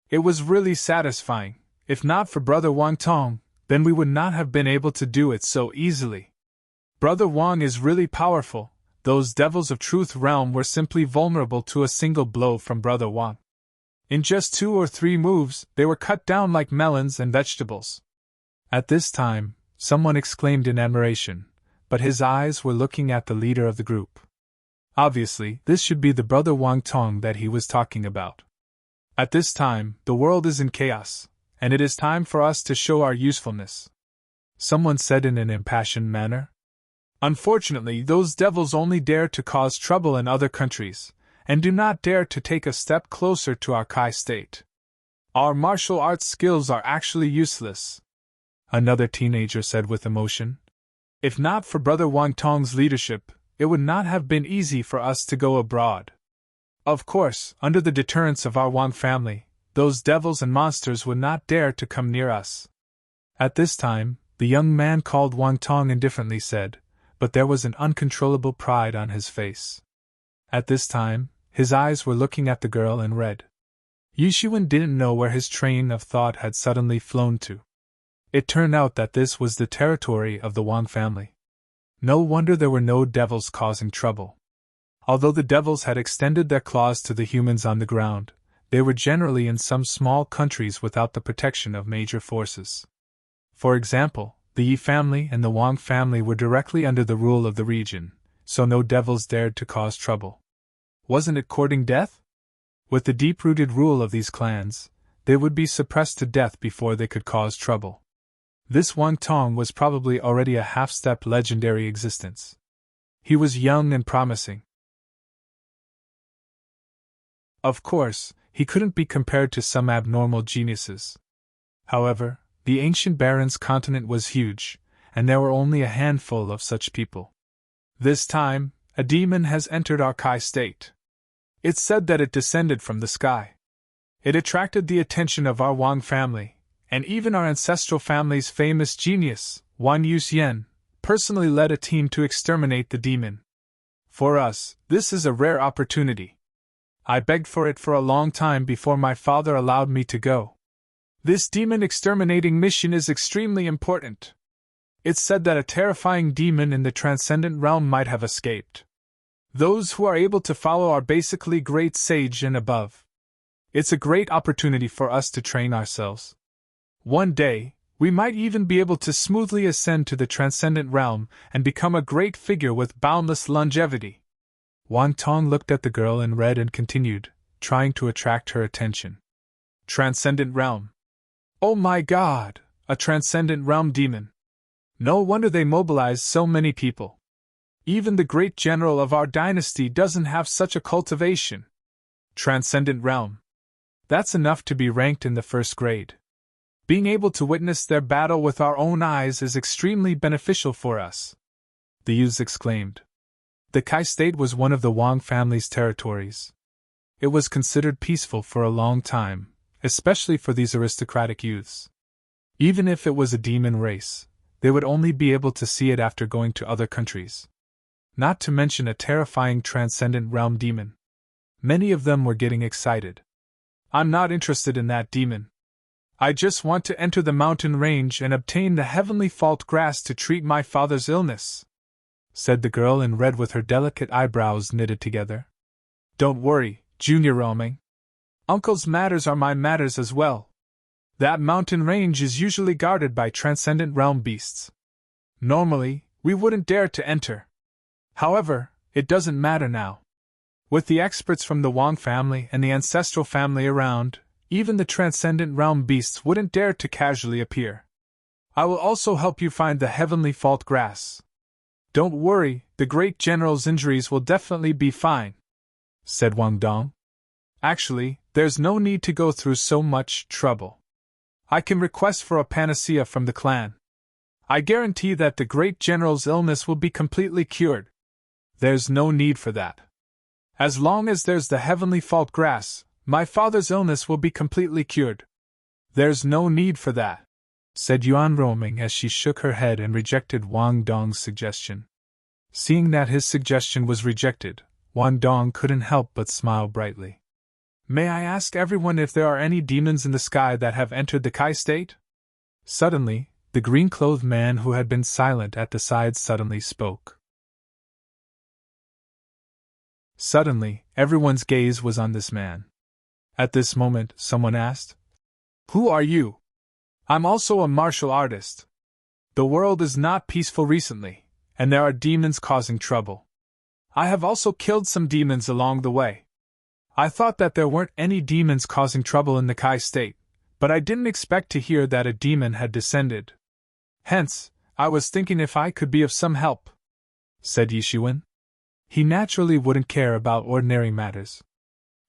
It was really satisfying. If not for Brother Wang Tong, then we would not have been able to do it so easily. Brother Wang is really powerful. Those devils of Truth Realm were simply vulnerable to a single blow from Brother Wang. In just 2 or 3 moves, they were cut down like melons and vegetables. At this time, someone exclaimed in admiration, but his eyes were looking at the leader of the group. Obviously, this should be the Brother Wang Tong that he was talking about. At this time, the world is in chaos, and it is time for us to show our usefulness. Someone said in an impassioned manner. Unfortunately, those devils only dare to cause trouble in other countries, and do not dare to take a step closer to our Kai state. Our martial arts skills are actually useless, another teenager said with emotion. If not for Brother Wang Tong's leadership, it would not have been easy for us to go abroad. Of course, under the deterrence of our Wang family, those devils and monsters would not dare to come near us. At this time, the young man called Wang Tong indifferently said, but there was an uncontrollable pride on his face. At this time, his eyes were looking at the girl in red. Yu Shiwen didn't know where his train of thought had suddenly flown to. It turned out that this was the territory of the Wang family. No wonder there were no devils causing trouble. Although the devils had extended their claws to the humans on the ground, they were generally in some small countries without the protection of major forces. For example, the Yi family and the Wang family were directly under the rule of the region, so no devils dared to cause trouble. Wasn't it courting death? With the deep-rooted rule of these clans, they would be suppressed to death before they could cause trouble. This Wang Tong was probably already a half-step legendary existence. He was young and promising. Of course, he couldn't be compared to some abnormal geniuses. However, the ancient Baron's continent was huge, and there were only a handful of such people. This time, a demon has entered our Kai state. It's said that it descended from the sky. It attracted the attention of our Wang family, and even our ancestral family's famous genius, Wan Yuxian, personally led a team to exterminate the demon. For us, this is a rare opportunity. I begged for it for a long time before my father allowed me to go. This demon exterminating mission is extremely important. It's said that a terrifying demon in the transcendent realm might have escaped. Those who are able to follow are basically great sage and above. It's a great opportunity for us to train ourselves. One day, we might even be able to smoothly ascend to the transcendent realm and become a great figure with boundless longevity. Wang Tong looked at the girl in red and continued, trying to attract her attention. Transcendent realm. Oh my God, a transcendent realm demon. No wonder they mobilized so many people. Even the great general of our dynasty doesn't have such a cultivation. Transcendent realm. That's enough to be ranked in the 1st grade. Being able to witness their battle with our own eyes is extremely beneficial for us, the youths exclaimed. The Kai state was one of the Wang family's territories. It was considered peaceful for a long time, especially for these aristocratic youths. Even if it was a demon race, they would only be able to see it after going to other countries. Not to mention a terrifying transcendent realm demon. Many of them were getting excited. I'm not interested in that demon. I just want to enter the mountain range and obtain the heavenly fault grass to treat my father's illness, said the girl in red with her delicate eyebrows knitted together. Don't worry, Junior Roaming. Uncle's matters are my matters as well. That mountain range is usually guarded by transcendent realm beasts. Normally, we wouldn't dare to enter. However, it doesn't matter now. With the experts from the Wang family and the ancestral family around, even the transcendent realm beasts wouldn't dare to casually appear. I will also help you find the heavenly fault grass. Don't worry, the great general's injuries will definitely be fine, said Wang Dong. Actually, there's no need to go through so much trouble. I can request for a panacea from the clan. I guarantee that the great general's illness will be completely cured. There's no need for that. As long as there's the heavenly fault grass, my father's illness will be completely cured. There's no need for that, said Yuan Roaming as she shook her head and rejected Wang Dong's suggestion. Seeing that his suggestion was rejected, Wang Dong couldn't help but smile brightly. May I ask everyone if there are any demons in the sky that have entered the Kai state? Suddenly, the green-clothed man who had been silent at the side suddenly spoke. Suddenly, everyone's gaze was on this man. At this moment, someone asked, "Who are you?" "I'm also a martial artist. The world is not peaceful recently, and there are demons causing trouble. I have also killed some demons along the way. I thought that there weren't any demons causing trouble in the Kai state, but I didn't expect to hear that a demon had descended. Hence, I was thinking if I could be of some help," said Yishuan. He naturally wouldn't care about ordinary matters.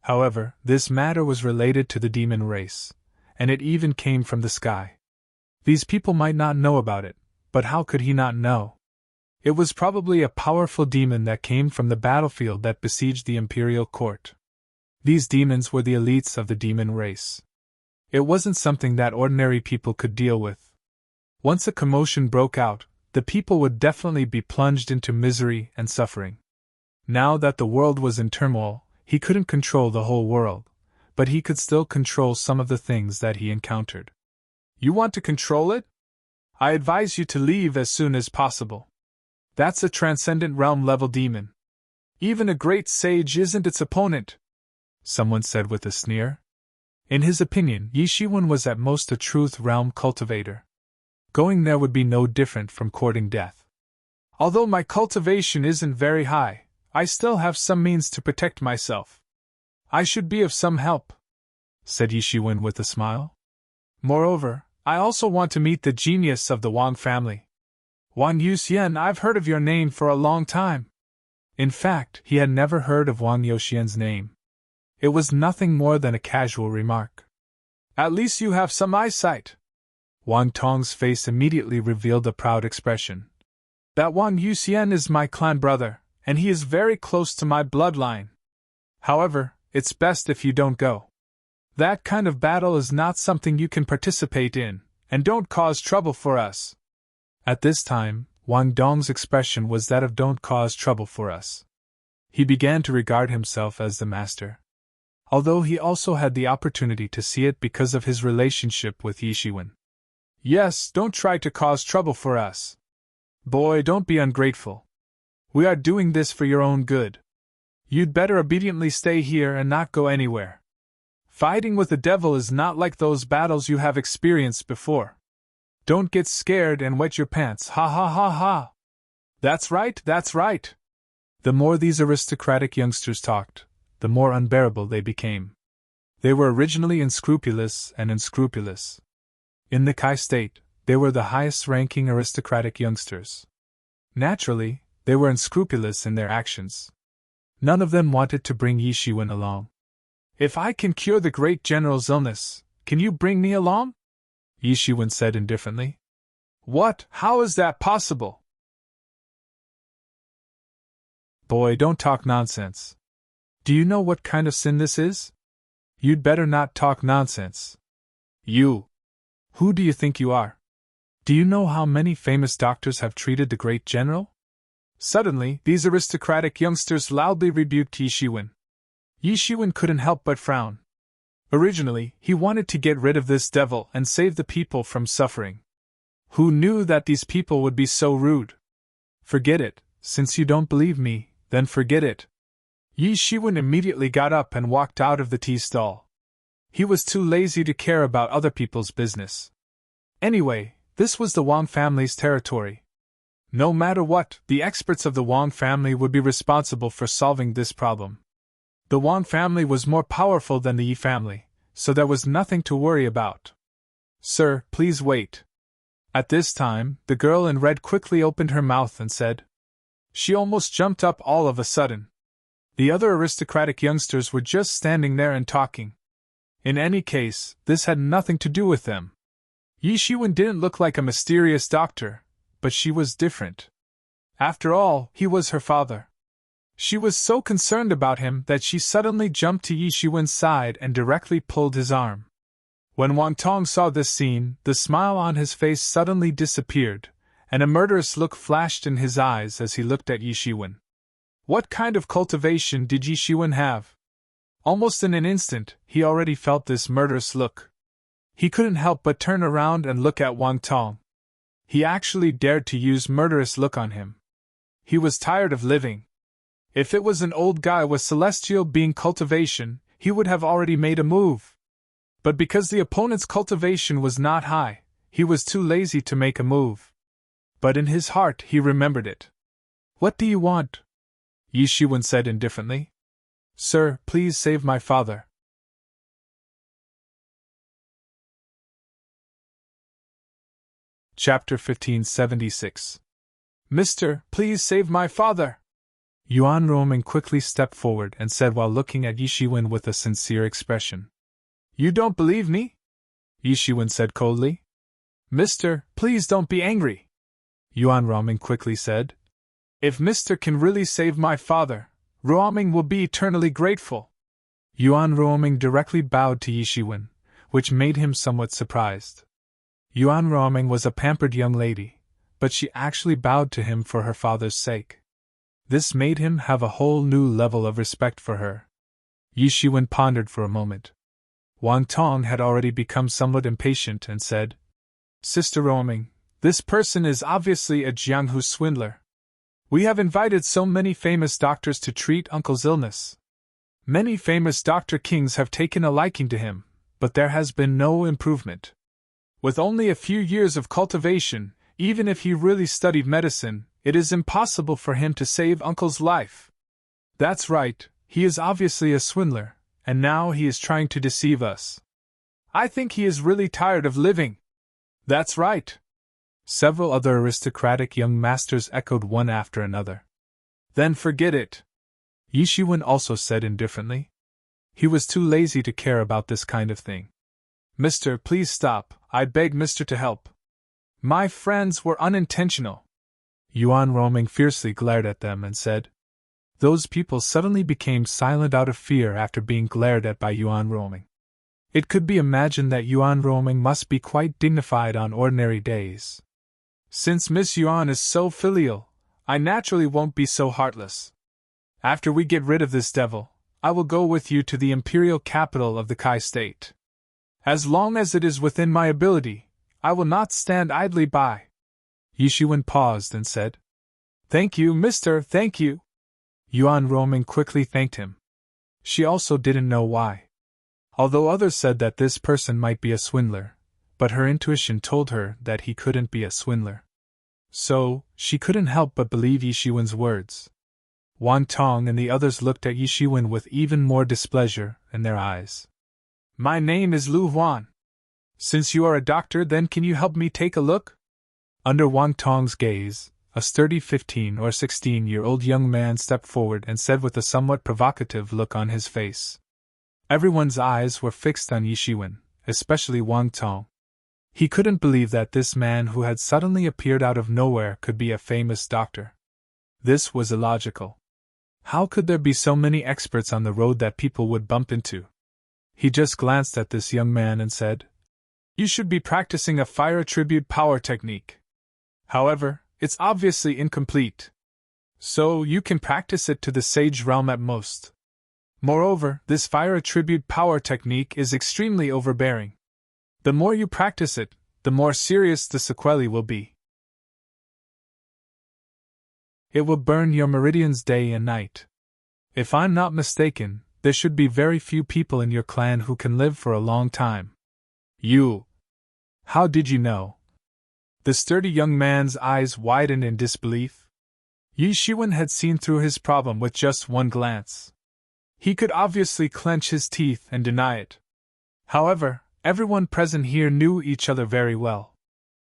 However, this matter was related to the demon race, and it even came from the sky. These people might not know about it, but how could he not know? It was probably a powerful demon that came from the battlefield that besieged the imperial court. These demons were the elites of the demon race. It wasn't something that ordinary people could deal with. Once a commotion broke out, the people would definitely be plunged into misery and suffering. Now that the world was in turmoil, he couldn't control the whole world, but he could still control some of the things that he encountered. You want to control it? I advise you to leave as soon as possible. That's a transcendent realm level demon. Even a great sage isn't its opponent, someone said with a sneer. In his opinion, Yi Shiwen was at most a truth realm cultivator. Going there would be no different from courting death. Although my cultivation isn't very high, I still have some means to protect myself. I should be of some help, said Yishuan with a smile. Moreover, I also want to meet the genius of the Wang family. Wang Yuxian, I've heard of your name for a long time. In fact, he had never heard of Wang Yuxian's name. It was nothing more than a casual remark. At least you have some eyesight. Wang Tong's face immediately revealed a proud expression. That Wang Yuxian is my clan brother, and he is very close to my bloodline. However, it's best if you don't go. That kind of battle is not something you can participate in, and don't cause trouble for us. At this time, Wang Dong's expression was that of don't cause trouble for us. He began to regard himself as the master. Although he also had the opportunity to see it because of his relationship with Yishuan. Yes, don't try to cause trouble for us. Boy, don't be ungrateful. We are doing this for your own good. You'd better obediently stay here and not go anywhere. Fighting with the devil is not like those battles you have experienced before. Don't get scared and wet your pants, ha ha ha ha. That's right, that's right. The more these aristocratic youngsters talked, the more unbearable they became. They were originally unscrupulous and unscrupulous. In the Kai state, they were the highest-ranking aristocratic youngsters. Naturally, they were unscrupulous in their actions. None of them wanted to bring Yishuan along. If I can cure the great general's illness, can you bring me along? Yishuan said indifferently. What? How is that possible? Boy, don't talk nonsense. Do you know what kind of sin this is? You'd better not talk nonsense. You. Who do you think you are? Do you know how many famous doctors have treated the great general? Suddenly, these aristocratic youngsters loudly rebuked Yishuan. Yishuan couldn't help but frown. Originally, he wanted to get rid of this devil and save the people from suffering. Who knew that these people would be so rude? Forget it, since you don't believe me, then forget it. Yishuan immediately got up and walked out of the tea stall. He was too lazy to care about other people's business. Anyway, this was the Wang family's territory. No matter what, the experts of the Wang family would be responsible for solving this problem. The Wang family was more powerful than the Yi family, so there was nothing to worry about. Sir, please wait. At this time, the girl in red quickly opened her mouth and said. She almost jumped up all of a sudden. The other aristocratic youngsters were just standing there and talking. In any case, this had nothing to do with them. Yi Shiwen didn't look like a mysterious doctor, but she was different. After all, he was her father. She was so concerned about him that she suddenly jumped to Yi Shiwen's side and directly pulled his arm. When Wang Tong saw this scene, the smile on his face suddenly disappeared, and a murderous look flashed in his eyes as he looked at Yi Shiwen. What kind of cultivation did Yi Shiwen have? Almost in an instant, he already felt this murderous look. He couldn't help but turn around and look at Wang Tong. He actually dared to use murderous look on him. He was tired of living. If it was an old guy with celestial being cultivation, he would have already made a move. But because the opponent's cultivation was not high, he was too lazy to make a move. But in his heart he remembered it. What do you want? Yi Shiwen said indifferently. Sir, please save my father. Chapter 1576. Mister, please save my father. Yuan Roming quickly stepped forward and said while looking at Yi Shiwen with a sincere expression. You don't believe me? Yi Shiwen said coldly. Mister, please don't be angry. Yuan Roming quickly said. If Mister can really save my father, Roming will be eternally grateful. Yuan Roming directly bowed to Yi Shiwen, which made him somewhat surprised. Yuan Roming was a pampered young lady, but she actually bowed to him for her father's sake. This made him have a whole new level of respect for her. Yi Shiwen pondered for a moment. Wang Tong had already become somewhat impatient and said, Sister Roming, this person is obviously a Jianghu swindler. We have invited so many famous doctors to treat Uncle's illness. Many famous Dr. Kings have taken a liking to him, but there has been no improvement. With only a few years of cultivation, even if he really studied medicine, it is impossible for him to save Uncle's life. That's right, he is obviously a swindler, and now he is trying to deceive us. I think he is really tired of living. That's right. Several other aristocratic young masters echoed one after another. Then forget it. Yi Shiwen also said indifferently. He was too lazy to care about this kind of thing. Mister, please stop, I beg Mister to help. My friends were unintentional. Yuan Roming fiercely glared at them and said. Those people suddenly became silent out of fear after being glared at by Yuan Roming. It could be imagined that Yuan Roming must be quite dignified on ordinary days. Since Miss Yuan is so filial, I naturally won't be so heartless. After we get rid of this devil, I will go with you to the imperial capital of the Kai state. As long as it is within my ability, I will not stand idly by. Yi Shiwen paused and said, Thank you, mister, thank you. Yuan Roming quickly thanked him. She also didn't know why. Although others said that this person might be a swindler, but her intuition told her that he couldn't be a swindler. So, she couldn't help but believe Yi Shiwen's words. Wang Tong and the others looked at Yi Shiwen with even more displeasure in their eyes. My name is Lu Huan. Since you are a doctor, then can you help me take a look? Under Wang Tong's gaze, a sturdy 15 or 16-year-old young man stepped forward and said with a somewhat provocative look on his face. Everyone's eyes were fixed on Yi Shiwen, especially Wang Tong. He couldn't believe that this man who had suddenly appeared out of nowhere could be a famous doctor. This was illogical. How could there be so many experts on the road that people would bump into? He just glanced at this young man and said, You should be practicing a fire attribute power technique. However, it's obviously incomplete. So you can practice it to the sage realm at most. Moreover, this fire attribute power technique is extremely overbearing. The more you practice it, the more serious the sequelae will be. It will burn your meridians day and night. If I'm not mistaken, there should be very few people in your clan who can live for a long time. You. How did you know? The sturdy young man's eyes widened in disbelief. Yi Shiwen had seen through his problem with just one glance. He could obviously clench his teeth and deny it. However, everyone present here knew each other very well.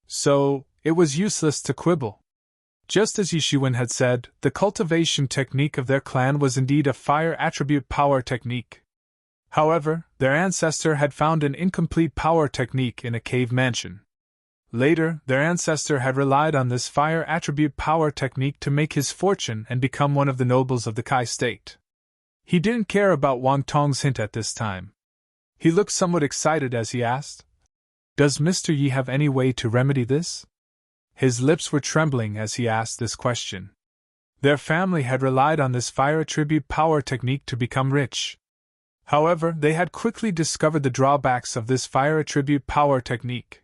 So, it was useless to quibble. Just as Yishuin had said, the cultivation technique of their clan was indeed a fire attribute power technique. However, their ancestor had found an incomplete power technique in a cave mansion. Later, their ancestor had relied on this fire attribute power technique to make his fortune and become one of the nobles of the Kai state. He didn't care about Wang Tong's hint at this time. He looked somewhat excited as he asked, "Does Mr. Yi have any way to remedy this?" His lips were trembling as he asked this question. Their family had relied on this fire attribute power technique to become rich. However, they had quickly discovered the drawbacks of this fire attribute power technique.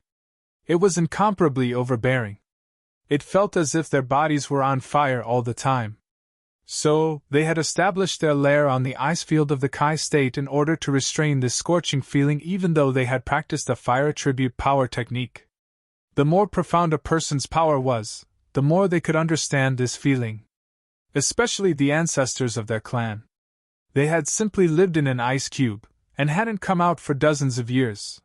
It was incomparably overbearing. It felt as if their bodies were on fire all the time. So, they had established their lair on the ice field of the Kai state in order to restrain this scorching feeling even though they had practiced the fire attribute power technique. The more profound a person's power was, the more they could understand this feeling. Especially the ancestors of their clan. They had simply lived in an ice cube, and hadn't come out for dozens of years.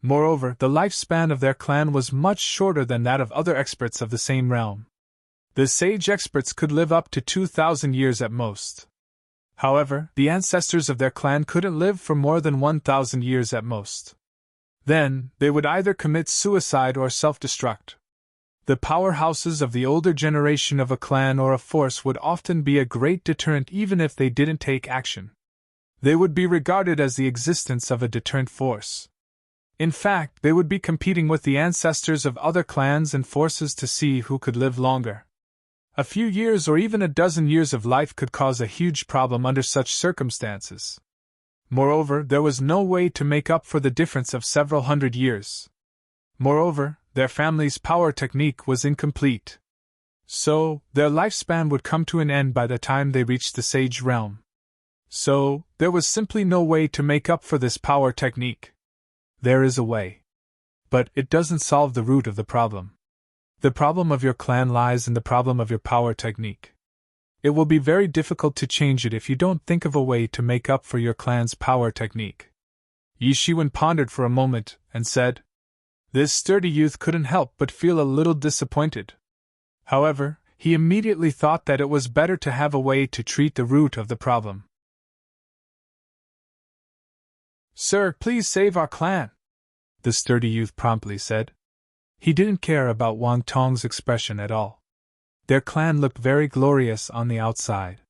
Moreover, the lifespan of their clan was much shorter than that of other experts of the same realm. The sage experts could live up to 2,000 years at most. However, the ancestors of their clan couldn't live for more than 1,000 years at most. Then, they would either commit suicide or self-destruct. The powerhouses of the older generation of a clan or a force would often be a great deterrent even if they didn't take action. They would be regarded as the existence of a deterrent force. In fact, they would be competing with the ancestors of other clans and forces to see who could live longer. A few years or even a dozen years of life could cause a huge problem under such circumstances. Moreover, there was no way to make up for the difference of several hundred years. Moreover, their family's power technique was incomplete. So, their lifespan would come to an end by the time they reached the sage realm. So, there was simply no way to make up for this power technique. There is a way. But it doesn't solve the root of the problem. The problem of your clan lies in the problem of your power technique. It will be very difficult to change it if you don't think of a way to make up for your clan's power technique. Yi Shiwen pondered for a moment, and said, This sturdy youth couldn't help but feel a little disappointed. However, he immediately thought that it was better to have a way to treat the root of the problem. Sir, please save our clan, the sturdy youth promptly said. He didn't care about Wang Tong's expression at all. Their clan looked very glorious on the outside.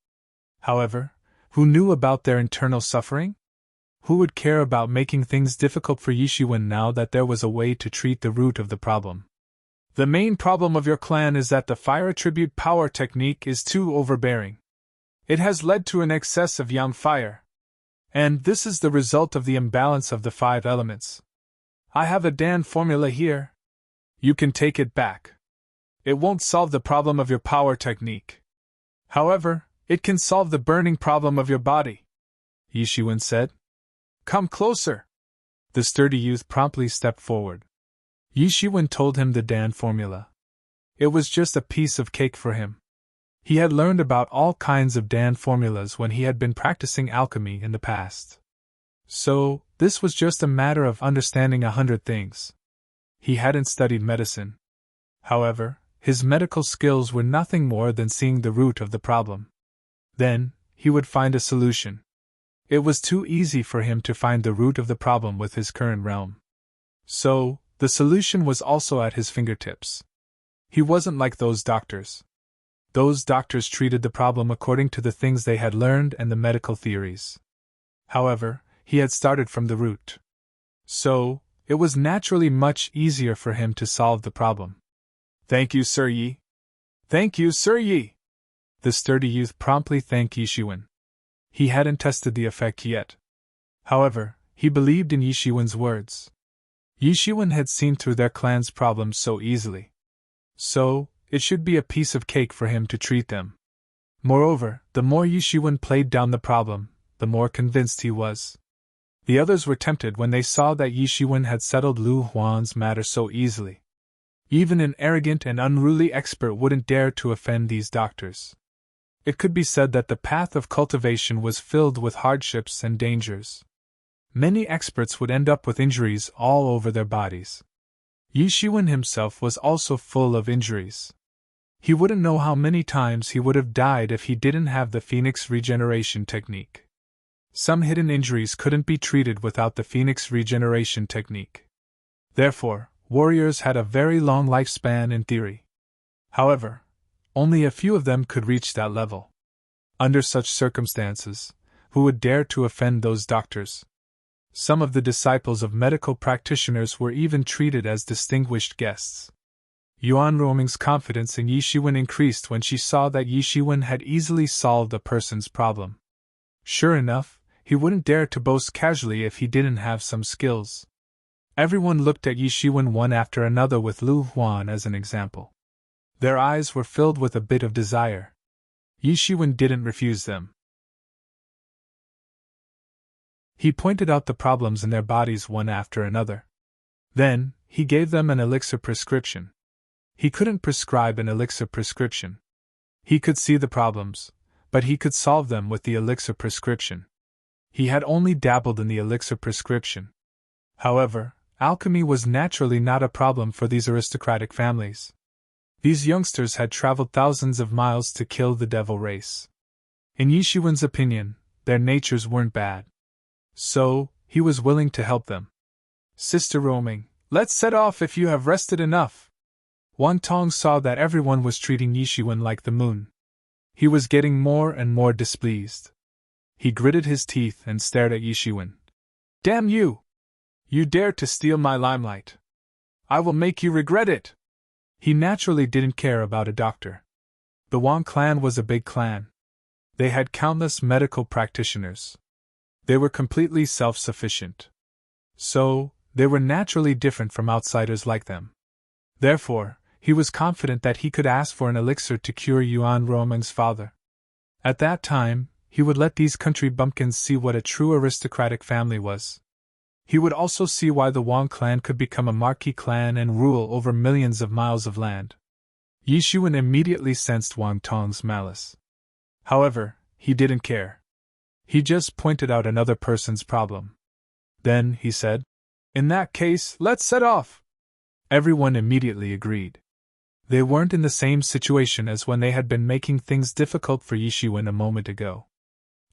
However, who knew about their internal suffering? Who would care about making things difficult for Yishuwen now that there was a way to treat the root of the problem? The main problem of your clan is that the fire attribute power technique is too overbearing. It has led to an excess of yang fire. And this is the result of the imbalance of the 5 elements. I have a Dan formula here. You can take it back. It won't solve the problem of your power technique. However, it can solve the burning problem of your body, Yishuwen said. Come closer. The sturdy youth promptly stepped forward. Yishuwen told him the Dan formula. It was just a piece of cake for him. He had learned about all kinds of Dan formulas when he had been practicing alchemy in the past. So, this was just a matter of understanding 100 things. He hadn't studied medicine. However, his medical skills were nothing more than seeing the root of the problem. Then, he would find a solution. It was too easy for him to find the root of the problem with his current realm. So, the solution was also at his fingertips. He wasn't like those doctors. Those doctors treated the problem according to the things they had learned and the medical theories. However, he had started from the root. So, it was naturally much easier for him to solve the problem. Thank you, Sir Yi. Thank you, Sir Yi. The sturdy youth promptly thanked Yishuwen. He hadn't tested the effect yet. However, he believed in Yishuwen's words. Yishuwen had seen through their clan's problems so easily. So, it should be a piece of cake for him to treat them. Moreover, the more Yishuwen played down the problem, the more convinced he was. The others were tempted when they saw that Yishuwen had settled Lu Huan's matter so easily. Even an arrogant and unruly expert wouldn't dare to offend these doctors. It could be said that the path of cultivation was filled with hardships and dangers. Many experts would end up with injuries all over their bodies. Yi Shiwen himself was also full of injuries. He wouldn't know how many times he would have died if he didn't have the Phoenix regeneration technique. Some hidden injuries couldn't be treated without the Phoenix regeneration technique. Therefore, warriors had a very long lifespan in theory. However, only a few of them could reach that level. Under such circumstances, who would dare to offend those doctors? Some of the disciples of medical practitioners were even treated as distinguished guests. Yuan Roming's confidence in Yi Shiwen increased when she saw that Yi Shiwen had easily solved a person's problem. Sure enough, he wouldn't dare to boast casually if he didn't have some skills. Everyone looked at Yi Shiwen one after another with Lu Huan as an example. Their eyes were filled with a bit of desire. Yi Shiwen didn't refuse them. He pointed out the problems in their bodies one after another. Then, he gave them an elixir prescription. He couldn't prescribe an elixir prescription. He could see the problems, but he could solve them with the elixir prescription. He had only dabbled in the elixir prescription. However, alchemy was naturally not a problem for these aristocratic families. These youngsters had traveled thousands of miles to kill the devil race. In Yi Shiwen's opinion, their natures weren't bad. So, he was willing to help them. Sister Roming, let's set off if you have rested enough. Wang Tong saw that everyone was treating Yi Shiwen like the moon. He was getting more and more displeased. He gritted his teeth and stared at Yi Shiwen. Damn you! You dare to steal my limelight. I will make you regret it! He naturally didn't care about a doctor. The Wang clan was a big clan. They had countless medical practitioners. They were completely self-sufficient. So, they were naturally different from outsiders like them. Therefore, he was confident that he could ask for an elixir to cure Yuan Roming's father. At that time, he would let these country bumpkins see what a true aristocratic family was. He would also see why the Wang clan could become a marquee clan and rule over millions of miles of land. Yi Shiwen immediately sensed Wang Tong's malice. However, he didn't care. He just pointed out another person's problem. Then, he said, In that case, let's set off! Everyone immediately agreed. They weren't in the same situation as when they had been making things difficult for Yi Shiwen a moment ago.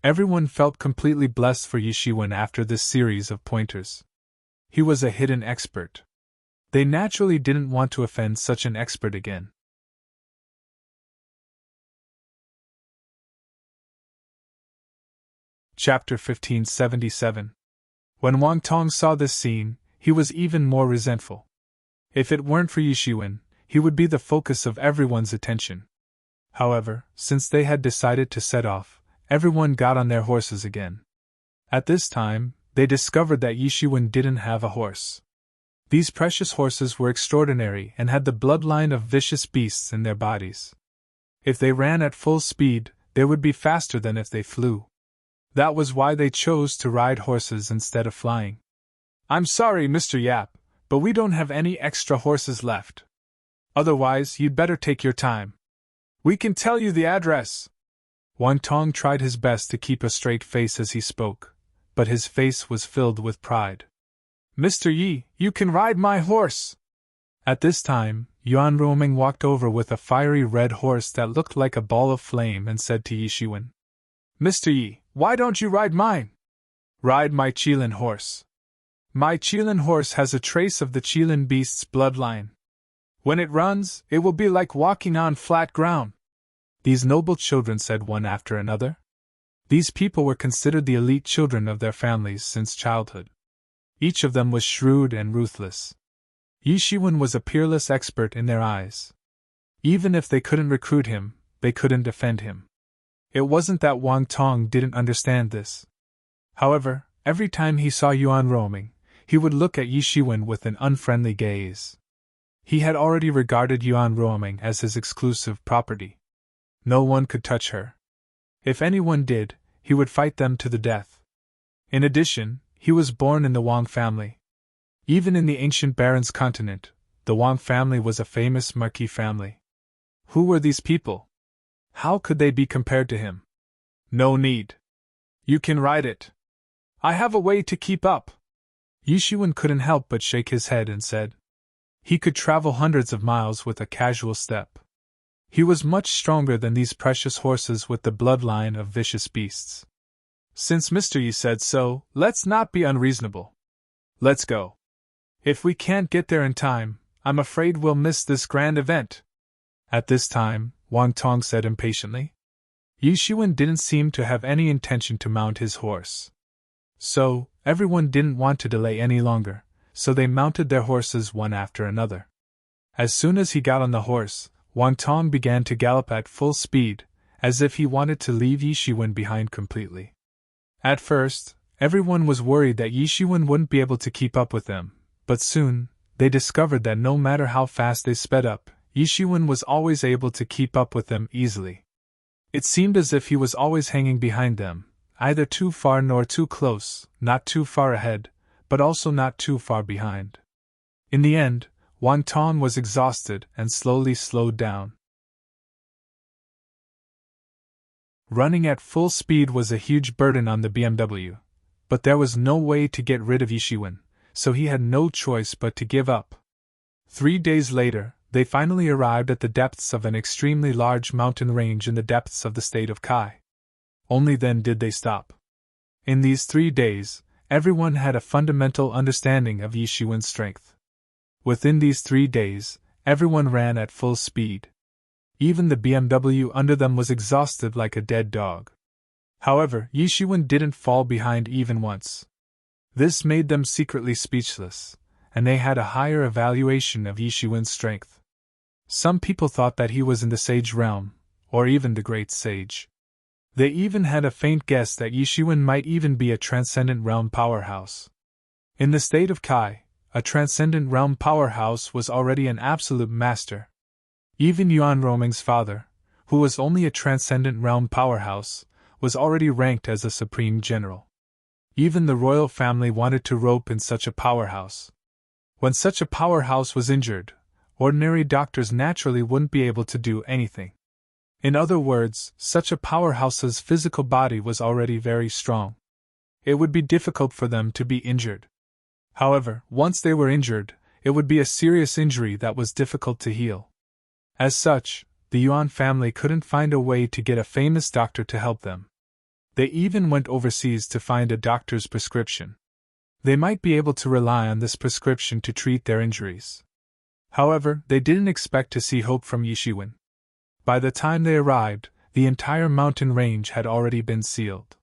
Everyone felt completely blessed for Yi Shiwen after this series of pointers. He was a hidden expert. They naturally didn't want to offend such an expert again. Chapter 1577. When Wang Tong saw this scene, he was even more resentful. If it weren't for Yi Shiwen, he would be the focus of everyone's attention. However, since they had decided to set off, everyone got on their horses again. At this time, they discovered that Yi Shiwen didn't have a horse. These precious horses were extraordinary and had the bloodline of vicious beasts in their bodies. If they ran at full speed, they would be faster than if they flew. That was why they chose to ride horses instead of flying. I'm sorry, Mr. Yap, but we don't have any extra horses left. Otherwise, you'd better take your time. We can tell you the address. Wang Tong tried his best to keep a straight face as he spoke, but his face was filled with pride. Mr. Yi, you can ride my horse! At this time, Yuan Roming walked over with a fiery red horse that looked like a ball of flame and said to Yi Shiwen, Mr. Yi, why don't you ride mine? Ride my Qilin horse. My Qilin horse has a trace of the Qilin beast's bloodline. When it runs, it will be like walking on flat ground. These noble children said one after another. These people were considered the elite children of their families since childhood. Each of them was shrewd and ruthless. Yi Shiwen was a peerless expert in their eyes. Even if they couldn't recruit him, they couldn't defend him. It wasn't that Wang Tong didn't understand this. However, every time he saw Yuan Roming, he would look at Yi Shiwen with an unfriendly gaze. He had already regarded Yuan Roming as his exclusive property. No one could touch her. If anyone did, he would fight them to the death. In addition, he was born in the Wang family. Even in the ancient Baron's continent, the Wang family was a famous marquis family. Who were these people? How could they be compared to him? No need. You can ride it. I have a way to keep up. Yishuan couldn't help but shake his head and said he could travel hundreds of miles with a casual step. He was much stronger than these precious horses with the bloodline of vicious beasts. Since Mr. Yi said so, let's not be unreasonable. Let's go. If we can't get there in time, I'm afraid we'll miss this grand event. At this time, Wang Tong said impatiently. Yishuan didn't seem to have any intention to mount his horse. So, everyone didn't want to delay any longer, so they mounted their horses one after another. As soon as he got on the horse, Wang Tong began to gallop at full speed, as if he wanted to leave Yishuan behind completely. At first, everyone was worried that Yishuan wouldn't be able to keep up with them, but soon, they discovered that no matter how fast they sped up, Yishuan was always able to keep up with them easily. It seemed as if he was always hanging behind them, either too far nor too close, not too far ahead, but also not too far behind. In the end, Wang Tong was exhausted and slowly slowed down. Running at full speed was a huge burden on the BMW, but there was no way to get rid of Yishuan, so he had no choice but to give up. 3 days later, they finally arrived at the depths of an extremely large mountain range in the depths of the state of Kai. Only then did they stop. In these 3 days, everyone had a fundamental understanding of Yishuan's strength. Within these 3 days, everyone ran at full speed. Even the BMW under them was exhausted like a dead dog. However, Yishuan didn't fall behind even once. This made them secretly speechless, and they had a higher evaluation of Yishuan's strength. Some people thought that he was in the sage realm, or even the great sage. They even had a faint guess that Yishuan might even be a transcendent realm powerhouse. In the state of Kai, a transcendent realm powerhouse was already an absolute master. Even Yuan Roming's father, who was only a transcendent realm powerhouse, was already ranked as a supreme general. Even the royal family wanted to rope in such a powerhouse. When such a powerhouse was injured, ordinary doctors naturally wouldn't be able to do anything. In other words, such a powerhouse's physical body was already very strong. It would be difficult for them to be injured. However, once they were injured, it would be a serious injury that was difficult to heal. As such, the Yuan family couldn't find a way to get a famous doctor to help them. They even went overseas to find a doctor's prescription. They might be able to rely on this prescription to treat their injuries. However, they didn't expect to see hope from Yishuan. By the time they arrived, the entire mountain range had already been sealed.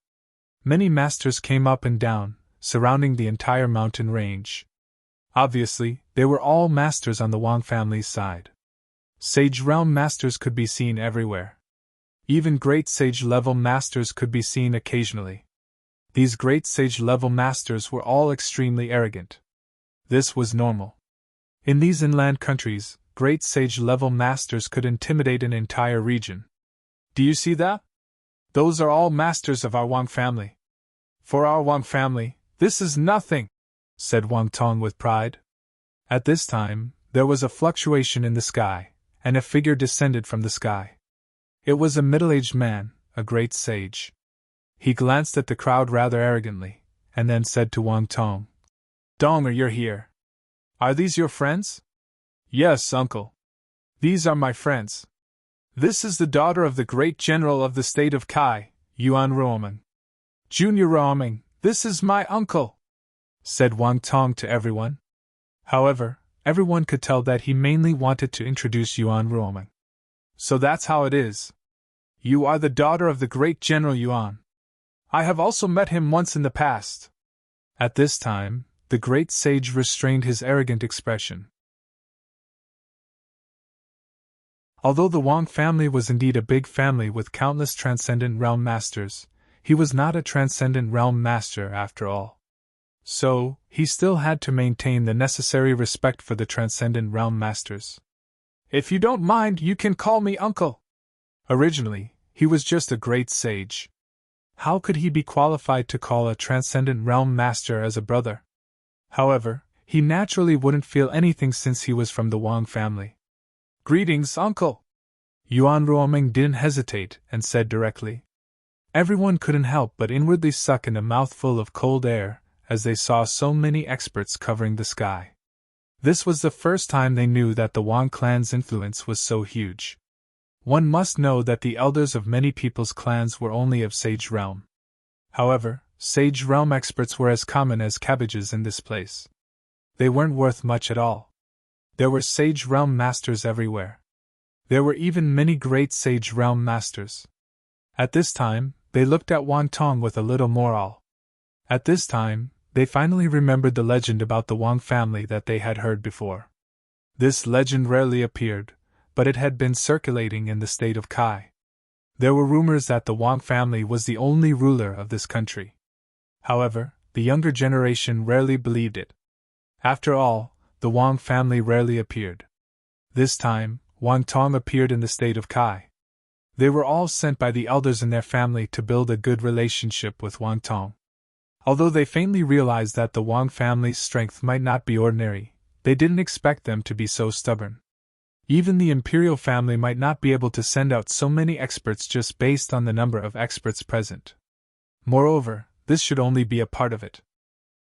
Many masters came up and down, surrounding the entire mountain range. Obviously, they were all masters on the Wang family's side. Sage realm masters could be seen everywhere. Even great sage-level masters could be seen occasionally. These great sage-level masters were all extremely arrogant. This was normal. In these inland countries, great sage-level masters could intimidate an entire region. Do you see that? Those are all masters of our Wang family. For our Wang family, this is nothing, said Wang Tong with pride. At this time, there was a fluctuation in the sky, and a figure descended from the sky. It was a middle-aged man, a great sage. He glanced at the crowd rather arrogantly, and then said to Wang Tong, "Donger, you're here. Are these your friends?" "Yes, uncle. These are my friends. This is the daughter of the great general of the state of Kai, Yuan Roming. Junior Roming, this is my uncle," said Wang Tong to everyone. However, everyone could tell that he mainly wanted to introduce Yuan Roming. "So that's how it is. You are the daughter of the great General Yuan. I have also met him once in the past." At this time, the great sage restrained his arrogant expression. Although the Wang family was indeed a big family with countless transcendent realm masters, he was not a transcendent realm master after all. So, he still had to maintain the necessary respect for the transcendent realm masters. "If you don't mind, you can call me uncle." Originally, he was just a great sage. How could he be qualified to call a transcendent realm master as a brother? However, he naturally wouldn't feel anything since he was from the Wang family. "Greetings, uncle." Yuan Ruoming didn't hesitate and said directly. Everyone couldn't help but inwardly suck in a mouthful of cold air as they saw so many experts covering the sky. This was the first time they knew that the Wang clan's influence was so huge. One must know that the elders of many people's clans were only of Sage Realm. However, Sage Realm experts were as common as cabbages in this place. They weren't worth much at all. There were Sage Realm masters everywhere. There were even many great Sage Realm masters. At this time, they looked at Wang Tong with a little more awe. At this time, they finally remembered the legend about the Wang family that they had heard before. This legend rarely appeared, but it had been circulating in the state of Kai. There were rumors that the Wang family was the only ruler of this country. However, the younger generation rarely believed it. After all, the Wang family rarely appeared. This time, Wang Tong appeared in the state of Kai. They were all sent by the elders in their family to build a good relationship with Wang Tong. Although they faintly realized that the Wang family's strength might not be ordinary, they didn't expect them to be so stubborn. Even the imperial family might not be able to send out so many experts just based on the number of experts present. Moreover, this should only be a part of it.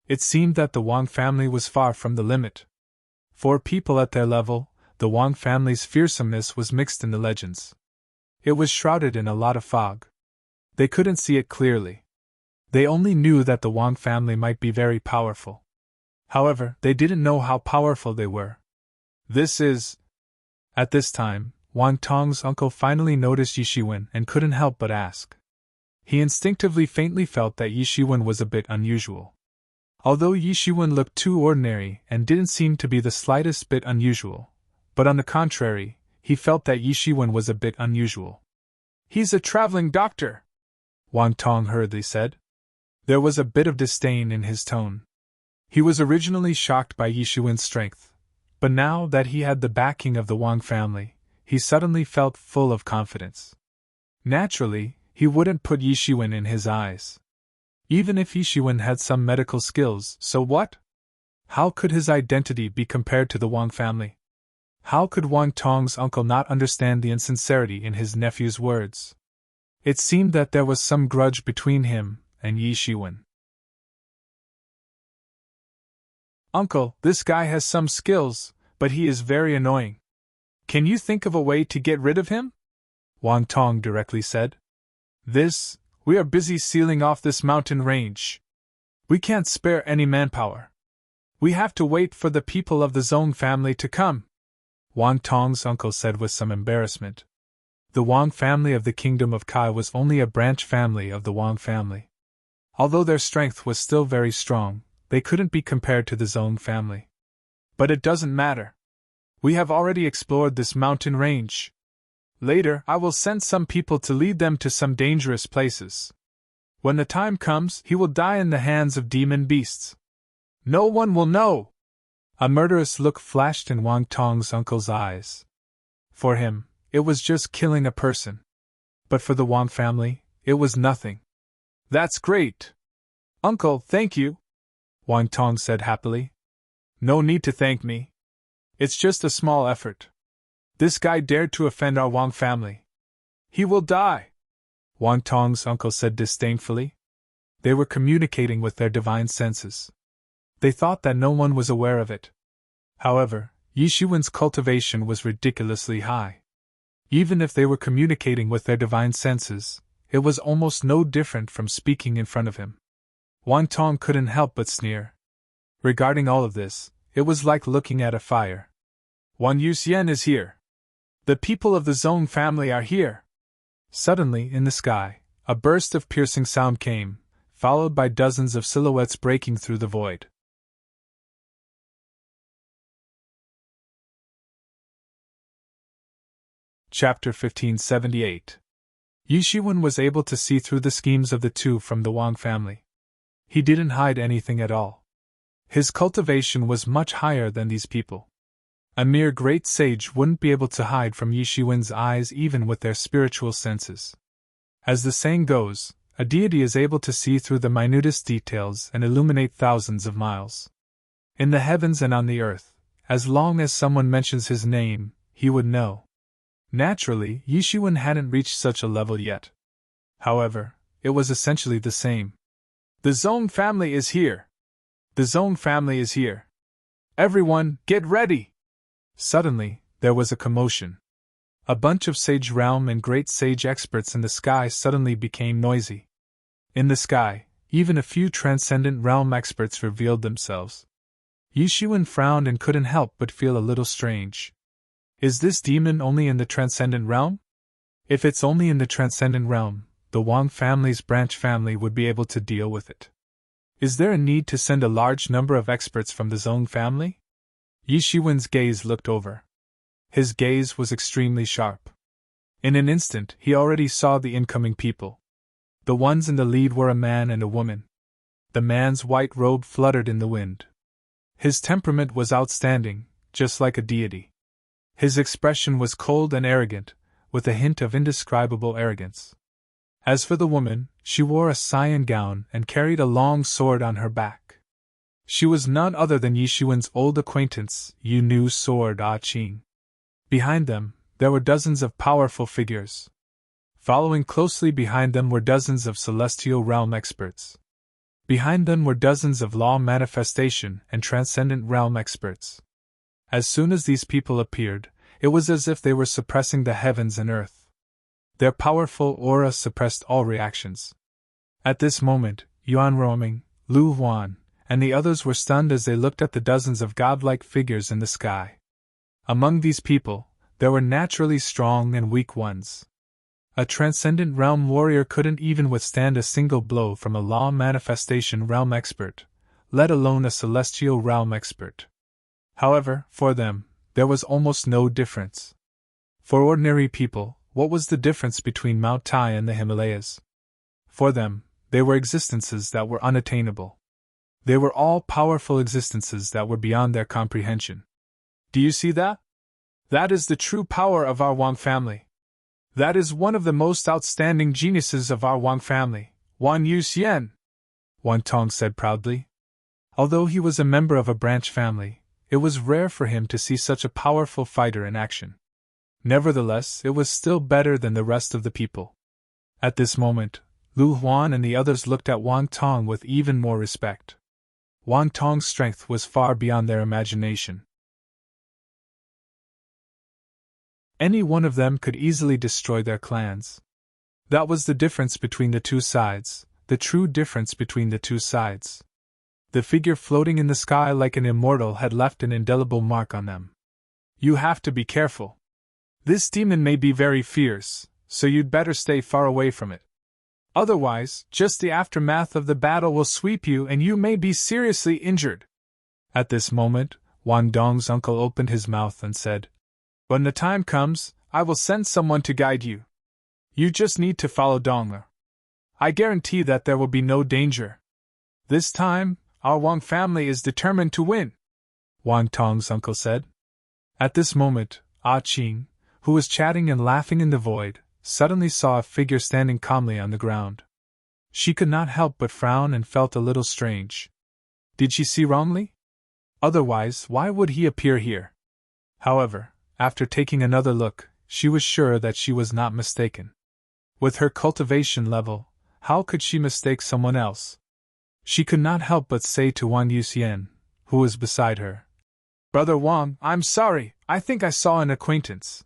It seemed that the Wang family was far from the limit. For people at their level, the Wang family's fearsomeness was mixed in the legends. It was shrouded in a lot of fog. They couldn't see it clearly. They only knew that the Wang family might be very powerful. However, they didn't know how powerful they were. At this time, Wang Tong's uncle finally noticed Yi Shiwen and couldn't help but ask. He instinctively faintly felt that Yi Shiwen was a bit unusual. Although Yi Shiwen looked too ordinary and didn't seem to be the slightest bit unusual, but on the contrary, he felt that Yi Shiwen was a bit unusual. "He's a traveling doctor," Wang Tong hurriedly said. There was a bit of disdain in his tone. He was originally shocked by Yi Shiwen's strength, but now that he had the backing of the Wang family, he suddenly felt full of confidence. Naturally, he wouldn't put Yi Shiwen in his eyes. Even if Yi Shiwen had some medical skills, so what? How could his identity be compared to the Wang family? How could Wang Tong's uncle not understand the insincerity in his nephew's words? It seemed that there was some grudge between him and Yi Shiwen. "Uncle, this guy has some skills, but he is very annoying. Can you think of a way to get rid of him?" Wang Tong directly said. We are busy sealing off this mountain range. We can't spare any manpower. We have to wait for the people of the Zong family to come," Wang Tong's uncle said with some embarrassment. The Wang family of the Kingdom of Kai was only a branch family of the Wang family. Although their strength was still very strong, they couldn't be compared to the Zong family. "But it doesn't matter. We have already explored this mountain range. Later, I will send some people to lead them to some dangerous places. When the time comes, he will die in the hands of demon beasts. No one will know." A murderous look flashed in Wang Tong's uncle's eyes. For him, it was just killing a person. But for the Wang family, it was nothing. "That's great. Uncle, thank you," Wang Tong said happily. "No need to thank me. It's just a small effort. This guy dared to offend our Wang family. He will die," Wang Tong's uncle said disdainfully. They were communicating with their divine senses. They thought that no one was aware of it. However, Yi Shiwen's cultivation was ridiculously high. Even if they were communicating with their divine senses, it was almost no different from speaking in front of him. Wang Tong couldn't help but sneer. Regarding all of this, it was like looking at a fire. "Wan Yuxian is here. The people of the Zong family are here." Suddenly, in the sky, a burst of piercing sound came, followed by dozens of silhouettes breaking through the void. Chapter 1578. Yi Shiwen was able to see through the schemes of the two from the Wang family. He didn't hide anything at all. His cultivation was much higher than these people. A mere great sage wouldn't be able to hide from Yi Shiwen's eyes even with their spiritual senses. As the saying goes, a deity is able to see through the minutest details and illuminate thousands of miles. In the heavens and on the earth, as long as someone mentions his name, he would know. Naturally, Yishuan hadn't reached such a level yet. However, it was essentially the same. The Zong family is here! The Zong family is here! Everyone, get ready! Suddenly, there was a commotion. A bunch of sage realm and great sage experts in the sky suddenly became noisy. In the sky, even a few transcendent realm experts revealed themselves. Yishuan frowned and couldn't help but feel a little strange. Is this demon only in the transcendent realm? If it's only in the transcendent realm, the Wang family's branch family would be able to deal with it. Is there a need to send a large number of experts from the Zong family? Yishuan's gaze looked over. His gaze was extremely sharp. In an instant, he already saw the incoming people. The ones in the lead were a man and a woman. The man's white robe fluttered in the wind. His temperament was outstanding, just like a deity. His expression was cold and arrogant, with a hint of indescribable arrogance. As for the woman, she wore a cyan gown and carried a long sword on her back. She was none other than Yishuan's old acquaintance, Yu Nu's sword Qing. Behind them, there were dozens of powerful figures. Following closely behind them were dozens of celestial realm experts. Behind them were dozens of law manifestation and transcendent realm experts. As soon as these people appeared, it was as if they were suppressing the heavens and earth. Their powerful aura suppressed all reactions. At this moment, Yuan Roaming, Lu Huan, and the others were stunned as they looked at the dozens of godlike figures in the sky. Among these people, there were naturally strong and weak ones. A transcendent realm warrior couldn't even withstand a single blow from a law manifestation realm expert, let alone a celestial realm expert. However, for them, there was almost no difference. For ordinary people, what was the difference between Mount Tai and the Himalayas? For them, they were existences that were unattainable. They were all powerful existences that were beyond their comprehension. Do you see that? That is the true power of our Wang family. That is one of the most outstanding geniuses of our Wang family, Wan Yuxian, Wan Tong said proudly. Although he was a member of a branch family, it was rare for him to see such a powerful fighter in action. Nevertheless, it was still better than the rest of the people. At this moment, Lu Huan and the others looked at Wang Tong with even more respect. Wang Tong's strength was far beyond their imagination. Any one of them could easily destroy their clans. That was the difference between the two sides, the true difference between the two sides. The figure floating in the sky like an immortal had left an indelible mark on them. You have to be careful. This demon may be very fierce, so you'd better stay far away from it. Otherwise, just the aftermath of the battle will sweep you and you may be seriously injured. At this moment, Wan Dong's uncle opened his mouth and said, When the time comes, I will send someone to guide you. You just need to follow Dong'er. I guarantee that there will be no danger. This time, our Wang family is determined to win, Wang Tong's uncle said. At this moment, Qing, who was chatting and laughing in the void, suddenly saw a figure standing calmly on the ground. She could not help but frown and felt a little strange. Did she see wrongly? Otherwise, why would he appear here? However, after taking another look, she was sure that she was not mistaken. With her cultivation level, how could she mistake someone else? She could not help but say to Wan Yuxian, who was beside her, Brother Wang, I'm sorry, I think I saw an acquaintance.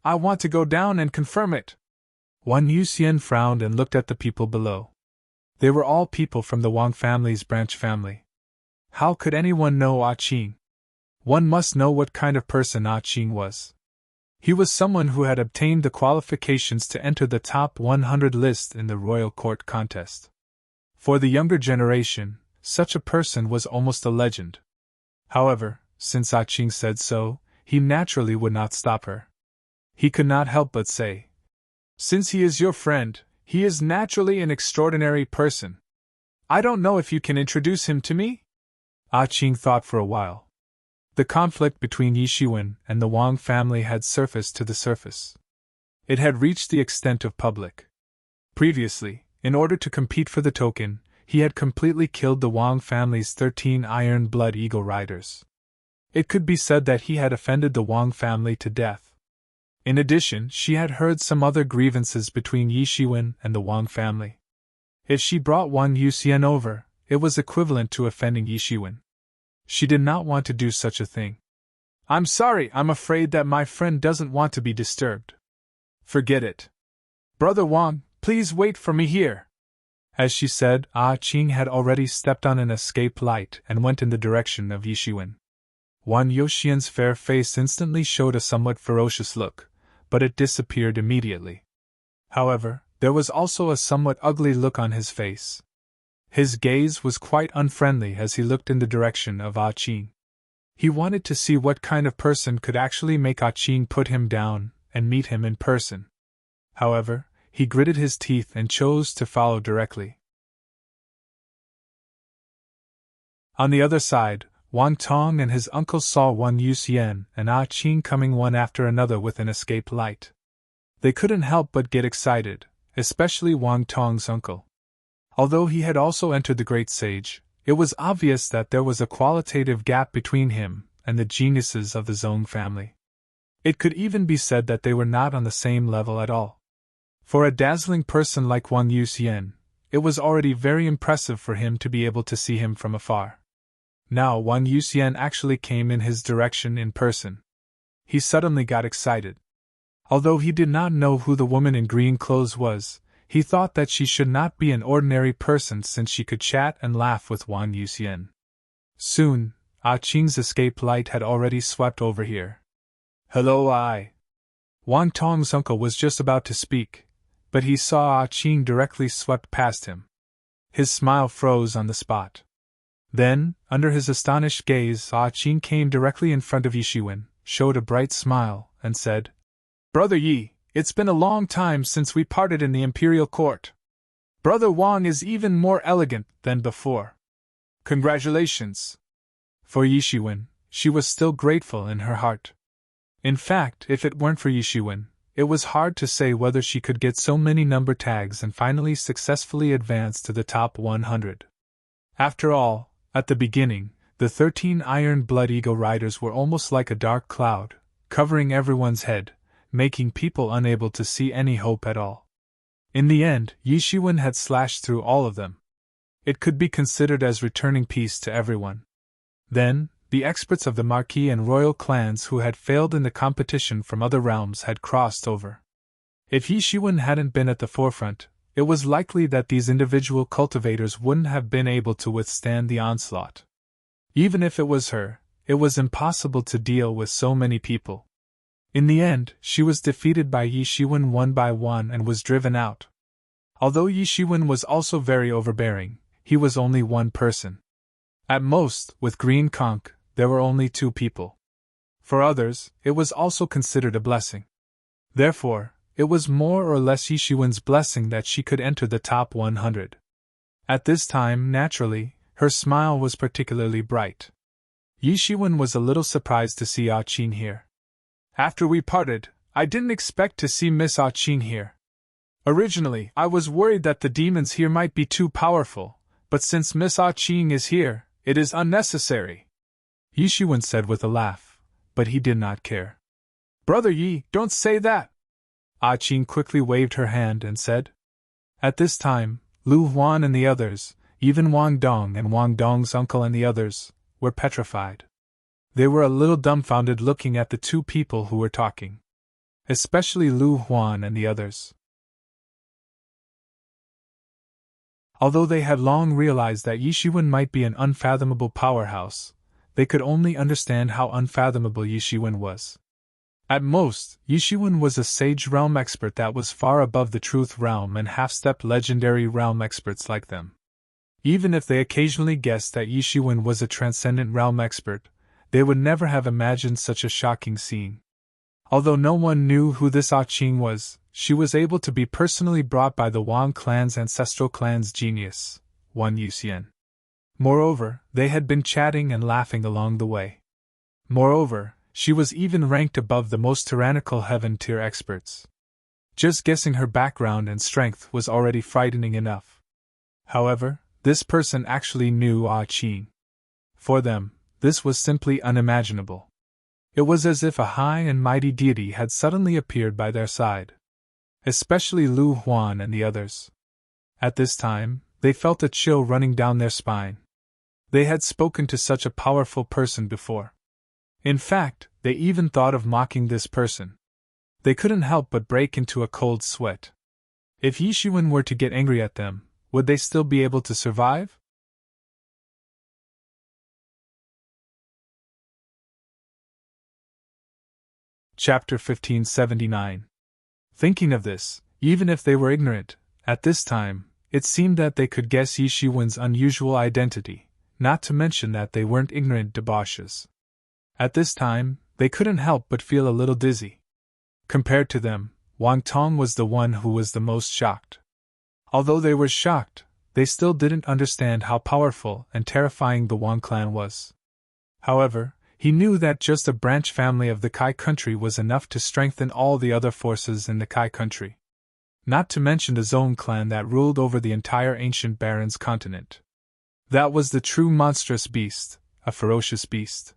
I want to go down and confirm it. Wan Yuxian frowned and looked at the people below. They were all people from the Wang family's branch family. How could anyone know Qing? One must know what kind of person Qing was. He was someone who had obtained the qualifications to enter the top 100 list in the royal court contest. For the younger generation, such a person was almost a legend. However, since Qing said so, he naturally would not stop her. He could not help but say, Since he is your friend, he is naturally an extraordinary person. I don't know if you can introduce him to me? Qing thought for a while. The conflict between Yishuan and the Wang family had surfaced to the surface. It had reached the extent of public. Previously, in order to compete for the token, he had completely killed the Wang family's 13 Iron Blood Eagle riders. It could be said that he had offended the Wang family to death. In addition, she had heard some other grievances between Yi Shiwen and the Wang family. If she brought Wang Yuxian over, it was equivalent to offending Yi Shiwen. She did not want to do such a thing. I'm sorry, I'm afraid that my friend doesn't want to be disturbed. Forget it. Brother Wang, please wait for me here. As she said, Qing had already stepped on an escape light and went in the direction of Yi Shiwen. Wang Yuxian's fair face instantly showed a somewhat ferocious look, but it disappeared immediately. However, there was also a somewhat ugly look on his face. His gaze was quite unfriendly as he looked in the direction of Qing. He wanted to see what kind of person could actually make Qing put him down and meet him in person. However, he gritted his teeth and chose to follow directly. On the other side, Wang Tong and his uncle saw Wang Yuxian and Qing coming one after another with an escape light. They couldn't help but get excited, especially Wang Tong's uncle. Although he had also entered the Great Sage, it was obvious that there was a qualitative gap between him and the geniuses of the Zhong family. It could even be said that they were not on the same level at all. For a dazzling person like Wang Yuxian, it was already very impressive for him to be able to see him from afar. Now Wang Yuxian actually came in his direction in person. He suddenly got excited. Although he did not know who the woman in green clothes was, he thought that she should not be an ordinary person since she could chat and laugh with Wang Yuxian. Soon, Qing's escape light had already swept over here. Hello, Wang Tong's uncle was just about to speak, but he saw Qing directly swept past him. His smile froze on the spot. Then, under his astonished gaze, Qing came directly in front of Yi Shiwen, showed a bright smile, and said, Brother Yi, it's been a long time since we parted in the imperial court. Brother Wang is even more elegant than before. Congratulations. For Yi Shiwen, she was still grateful in her heart. In fact, if it weren't for Yi Shiwen, it was hard to say whether she could get so many number tags and finally successfully advance to the top 100. After all, at the beginning, the 13 Iron Blood Eagle Riders were almost like a dark cloud, covering everyone's head, making people unable to see any hope at all. In the end, Yi Shiwen had slashed through all of them. It could be considered as returning peace to everyone. Then, the experts of the Marquis and Royal clans who had failed in the competition from other realms had crossed over. If Yi Shiwen hadn't been at the forefront, it was likely that these individual cultivators wouldn't have been able to withstand the onslaught. Even if it was her, it was impossible to deal with so many people. In the end, she was defeated by Yi Shiwen one by one and was driven out. Although Yi Shiwen was also very overbearing, he was only one person. At most, with Green Conch, there were only 2 people. For others, it was also considered a blessing. Therefore, it was more or less Yi Shiwen's blessing that she could enter the top 100. At this time, naturally, her smile was particularly bright. Yi Shiwen was a little surprised to see Qing here. After we parted, I didn't expect to see Miss Qing here. Originally, I was worried that the demons here might be too powerful, but since Miss Qing is here, it is unnecessary. Yi Shiwen said with a laugh, but he did not care. Brother Yi, don't say that! Qing quickly waved her hand and said. At this time, Lu Huan and the others, even Wang Dong and Wang Dong's uncle and the others, were petrified. They were a little dumbfounded looking at the 2 people who were talking. Especially Lu Huan and the others. Although they had long realized that Yi Shiwen might be an unfathomable powerhouse, they could only understand how unfathomable Yi Shiwen was. At most, Yi Shiwen was a Sage Realm expert that was far above the Truth Realm and half-step Legendary Realm experts like them. Even if they occasionally guessed that Yi Shiwen was a Transcendent Realm expert, they would never have imagined such a shocking scene. Although no one knew who this Qing was, she was able to be personally brought by the Wang clan's ancestral clan's genius, Wang Yuxian. Moreover, they had been chatting and laughing along the way. Moreover, she was even ranked above the most tyrannical heaven-tier experts. Just guessing her background and strength was already frightening enough. However, this person actually knew Qing. For them, this was simply unimaginable. It was as if a high and mighty deity had suddenly appeared by their side. Especially Lu Huan and the others. At this time, they felt a chill running down their spine. They had spoken to such a powerful person before. In fact, they even thought of mocking this person. They couldn't help but break into a cold sweat. If Yishuan were to get angry at them, would they still be able to survive? Chapter 1579. Thinking of this, even if they were ignorant, at this time, it seemed that they could guess Yishuan's unusual identity, not to mention that they weren't ignorant debauches. At this time, they couldn't help but feel a little dizzy. Compared to them, Wang Tong was the one who was the most shocked. Although they were shocked, they still didn't understand how powerful and terrifying the Wang clan was. However, he knew that just a branch family of the Kai country was enough to strengthen all the other forces in the Kai country. Not to mention the Zone clan that ruled over the entire ancient Barrens continent. That was the true monstrous beast, a ferocious beast.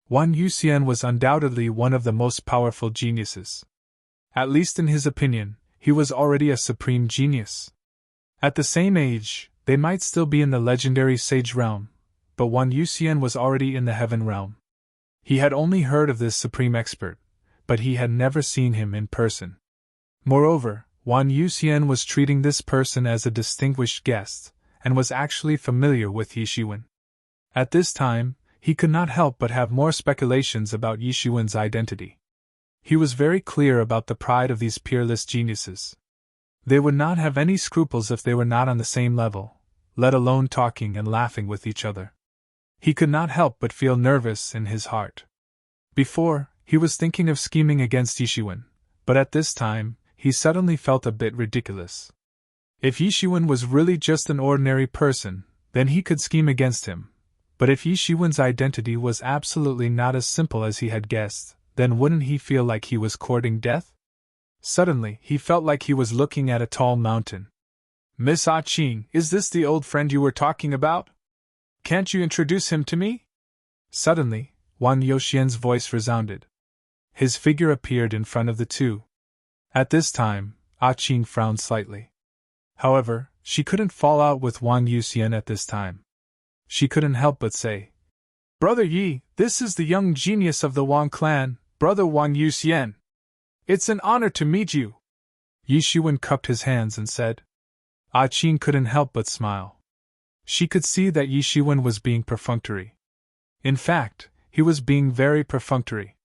Wan Yuxian was undoubtedly one of the most powerful geniuses. At least in his opinion, he was already a supreme genius. At the same age, they might still be in the legendary sage realm, but Wan Yuxian was already in the heaven realm. He had only heard of this supreme expert, but he had never seen him in person. Moreover, Wan Yuxian was treating this person as a distinguished guest, and was actually familiar with Yishuan. At this time, he could not help but have more speculations about Yishuan's identity. He was very clear about the pride of these peerless geniuses. They would not have any scruples if they were not on the same level, let alone talking and laughing with each other. He could not help but feel nervous in his heart. Before, he was thinking of scheming against Yishuan, but at this time, he suddenly felt a bit ridiculous. If Yishuan was really just an ordinary person, then he could scheme against him. But if Yishuan's identity was absolutely not as simple as he had guessed, then wouldn't he feel like he was courting death? Suddenly, he felt like he was looking at a tall mountain. Miss Ah Ching, is this the old friend you were talking about? Can't you introduce him to me? Suddenly, Wan Youxian's voice resounded. His figure appeared in front of the two. At this time, Ah Ching frowned slightly. However, she couldn't fall out with Wan Youxian at this time. She couldn't help but say, "Brother Yi, this is the young genius of the Wang clan, Brother Wan Youxian. It's an honor to meet you." Yishuan cupped his hands and said. Ah Ching couldn't help but smile. She could see that Yishuan was being perfunctory. In fact, he was being very perfunctory.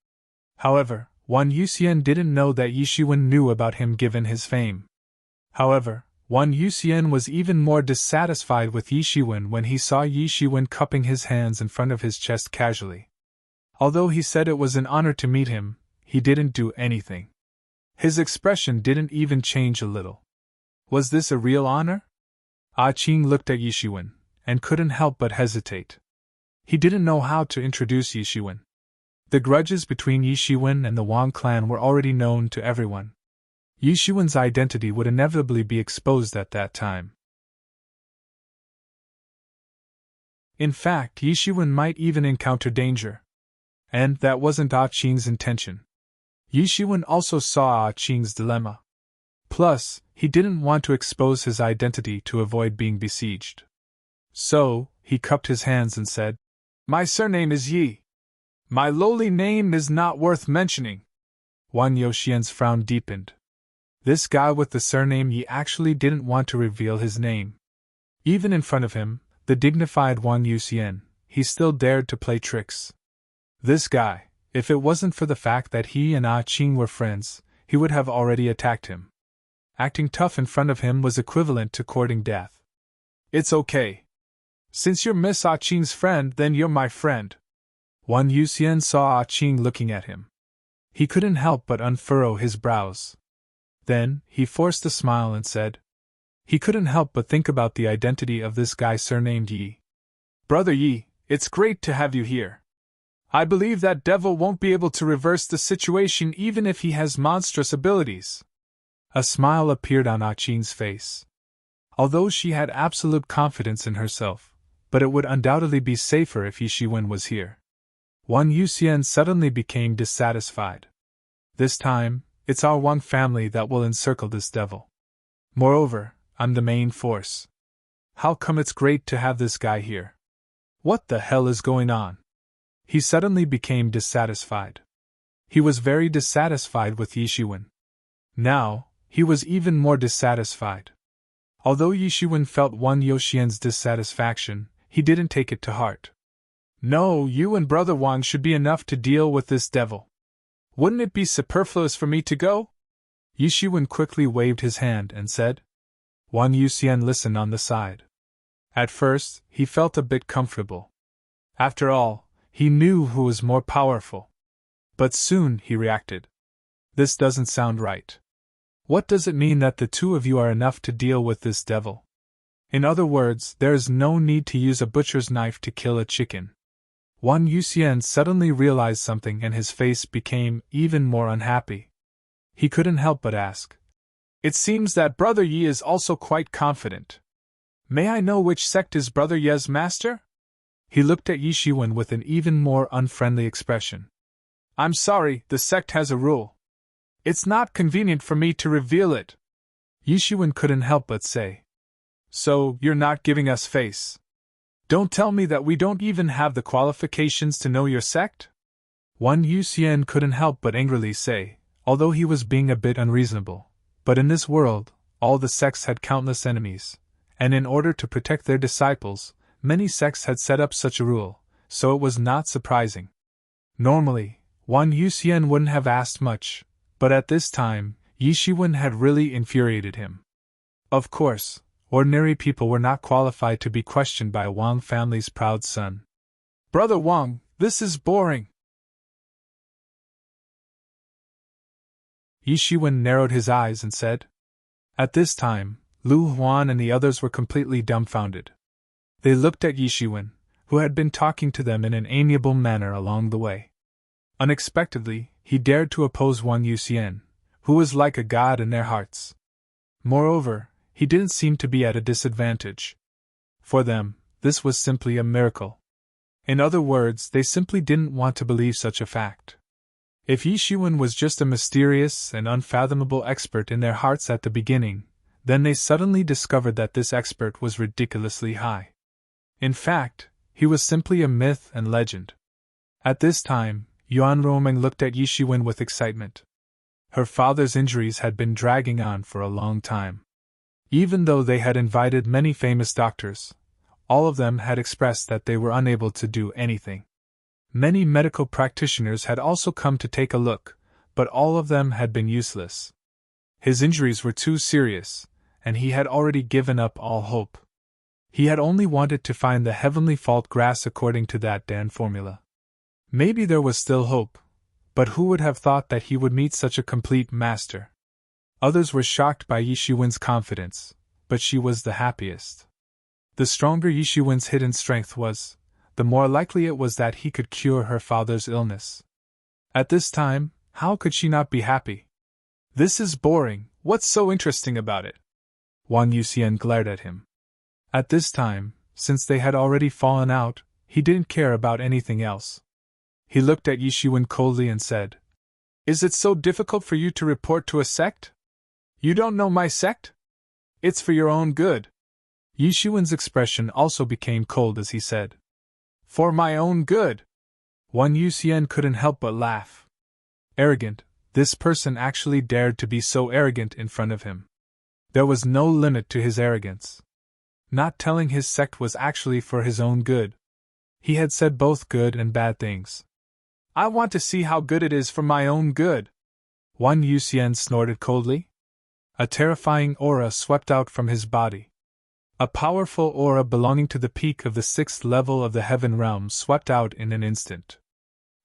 However, Wan Youxian didn't know that Yishuan knew about him given his fame. However, Wan Youxian was even more dissatisfied with Yishuan when he saw Yishuan cupping his hands in front of his chest casually. Although he said it was an honor to meet him, he didn't do anything. His expression didn't even change a little. Was this a real honor? Ah Ching looked at Yishuan, and couldn't help but hesitate. He didn't know how to introduce Yishuan. The grudges between Yishuan and the Wang clan were already known to everyone. Yishuan's identity would inevitably be exposed at that time. In fact, Yishuan might even encounter danger. And that wasn't Ah Ching's intention. Yishuan also saw Ah Ching's dilemma. Plus, he didn't want to expose his identity to avoid being besieged. So, he cupped his hands and said, "My surname is Yi. My lowly name is not worth mentioning." Wan Youxian's frown deepened. This guy with the surname Yi actually didn't want to reveal his name. Even in front of him, the dignified Wan Youxian, he still dared to play tricks. This guy, if it wasn't for the fact that he and Ah Ching were friends, he would have already attacked him. Acting tough in front of him was equivalent to courting death. "It's okay. Since you're Miss Ah Ching's friend, then you're my friend." Wan Youxian saw Ah Ching looking at him. He couldn't help but unfurrow his brows. Then, he forced a smile and said, he couldn't help but think about the identity of this guy surnamed Yi. "Brother Yi, it's great to have you here. I believe that devil won't be able to reverse the situation even if he has monstrous abilities." A smile appeared on Ah Ching's face. Although she had absolute confidence in herself, but it would undoubtedly be safer if Yishuan was here. Wang Yuxian suddenly became dissatisfied. This time, it's our Wang family that will encircle this devil. Moreover, I'm the main force. How come it's great to have this guy here? What the hell is going on? He suddenly became dissatisfied. He was very dissatisfied with Yishiwen. Now, he was even more dissatisfied. Although Yishiwen felt Wang Yuxian's dissatisfaction, he didn't take it to heart. No, you and Brother Wang should be enough to deal with this devil. Wouldn't it be superfluous for me to go? Yishiwen quickly waved his hand and said. Wang Yuxian listened on the side. At first, he felt a bit comfortable. After all, he knew who was more powerful. But soon he reacted. This doesn't sound right. What does it mean that the two of you are enough to deal with this devil? In other words, there is no need to use a butcher's knife to kill a chicken. Wang Yuxian suddenly realized something and his face became even more unhappy. He couldn't help but ask. It seems that Brother Yi is also quite confident. May I know which sect is Brother Ye's master? He looked at Yishiwen with an even more unfriendly expression. I'm sorry, the sect has a rule. It's not convenient for me to reveal it. Yishiwen couldn't help but say. So, you're not giving us face. Don't tell me that we don't even have the qualifications to know your sect? Wang Yuxian couldn't help but angrily say, although he was being a bit unreasonable. But in this world, all the sects had countless enemies, and in order to protect their disciples, many sects had set up such a rule, so it was not surprising. Normally, Wang Yuxian wouldn't have asked much, but at this time, Yishiwen had really infuriated him. Of course, ordinary people were not qualified to be questioned by Wang family's proud son. Brother Wang, this is boring. Yishiwen narrowed his eyes and said. At this time, Lu Huan and the others were completely dumbfounded. They looked at Yishiwen, who had been talking to them in an amiable manner along the way. Unexpectedly, he dared to oppose Wang Yuxian, who was like a god in their hearts. Moreover, he didn't seem to be at a disadvantage. For them, this was simply a miracle. In other words, they simply didn't want to believe such a fact. If Yishiwen was just a mysterious and unfathomable expert in their hearts at the beginning, then they suddenly discovered that this expert was ridiculously high. In fact, he was simply a myth and legend. At this time, Yuan Romeng looked at Yishiwen with excitement. Her father's injuries had been dragging on for a long time. Even though they had invited many famous doctors, all of them had expressed that they were unable to do anything. Many medical practitioners had also come to take a look, but all of them had been useless. His injuries were too serious, and he had already given up all hope. He had only wanted to find the heavenly fault grass according to that Dan formula. Maybe there was still hope, but who would have thought that he would meet such a complete master? Others were shocked by Yishiwen's confidence, but she was the happiest. The stronger Yishiwen's hidden strength was, the more likely it was that he could cure her father's illness. At this time, how could she not be happy? This is boring, what's so interesting about it? Wang Yuxian glared at him. At this time, since they had already fallen out, he didn't care about anything else. He looked at Yishiwen coldly and said, Is it so difficult for you to report to a sect? You don't know my sect? It's for your own good. Yishiwen's expression also became cold as he said, For my own good. Wang Yuxian couldn't help but laugh. Arrogant, this person actually dared to be so arrogant in front of him. There was no limit to his arrogance. Not telling his sect was actually for his own good. He had said both good and bad things. I want to see how good it is for my own good. Wang Yuxian snorted coldly. A terrifying aura swept out from his body. A powerful aura belonging to the peak of the 6th level of the heaven realm swept out in an instant.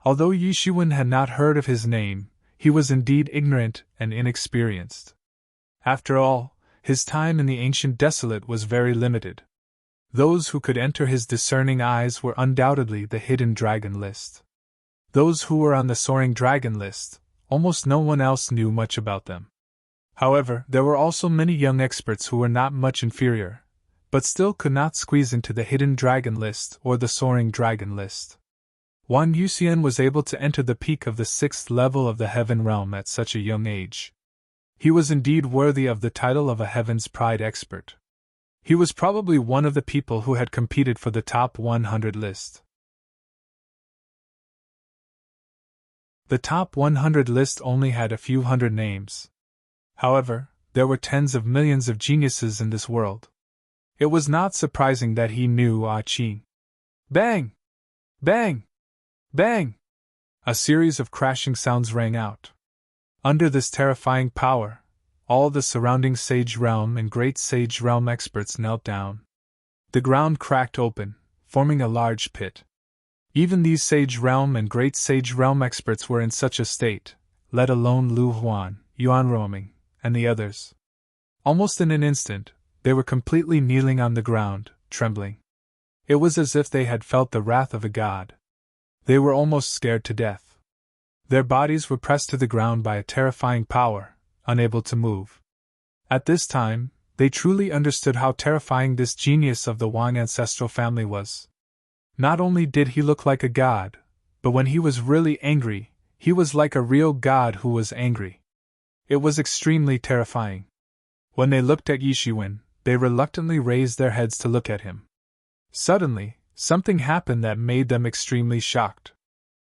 Although Yishiwen had not heard of his name, he was indeed ignorant and inexperienced. After all, his time in the ancient desolate was very limited. Those who could enter his discerning eyes were undoubtedly the hidden dragon list. Those who were on the soaring dragon list, almost no one else knew much about them. However, there were also many young experts who were not much inferior, but still could not squeeze into the hidden dragon list or the soaring dragon list. Wan Yuxian was able to enter the peak of the 6th level of the Heaven Realm at such a young age. He was indeed worthy of the title of a Heaven's Pride expert. He was probably one of the people who had competed for the top 100 list. The top 100 list only had a few hundred names. However, there were tens of millions of geniuses in this world. It was not surprising that he knew Ah Ching. Bang! Bang! Bang! A series of crashing sounds rang out. Under this terrifying power, all the surrounding Sage Realm and Great Sage Realm experts knelt down. The ground cracked open, forming a large pit. Even these Sage Realm and Great Sage Realm experts were in such a state, let alone Lu Huan, Yuan Roaming, and the others. Almost in an instant, they were completely kneeling on the ground, trembling. It was as if they had felt the wrath of a god. They were almost scared to death. Their bodies were pressed to the ground by a terrifying power, unable to move. At this time, they truly understood how terrifying this genius of the Wang ancestral family was. Not only did he look like a god, but when he was really angry, he was like a real god who was angry. It was extremely terrifying. When they looked at Yishiwen, they reluctantly raised their heads to look at him. Suddenly, something happened that made them extremely shocked.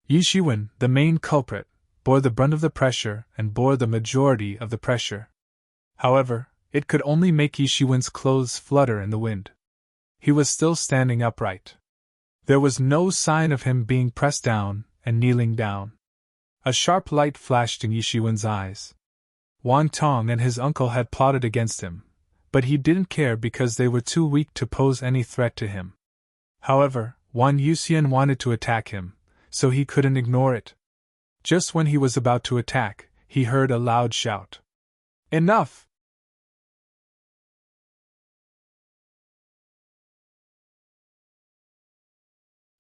Yishiwen, the main culprit, bore the brunt of the pressure and bore the majority of the pressure. However, it could only make Yishiwen's clothes flutter in the wind. He was still standing upright. There was no sign of him being pressed down and kneeling down. A sharp light flashed in Yishiwen's eyes. Wan Tong and his uncle had plotted against him, but he didn't care because they were too weak to pose any threat to him. However, Wan Yuxian wanted to attack him, so he couldn't ignore it. Just when he was about to attack, he heard a loud shout. Enough!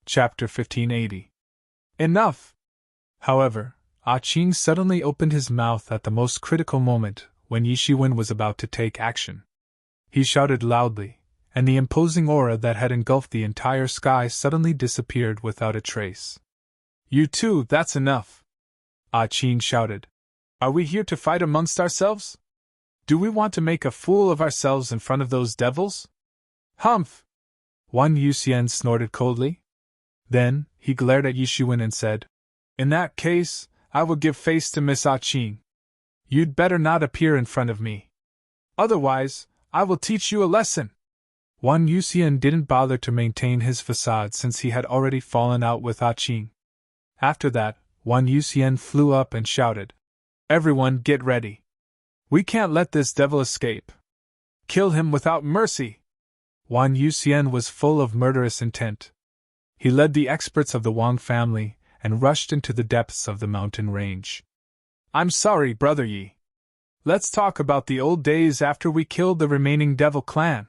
Chapter 1580. Enough! However, Ah Ching suddenly opened his mouth at the most critical moment, when Yishiwen was about to take action. He shouted loudly, and the imposing aura that had engulfed the entire sky suddenly disappeared without a trace. You two, that's enough! Ah Ching shouted. Are we here to fight amongst ourselves? Do we want to make a fool of ourselves in front of those devils? Humph! Wan Yuxian snorted coldly. Then, he glared at Yishiwen and said, In that case, I will give face to Miss Ah Ching. You'd better not appear in front of me. Otherwise, I will teach you a lesson. Wan Yuxian didn't bother to maintain his facade since he had already fallen out with Ah Ching. After that, Wan Yuxian flew up and shouted, Everyone get ready. We can't let this devil escape. Kill him without mercy. Wan Yuxian was full of murderous intent. He led the experts of the Wang family and rushed into the depths of the mountain range. I'm sorry, Brother Yi. Let's talk about the old days after we killed the remaining devil clan.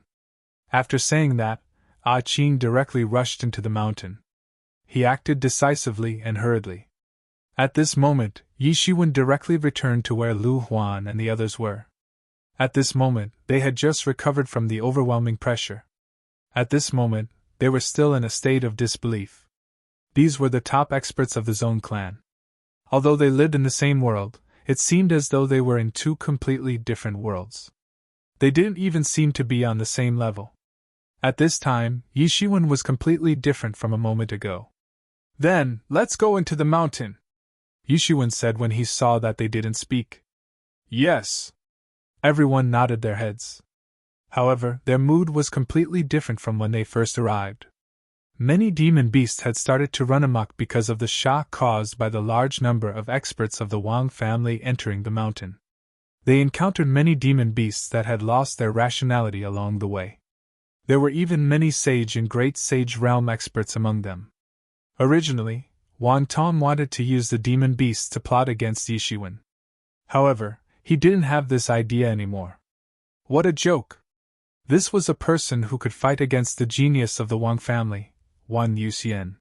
After saying that, Ah Ching directly rushed into the mountain. He acted decisively and hurriedly. At this moment, Yishiwen directly returned to where Lu Huan and the others were. At this moment, they had just recovered from the overwhelming pressure. At this moment, they were still in a state of disbelief. These were the top experts of the Zone clan. Although they lived in the same world, it seemed as though they were in two completely different worlds. They didn't even seem to be on the same level. At this time, Yishiwen was completely different from a moment ago. Then, let's go into the mountain, Yishiwen said when he saw that they didn't speak. Yes. Everyone nodded their heads. However, their mood was completely different from when they first arrived. Many demon beasts had started to run amok because of the shock caused by the large number of experts of the Wang family entering the mountain. They encountered many demon beasts that had lost their rationality along the way. There were even many sage and great sage realm experts among them. Originally, Wan Tong wanted to use the demon beasts to plot against Yishiwen. However, he didn't have this idea anymore. What a joke! This was a person who could fight against the genius of the Wang family, Wan Yuxian.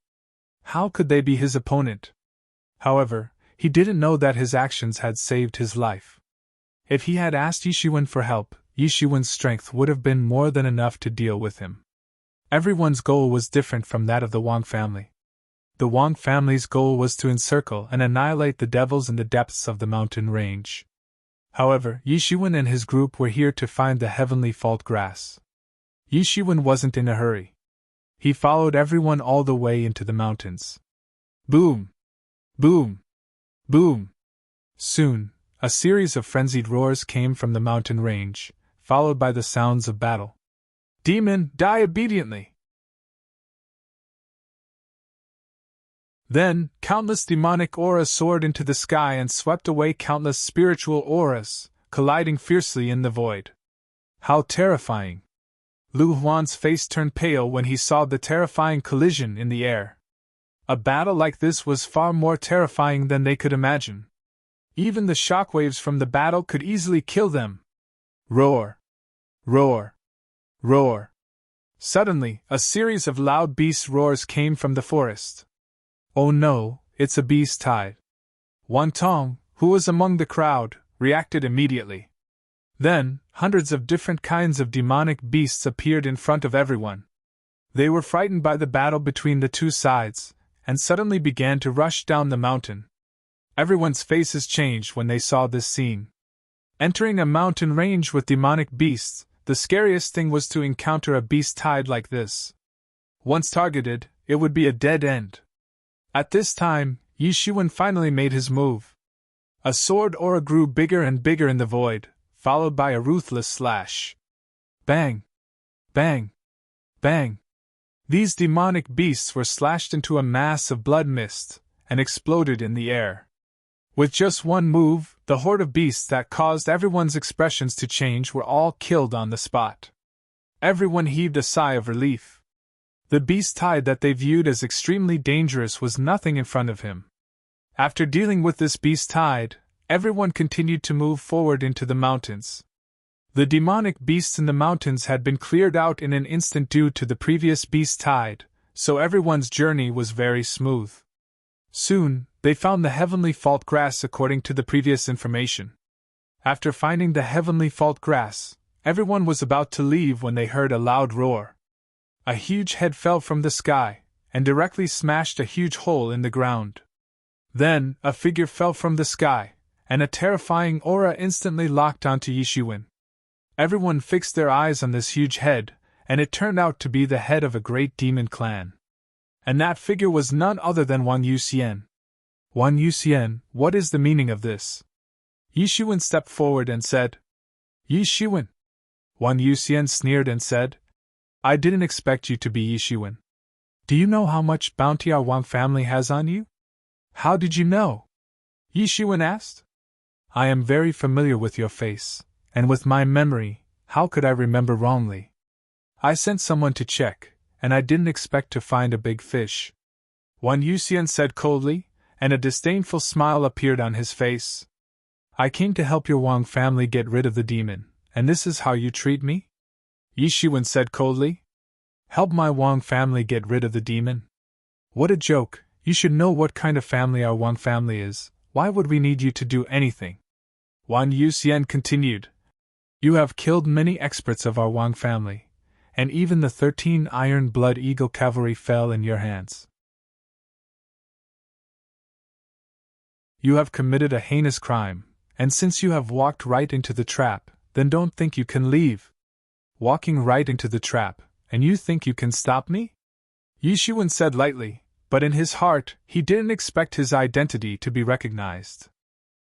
How could they be his opponent? However, he didn't know that his actions had saved his life. If he had asked Yishiwen for help, Yishiwen's strength would have been more than enough to deal with him. Everyone's goal was different from that of the Wang family. The Wang family's goal was to encircle and annihilate the devils in the depths of the mountain range. However, Yishuan and his group were here to find the heavenly fault grass. Yishuan wasn't in a hurry. He followed everyone all the way into the mountains. Boom! Boom! Boom! Soon, a series of frenzied roars came from the mountain range, followed by the sounds of battle. Demon, die obediently! Then, countless demonic auras soared into the sky and swept away countless spiritual auras, colliding fiercely in the void. How terrifying! Lu Huan's face turned pale when he saw the terrifying collision in the air. A battle like this was far more terrifying than they could imagine. Even the shockwaves from the battle could easily kill them. Roar! Roar! Roar! Suddenly, a series of loud beast roars came from the forest. Oh no, it's a beast tide. Wan Tong, who was among the crowd, reacted immediately. Then, hundreds of different kinds of demonic beasts appeared in front of everyone. They were frightened by the battle between the two sides, and suddenly began to rush down the mountain. Everyone's faces changed when they saw this scene. Entering a mountain range with demonic beasts, the scariest thing was to encounter a beast tide like this. Once targeted, it would be a dead end. At this time, Yishuan finally made his move. A sword aura grew bigger and bigger in the void, followed by a ruthless slash. Bang! Bang! Bang! These demonic beasts were slashed into a mass of blood mist, and exploded in the air. With just one move, the horde of beasts that caused everyone's expressions to change were all killed on the spot. Everyone heaved a sigh of relief. The beast tide that they viewed as extremely dangerous was nothing in front of him. After dealing with this beast tide, everyone continued to move forward into the mountains. The demonic beasts in the mountains had been cleared out in an instant due to the previous beast tide, so everyone's journey was very smooth. Soon, they found the heavenly fault grass according to the previous information. After finding the heavenly fault grass, everyone was about to leave when they heard a loud roar. A huge head fell from the sky, and directly smashed a huge hole in the ground. Then, a figure fell from the sky, and a terrifying aura instantly locked onto Yishuan. Everyone fixed their eyes on this huge head, and it turned out to be the head of a great demon clan. And that figure was none other than Wan Yuxian. Wan Yuxian, what is the meaning of this? Yishuan stepped forward and said, Yishuan. Wan Yuxian sneered and said, I didn't expect you to be Yishuan. Do you know how much bounty our Wang family has on you? How did you know? Yishuan asked. I am very familiar with your face, and with my memory, how could I remember wrongly? I sent someone to check, and I didn't expect to find a big fish. Wan Yuxian said coldly, and a disdainful smile appeared on his face. I came to help your Wang family get rid of the demon, and this is how you treat me? Yishuan said coldly. Help my Wang family get rid of the demon? What a joke, you should know what kind of family our Wang family is, why would we need you to do anything? Wan Yuxian continued. You have killed many experts of our Wang family, and even the 13 Iron Blood Eagle cavalry fell in your hands. You have committed a heinous crime, and since you have walked right into the trap, then don't think you can leave. Walking right into the trap, and you think you can stop me? Yishuan said lightly, but in his heart, he didn't expect his identity to be recognized.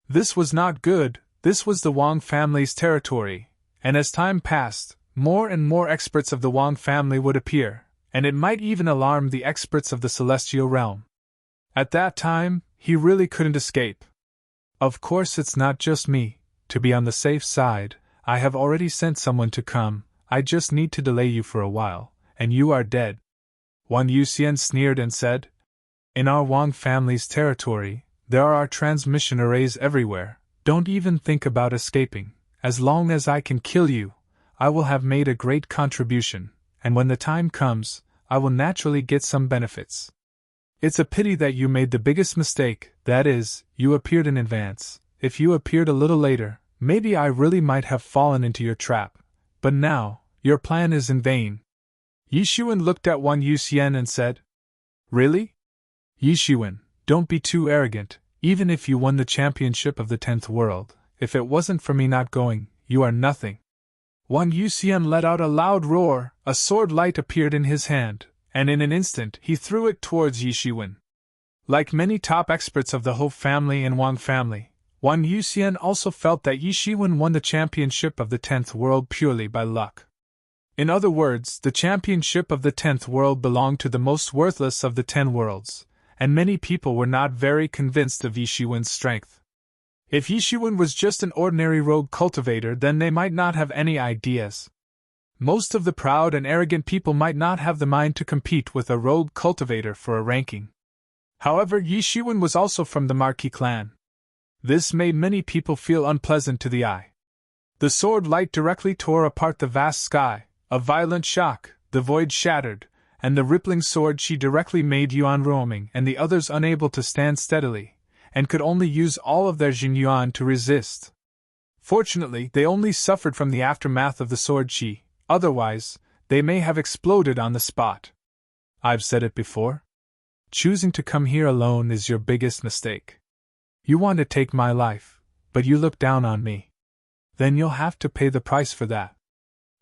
This was not good, this was the Wang family's territory, and as time passed, more and more experts of the Wang family would appear, and it might even alarm the experts of the celestial realm. At that time, he really couldn't escape. Of course it's not just me, to be on the safe side, I have already sent someone to come, I just need to delay you for a while, and you are dead. Wan Yuxian sneered and said, In our Wang family's territory, there are transmission arrays everywhere, don't even think about escaping, as long as I can kill you, I will have made a great contribution, and when the time comes, I will naturally get some benefits. It's a pity that you made the biggest mistake, that is, you appeared in advance. If you appeared a little later, maybe I really might have fallen into your trap. But now, your plan is in vain. Yishuan looked at Wan Yuxian and said, Really? Yi Shiwen, don't be too arrogant. Even if you won the championship of the 10th world, if it wasn't for me not going, you are nothing. Wang Yuxian let out a loud roar, a sword light appeared in his hand, and in an instant he threw it towards Yi Shiwen. Like many top experts of the Ho family and Wang family, Wang Yuxian also felt that Yi Shiwen won the championship of the 10th world purely by luck. In other words, the championship of the 10th world belonged to the most worthless of the 10 worlds, and many people were not very convinced of Yi Shiwen's strength. If Yi Shiwen was just an ordinary rogue cultivator, then they might not have any ideas. Most of the proud and arrogant people might not have the mind to compete with a rogue cultivator for a ranking. However, Yi Shiwen was also from the Marquis clan. This made many people feel unpleasant to the eye. The sword light directly tore apart the vast sky, a violent shock, the void shattered, and the rippling sword chi directly made Yuan Ruoming and the others unable to stand steadily, and could only use all of their Jinyuan to resist. Fortunately, they only suffered from the aftermath of the sword chi, otherwise, they may have exploded on the spot. I've said it before. Choosing to come here alone is your biggest mistake. You want to take my life, but you look down on me. Then you'll have to pay the price for that.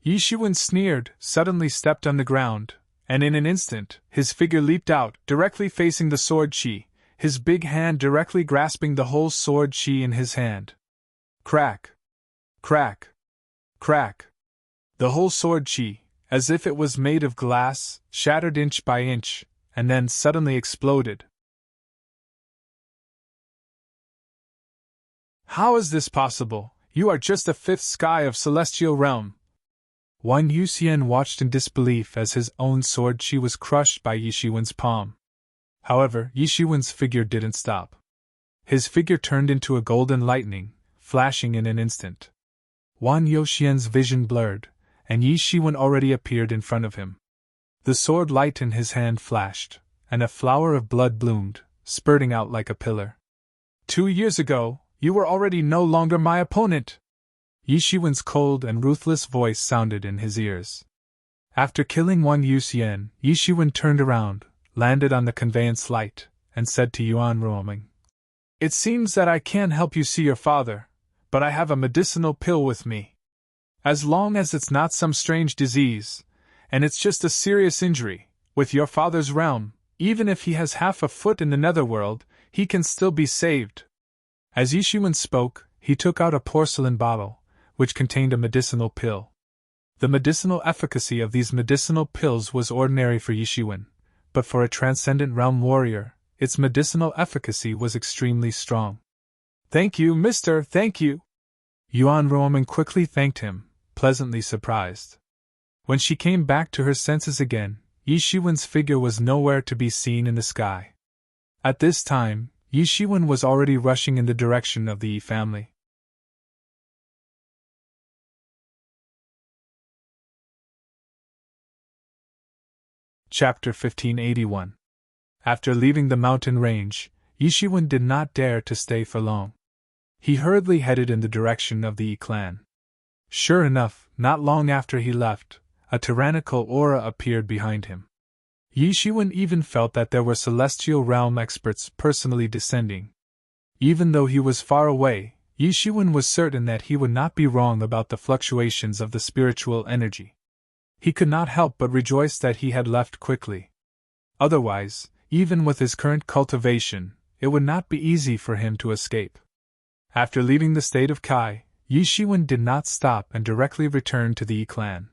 Yi Shiwen sneered, suddenly stepped on the ground, and in an instant, his figure leaped out, directly facing the sword chi, his big hand directly grasping the whole sword chi in his hand. Crack! Crack! Crack! The whole sword chi, as if it was made of glass, shattered inch by inch, and then suddenly exploded. How is this possible? You are just a fifth sky of celestial realm. Wang Yuxian watched in disbelief as his own sword chi was crushed by Yi Shiwen's palm. However, Yi Shiwen's figure didn't stop. His figure turned into a golden lightning, flashing in an instant. Wang Yuxian's vision blurred, and Yi Shiwen already appeared in front of him. The sword light in his hand flashed, and a flower of blood bloomed, spurting out like a pillar. 2 years ago, you were already no longer my opponent! Yi Shiwen's cold and ruthless voice sounded in his ears. After killing Wang Yuxian, Yi Shiwen turned around, landed on the conveyance light, and said to Yuan Ruoming, "It seems that I can't help you see your father, but I have a medicinal pill with me. As long as it's not some strange disease, and it's just a serious injury, with your father's realm, even if he has half a foot in the netherworld, he can still be saved." As Yi Shiwen spoke, he took out a porcelain bottle, which contained a medicinal pill. The medicinal efficacy of these medicinal pills was ordinary for Yi Shiwen, but for a transcendent realm warrior, its medicinal efficacy was extremely strong. "Thank you, mister, thank you!" Yuan Ruoming quickly thanked him, pleasantly surprised. When she came back to her senses again, Yi Shiwen's figure was nowhere to be seen in the sky. At this time, Yi Shiwen was already rushing in the direction of the Yi family. Chapter 1581. After leaving the mountain range, Yi Shiwen did not dare to stay for long. He hurriedly headed in the direction of the Yi clan. Sure enough, not long after he left, a tyrannical aura appeared behind him. Yi Shiwen even felt that there were celestial realm experts personally descending. Even though he was far away, Yi Shiwen was certain that he would not be wrong about the fluctuations of the spiritual energy. He could not help but rejoice that he had left quickly. Otherwise, even with his current cultivation, it would not be easy for him to escape. After leaving the state of Kai, Yi Shiwen did not stop and directly returned to the Yi clan.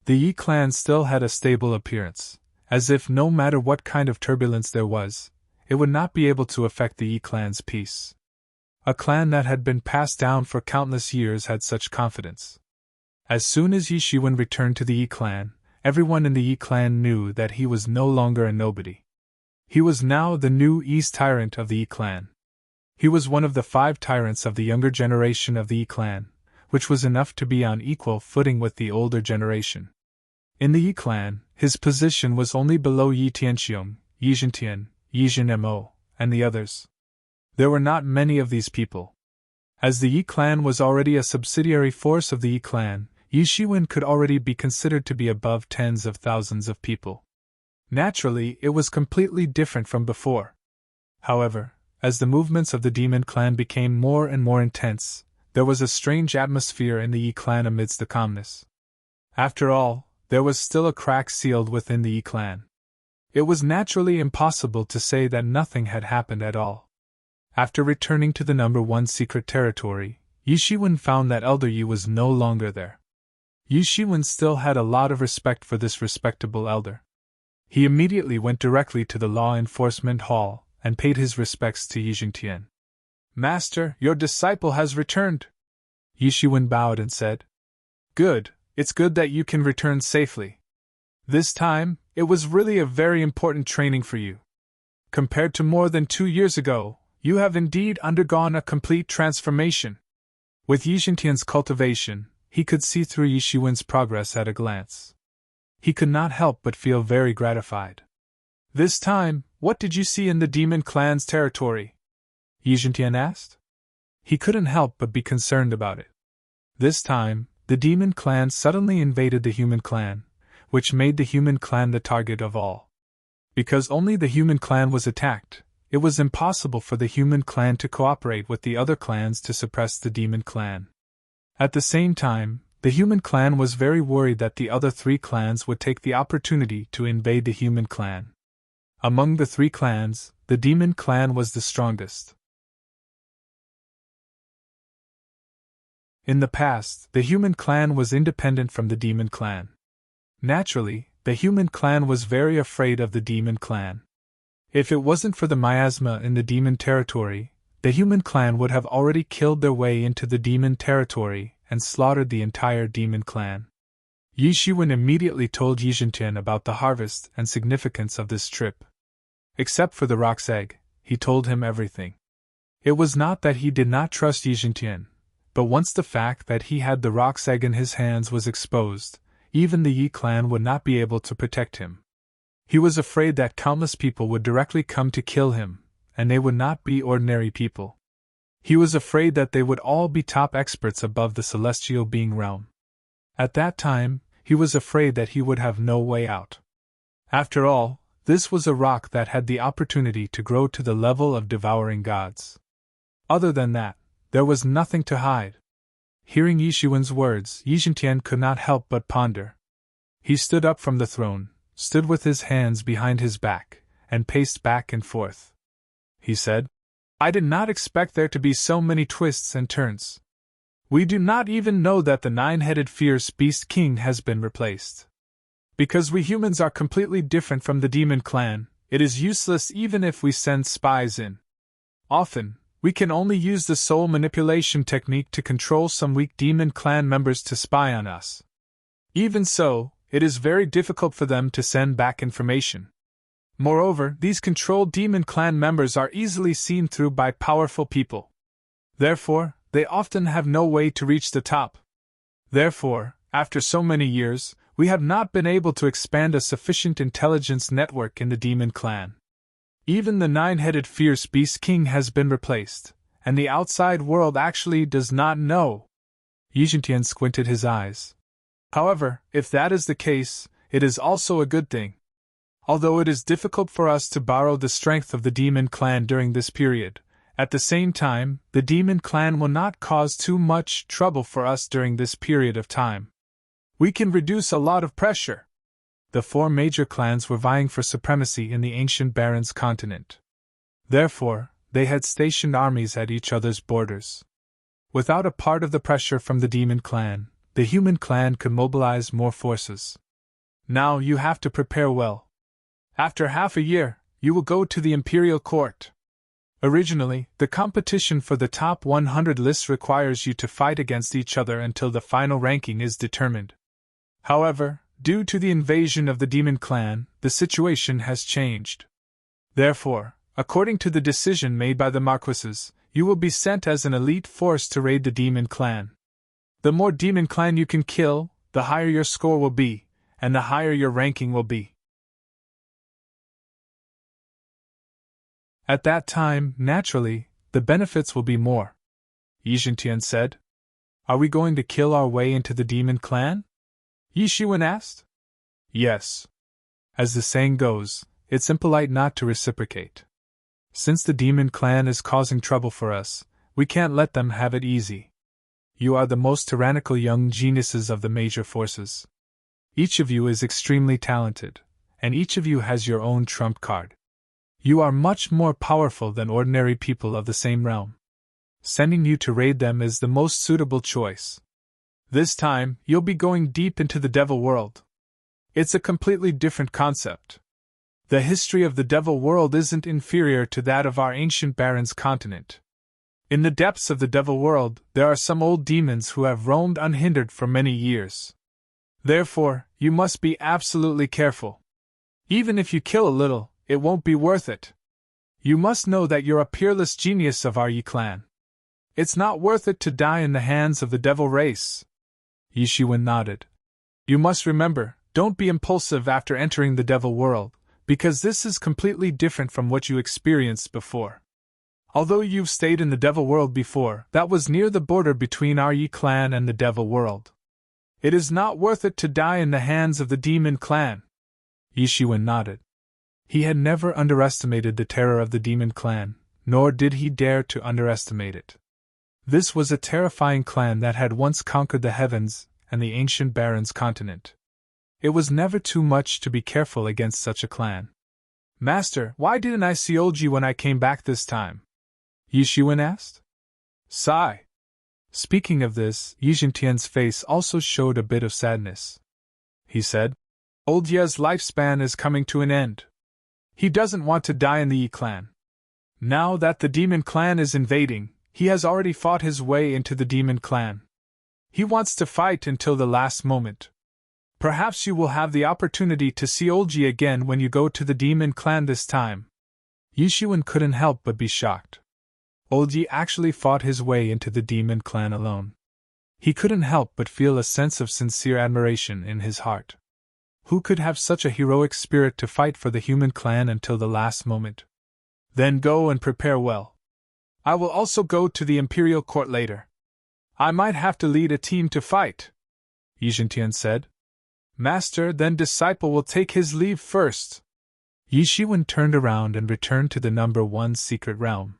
The Yi clan still had a stable appearance, as if no matter what kind of turbulence there was, it would not be able to affect the Yi clan's peace. A clan that had been passed down for countless years had such confidence. As soon as Yi Shiwen returned to the Yi clan, everyone in the Yi clan knew that he was no longer a nobody. He was now the new East tyrant of the Yi clan. He was one of the 5 tyrants of the younger generation of the Yi clan, which was enough to be on equal footing with the older generation. In the Yi clan, his position was only below Yi Tianxiong, Yi Zhentian, Yi Zhenmo, and the others. There were not many of these people. As the Yi clan was already a subsidiary force of the Yi clan, Yi Shiwen could already be considered to be above tens of thousands of people. Naturally, it was completely different from before. However, as the movements of the demon clan became more and more intense, there was a strange atmosphere in the Yi clan amidst the calmness. After all, there was still a crack sealed within the Yi clan. It was naturally impossible to say that nothing had happened at all. After returning to the number 1 secret territory, Yi Shiwen found that Elder Yi was no longer there. Yi Shiwen still had a lot of respect for this respectable elder. He immediately went directly to the law enforcement hall and paid his respects to Yi Jingtian. Master, your disciple has returned. Yi Shiwen bowed and said, Good, it's good that you can return safely. This time, it was really a very important training for you. Compared to more than 2 years ago, you have indeed undergone a complete transformation. With Yi Jingtian's cultivation, he could see through Yi Shiwen's progress at a glance. He could not help but feel very gratified. This time, what did you see in the demon clan's territory? Yi Jingtian asked. He couldn't help but be concerned about it. This time, the demon clan suddenly invaded the human clan, which made the human clan the target of all. Because only the human clan was attacked, it was impossible for the human clan to cooperate with the other clans to suppress the demon clan. At the same time, the human clan was very worried that the other 3 clans would take the opportunity to invade the human clan. Among the 3 clans, the demon clan was the strongest. In the past, the human clan was independent from the demon clan. Naturally, the human clan was very afraid of the demon clan. If it wasn't for the miasma in the demon territory, the human clan would have already killed their way into the demon territory and slaughtered the entire demon clan. Yi Shiwen immediately told Yi Jingtian about the harvest and significance of this trip. Except for the roc's egg, he told him everything. It was not that he did not trust Yi Jingtian, but once the fact that he had the roc's egg in his hands was exposed, even the Yi clan would not be able to protect him. He was afraid that countless people would directly come to kill him, and they would not be ordinary people. He was afraid that they would all be top experts above the celestial being realm. At that time, he was afraid that he would have no way out. After all, this was a rock that had the opportunity to grow to the level of devouring gods. Other than that, there was nothing to hide. Hearing Yi Shiwen's words, Yi Jingtian could not help but ponder. He stood up from the throne, stood with his hands behind his back, and paced back and forth. He said, I did not expect there to be so many twists and turns. We do not even know that the 9-headed fierce beast king has been replaced. Because we humans are completely different from the demon clan, it is useless even if we send spies in. Often, we can only use the soul manipulation technique to control some weak demon clan members to spy on us. Even so, it is very difficult for them to send back information. Moreover, these controlled demon clan members are easily seen through by powerful people. Therefore, they often have no way to reach the top. Therefore, after so many years, we have not been able to expand a sufficient intelligence network in the demon clan. Even the 9-headed fierce beast king has been replaced, and the outside world actually does not know. Yi Jingtian squinted his eyes. However, if that is the case, it is also a good thing. Although it is difficult for us to borrow the strength of the demon clan during this period, at the same time, the demon clan will not cause too much trouble for us during this period of time. We can reduce a lot of pressure. The 4 major clans were vying for supremacy in the ancient Barrens continent. Therefore, they had stationed armies at each other's borders. Without a part of the pressure from the demon clan, the human clan could mobilize more forces. Now you have to prepare well. After half a year, you will go to the imperial court. Originally, the competition for the top 100 list requires you to fight against each other until the final ranking is determined. However, due to the invasion of the demon clan, the situation has changed. Therefore, according to the decision made by the marquises, you will be sent as an elite force to raid the demon clan. The more demon clan you can kill, the higher your score will be, and the higher your ranking will be. At that time, naturally, the benefits will be more. Yi Jingtian said. Are we going to kill our way into the demon clan? Yi Shiwen asked. Yes. As the saying goes, it's impolite not to reciprocate. Since the demon clan is causing trouble for us, we can't let them have it easy. You are the most tyrannical young geniuses of the major forces. Each of you is extremely talented, and each of you has your own trump card. You are much more powerful than ordinary people of the same realm. Sending you to raid them is the most suitable choice. This time, you'll be going deep into the devil world. It's a completely different concept. The history of the devil world isn't inferior to that of our ancient barons' continent. In the depths of the devil world, there are some old demons who have roamed unhindered for many years. Therefore, you must be absolutely careful. Even if you kill a little, it won't be worth it. You must know that you're a peerless genius of our Yi clan. It's not worth it to die in the hands of the devil race. Yi Shiwen nodded. You must remember, don't be impulsive after entering the devil world, because this is completely different from what you experienced before. Although you've stayed in the devil world before, that was near the border between our Yi clan and the devil world. It is not worth it to die in the hands of the demon clan. Yi Shiwen nodded. He had never underestimated the terror of the demon clan, nor did he dare to underestimate it. This was a terrifying clan that had once conquered the heavens and the ancient barons' continent. It was never too much to be careful against such a clan. Master, why didn't I see Olji when I came back this time? Yi Shiwen asked. Sigh. Speaking of this, Yi Zhentian's face also showed a bit of sadness. He said, Old Ye's lifespan is coming to an end. He doesn't want to die in the Yi clan. Now that the demon clan is invading, he has already fought his way into the demon clan. He wants to fight until the last moment. Perhaps you will have the opportunity to see Olji again when you go to the demon clan this time. Yi Shiwen couldn't help but be shocked. Olji actually fought his way into the demon clan alone. He couldn't help but feel a sense of sincere admiration in his heart. Who could have such a heroic spirit to fight for the human clan until the last moment? Then go and prepare well. I will also go to the imperial court later. I might have to lead a team to fight, Yi Zhentian said. Master, then disciple will take his leave first. Yi Shiwen turned around and returned to the number 1 secret realm.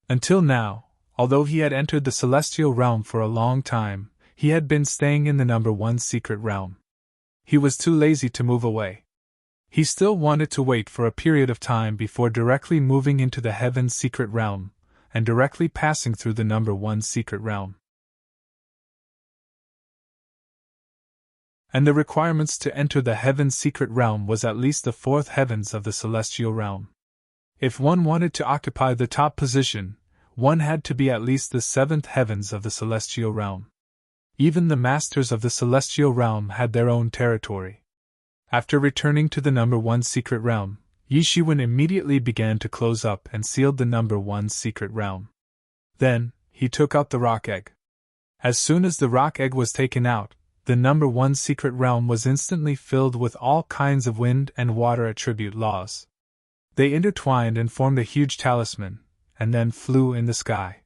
Until now, although he had entered the celestial realm for a long time, he had been staying in the number 1 secret realm. He was too lazy to move away. He still wanted to wait for a period of time before directly moving into the heaven's secret realm, and directly passing through the number 1 secret realm. And the requirements to enter the heaven's secret realm was at least the 4th heavens of the celestial realm. If one wanted to occupy the top position, one had to be at least the 7th heavens of the celestial realm. Even the masters of the celestial realm had their own territory. After returning to the number 1 secret realm, Yi Shiwen immediately began to close up and sealed the number 1 secret realm. Then, he took out the rock egg. As soon as the rock egg was taken out, the number 1 secret realm was instantly filled with all kinds of wind and water attribute laws. They intertwined and formed a huge talisman, and then flew in the sky.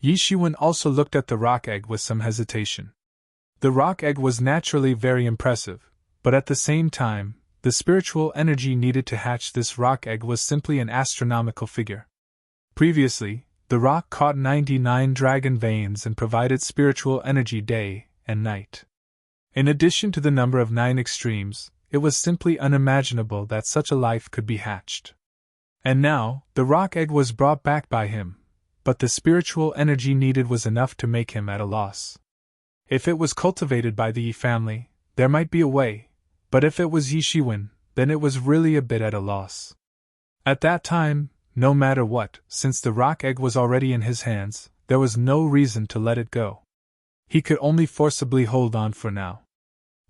Yi Shiwen also looked at the rock egg with some hesitation. The rock egg was naturally very impressive, but at the same time, the spiritual energy needed to hatch this rock egg was simply an astronomical figure. Previously, the rock caught 99 dragon veins and provided spiritual energy day and night. In addition to the number of 9 extremes, it was simply unimaginable that such a life could be hatched. And now, the rock egg was brought back by him, but the spiritual energy needed was enough to make him at a loss. If it was cultivated by the Yi family, there might be a way, but if it was Yi Shiwen, then it was really a bit at a loss. At that time, no matter what, since the rock egg was already in his hands, there was no reason to let it go. He could only forcibly hold on for now.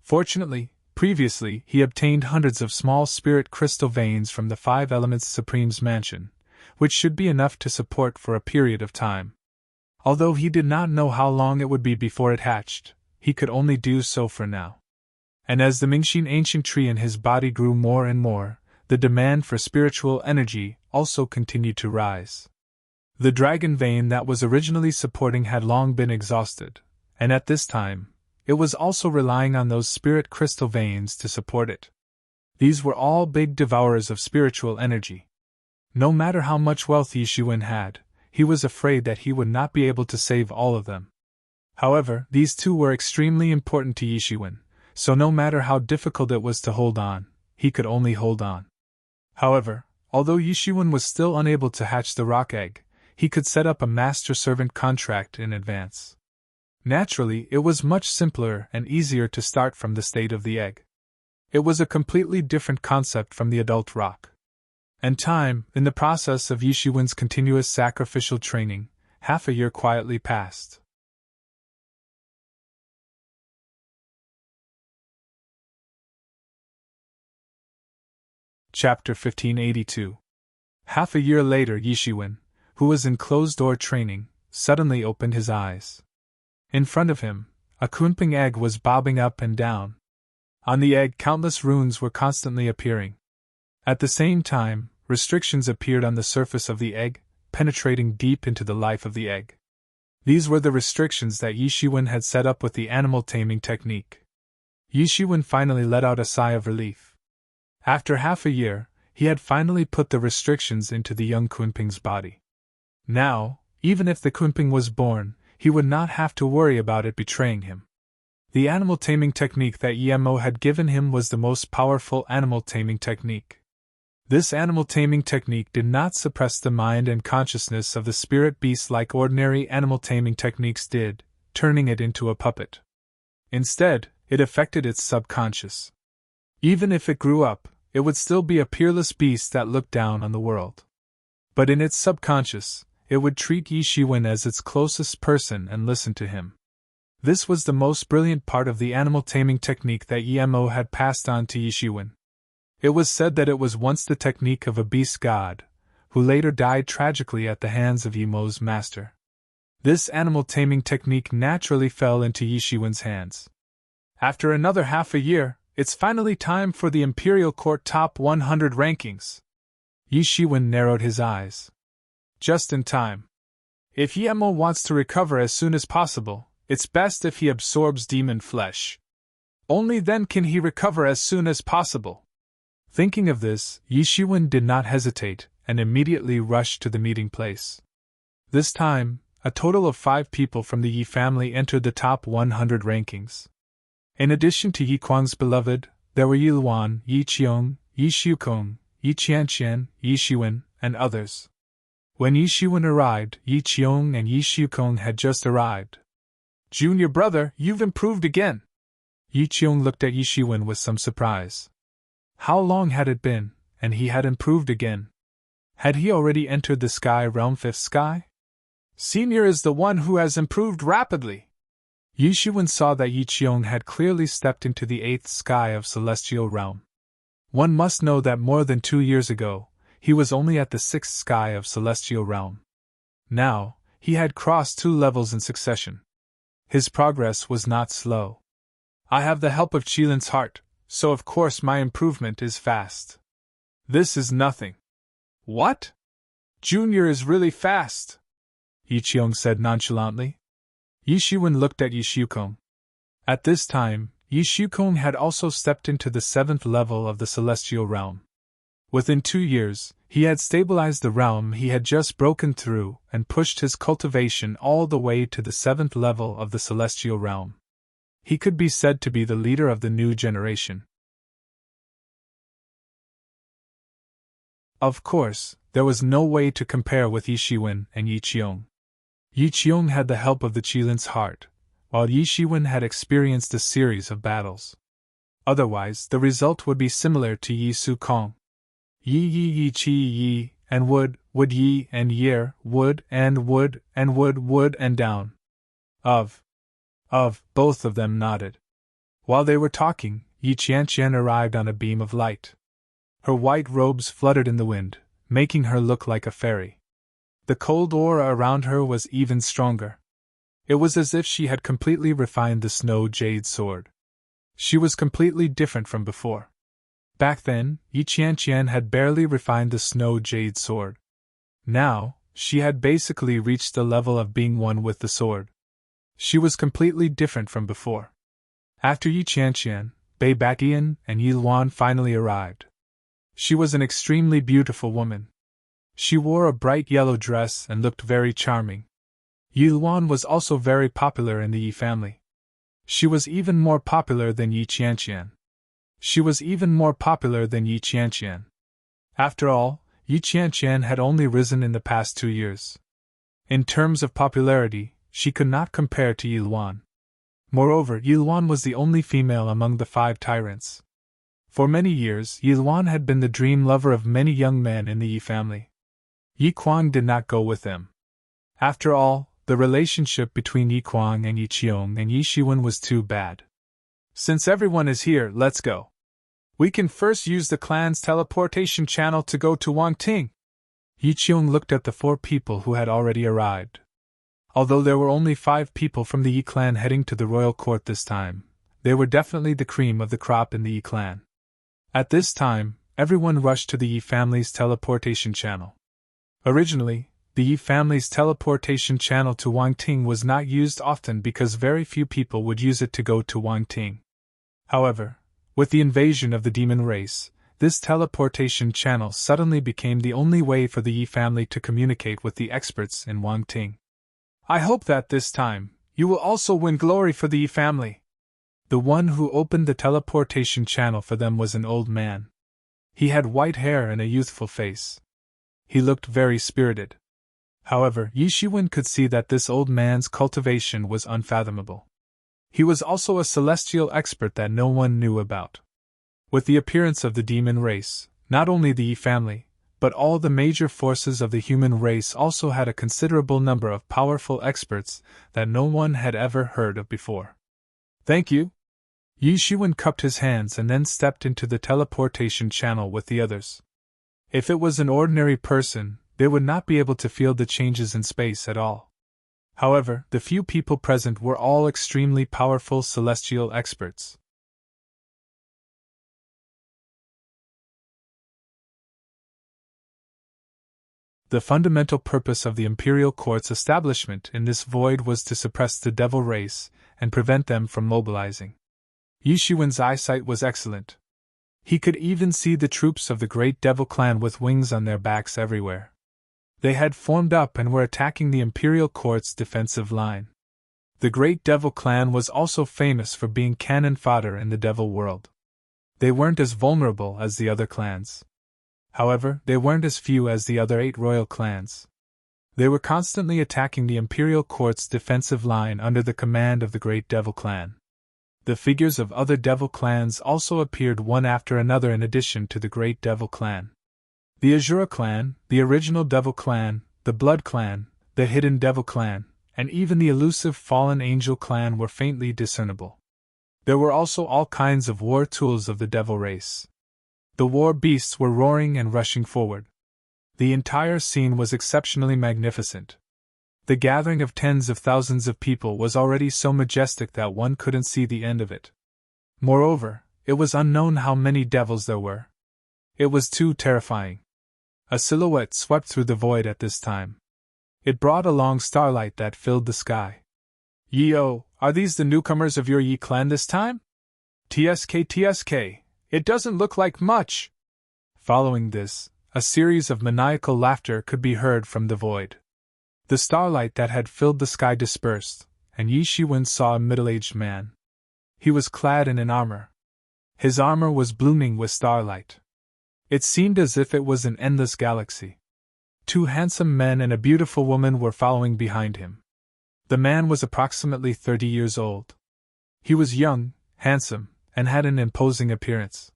Fortunately, previously he obtained hundreds of small spirit crystal veins from the 5 Elements Supreme's mansion, which should be enough to support for a period of time. Although he did not know how long it would be before it hatched, he could only do so for now. And as the Mingxin ancient tree in his body grew more and more, the demand for spiritual energy also continued to rise. The dragon vein that was originally supporting had long been exhausted, and at this time, it was also relying on those spirit crystal veins to support it. These were all big devourers of spiritual energy. No matter how much wealth Yishuin had, he was afraid that he would not be able to save all of them. However, these two were extremely important to Yishuin, so no matter how difficult it was to hold on, he could only hold on. However, although Yishuin was still unable to hatch the rock egg, he could set up a master-servant contract in advance. Naturally, it was much simpler and easier to start from the state of the egg. It was a completely different concept from the adult rock. And time, in the process of Yishuin's continuous sacrificial training, half a year quietly passed. Chapter 1582. Half a year later, Yishuin, who was in closed-door training, suddenly opened his eyes. In front of him, a kunping egg was bobbing up and down. On the egg, countless runes were constantly appearing. At the same time, restrictions appeared on the surface of the egg, penetrating deep into the life of the egg. These were the restrictions that Yishuin had set up with the animal taming technique. Yishuin finally let out a sigh of relief. After half a year, he had finally put the restrictions into the young kunping's body. Now, even if the kunping was born, he would not have to worry about it betraying him. The animal taming technique that Yemo had given him was the most powerful animal taming technique. This animal taming technique did not suppress the mind and consciousness of the spirit beast like ordinary animal taming techniques did, turning it into a puppet. Instead, it affected its subconscious. Even if it grew up, it would still be a peerless beast that looked down on the world. But in its subconscious, it would treat Yishuin as its closest person and listen to him. This was the most brilliant part of the animal taming technique that Yemo had passed on to Yishuin. It was said that it was once the technique of a beast god, who later died tragically at the hands of Yemo's master. This animal taming technique naturally fell into Yishuin's hands. After another half a year, it's finally time for the Imperial Court Top 100 rankings. Yishuin narrowed his eyes. Just in time. If Yemo wants to recover as soon as possible, it's best if he absorbs demon flesh. Only then can he recover as soon as possible. Thinking of this, Yishuin did not hesitate and immediately rushed to the meeting place. This time, a total of 5 people from the Yi family entered the top 100 rankings. In addition to Yi Kuang's beloved, there were Yi Luan, Yi Qiong, Yi Xiukong, Yi Qianqian, Yishuin, and others. When Yishuin arrived, Yi Qiong and Yi Xiukong had just arrived. "Junior brother, you've improved again." Yi Qiong looked at Yishuin with some surprise. How long had it been, and he had improved again? Had he already entered the sky realm 5th sky? "Senior is the one who has improved rapidly." Yishuin saw that Yi Qiong had clearly stepped into the 8th sky of celestial realm. One must know that more than 2 years ago, he was only at the 6th sky of celestial realm. Now, he had crossed 2 levels in succession. His progress was not slow. "I have the help of Qilin's heart, so of course my improvement is fast." "This is nothing." "What? Junior is really fast," Yi Qiong said nonchalantly. Yishuin looked at Yi Xiukong. At this time, Yi Xiukong had also stepped into the 7th level of the celestial realm. Within 2 years, he had stabilized the realm he had just broken through and pushed his cultivation all the way to the 7th level of the celestial realm. He could be said to be the leader of the new generation. Of course, there was no way to compare with Yishuin and Yi Qiong. Yi Qiong had the help of the Qilin's heart, while Yishuin had experienced a series of battles. Otherwise, the result would be similar to Yi Su-kong. Yi Yi Yi Qi Yi, and wood Yi, and Yer, wood, and wood, and wood, and down. Both of them nodded. While they were talking, Yi Qianqian arrived on a beam of light. Her white robes fluttered in the wind, making her look like a fairy. The cold aura around her was even stronger. It was as if she had completely refined the snow jade sword. She was completely different from before. Back then, Yi Qianqian had barely refined the snow jade sword. Now, she had basically reached the level of being one with the sword. She was completely different from before. After Yi Qianqian, Bei Bakian and Yi Luan finally arrived. She was an extremely beautiful woman. She wore a bright yellow dress and looked very charming. Yi Luan was also very popular in the Yi family. She was even more popular than Yi Qianqian. After all, Yi Qianqian had only risen in the past 2 years. In terms of popularity, she could not compare to Yi Luan. Moreover, Yi Luan was the only female among the 5 tyrants. For many years, Yi Luan had been the dream lover of many young men in the Yi family. Yi Kuang did not go with them. After all, the relationship between Yi Kuang and Yi Qiong and Yi Shiwen was too bad. Since everyone is here, let's go. We can first use the clan's teleportation channel to go to Wangting. Yi Qiong looked at the 4 people who had already arrived. Although there were only 5 people from the Yi clan heading to the royal court this time, they were definitely the cream of the crop in the Yi clan. At this time, everyone rushed to the Yi family's teleportation channel. Originally, the Yi family's teleportation channel to Wangting was not used often because very few people would use it to go to Wangting. However, with the invasion of the demon race, this teleportation channel suddenly became the only way for the Yi family to communicate with the experts in Wangting. I hope that this time, you will also win glory for the Yi family. The one who opened the teleportation channel for them was an old man. He had white hair and a youthful face. He looked very spirited. However, Yi Shiwen could see that this old man's cultivation was unfathomable. He was also a celestial expert that no one knew about. With the appearance of the demon race, not only the Yi family, but all the major forces of the human race also had a considerable number of powerful experts that no one had ever heard of before. Thank you. Yi Shiwen cupped his hands and then stepped into the teleportation channel with the others. If it was an ordinary person, they would not be able to feel the changes in space at all. However, the few people present were all extremely powerful celestial experts. The fundamental purpose of the imperial court's establishment in this void was to suppress the devil race and prevent them from mobilizing. Yi Shiwen's eyesight was excellent. He could even see the troops of the great devil clan with wings on their backs everywhere. They had formed up and were attacking the imperial court's defensive line. The great devil clan was also famous for being cannon fodder in the devil world. They weren't as vulnerable as the other clans. However, they weren't as few as the other 8 royal clans. They were constantly attacking the imperial court's defensive line under the command of the great devil clan. The figures of other devil clans also appeared one after another in addition to the great devil clan. The Azura clan, the original devil clan, the blood clan, the hidden devil clan, and even the elusive fallen angel clan were faintly discernible. There were also all kinds of war tools of the devil race. The war beasts were roaring and rushing forward. The entire scene was exceptionally magnificent. The gathering of tens of thousands of people was already so majestic that one couldn't see the end of it. Moreover, it was unknown how many devils there were. It was too terrifying. A silhouette swept through the void at this time. It brought along starlight that filled the sky. Yi-oh, are these the newcomers of your Yi clan this time? TSK, it doesn't look like much. Following this, a series of maniacal laughter could be heard from the void. The starlight that had filled the sky dispersed, and Yi Shiwen saw a middle-aged man. He was clad in an armor. His armor was blooming with starlight. It seemed as if it was an endless galaxy. 2 handsome men and a beautiful woman were following behind him. The man was approximately 30 years old. He was young, handsome, and had an imposing appearance.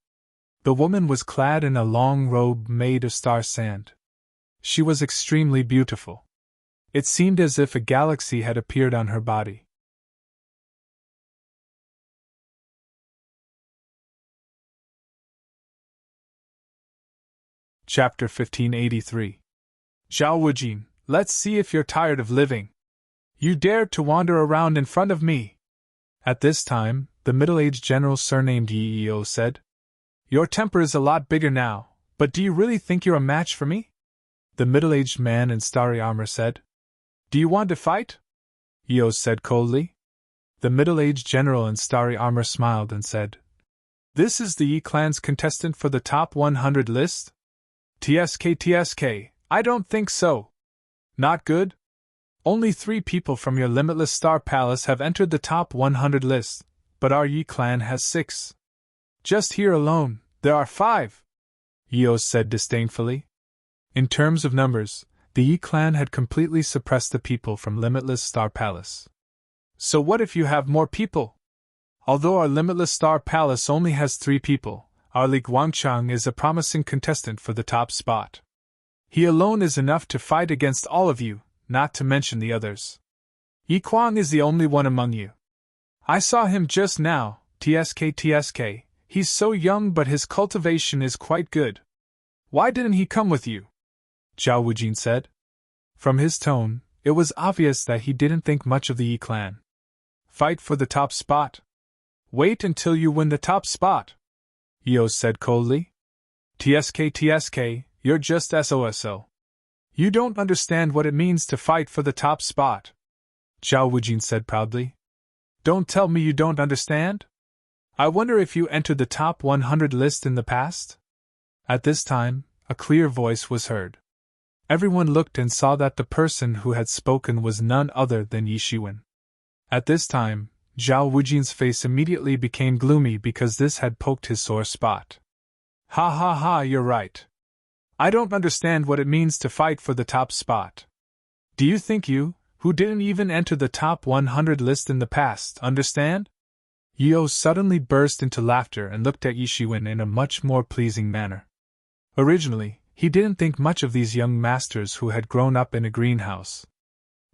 The woman was clad in a long robe made of star sand. She was extremely beautiful. It seemed as if a galaxy had appeared on her body. Chapter 1583. Zhao Wujin, let's see if you're tired of living. You dared to wander around in front of me. At this time, the middle-aged general surnamed Yi said, Your temper is a lot bigger now, but do you really think you're a match for me? The middle-aged man in starry armor said, Do you want to fight? Yi said coldly. The middle-aged general in starry armor smiled and said, This is the Yi clan's contestant for the top 100 list? TSK, I don't think so. Not good? Only 3 people from your limitless star palace have entered the top 100 list, but our Yi clan has 6. Just here alone, there are 5. Eos said disdainfully. In terms of numbers, the Yi clan had completely suppressed the people from limitless star palace. So what if you have more people? Although our limitless star palace only has 3 people, our Li Guangchang is a promising contestant for the top spot. He alone is enough to fight against all of you, not to mention the others. Yi Kuang is the only one among you. I saw him just now, TSK. He's so young but his cultivation is quite good. Why didn't he come with you? Zhao Wujin said. From his tone, it was obvious that he didn't think much of the Yi clan. Fight for the top spot? Wait until you win the top spot, Eos said coldly. TSK, you're just SOSO. You don't understand what it means to fight for the top spot, Zhao Wujin said proudly. Don't tell me you don't understand? I wonder if you entered the top 100 list in the past? At this time, a clear voice was heard. Everyone looked and saw that the person who had spoken was none other than Yi Shiwen. At this time, Zhao Wujin's face immediately became gloomy because this had poked his sore spot. Ha, you're right. I don't understand what it means to fight for the top spot. Do you think you, who didn't even enter the top 100 list in the past, understand? Yeo suddenly burst into laughter and looked at Yi Shiwen in a much more pleasing manner. Originally, he didn't think much of these young masters who had grown up in a greenhouse.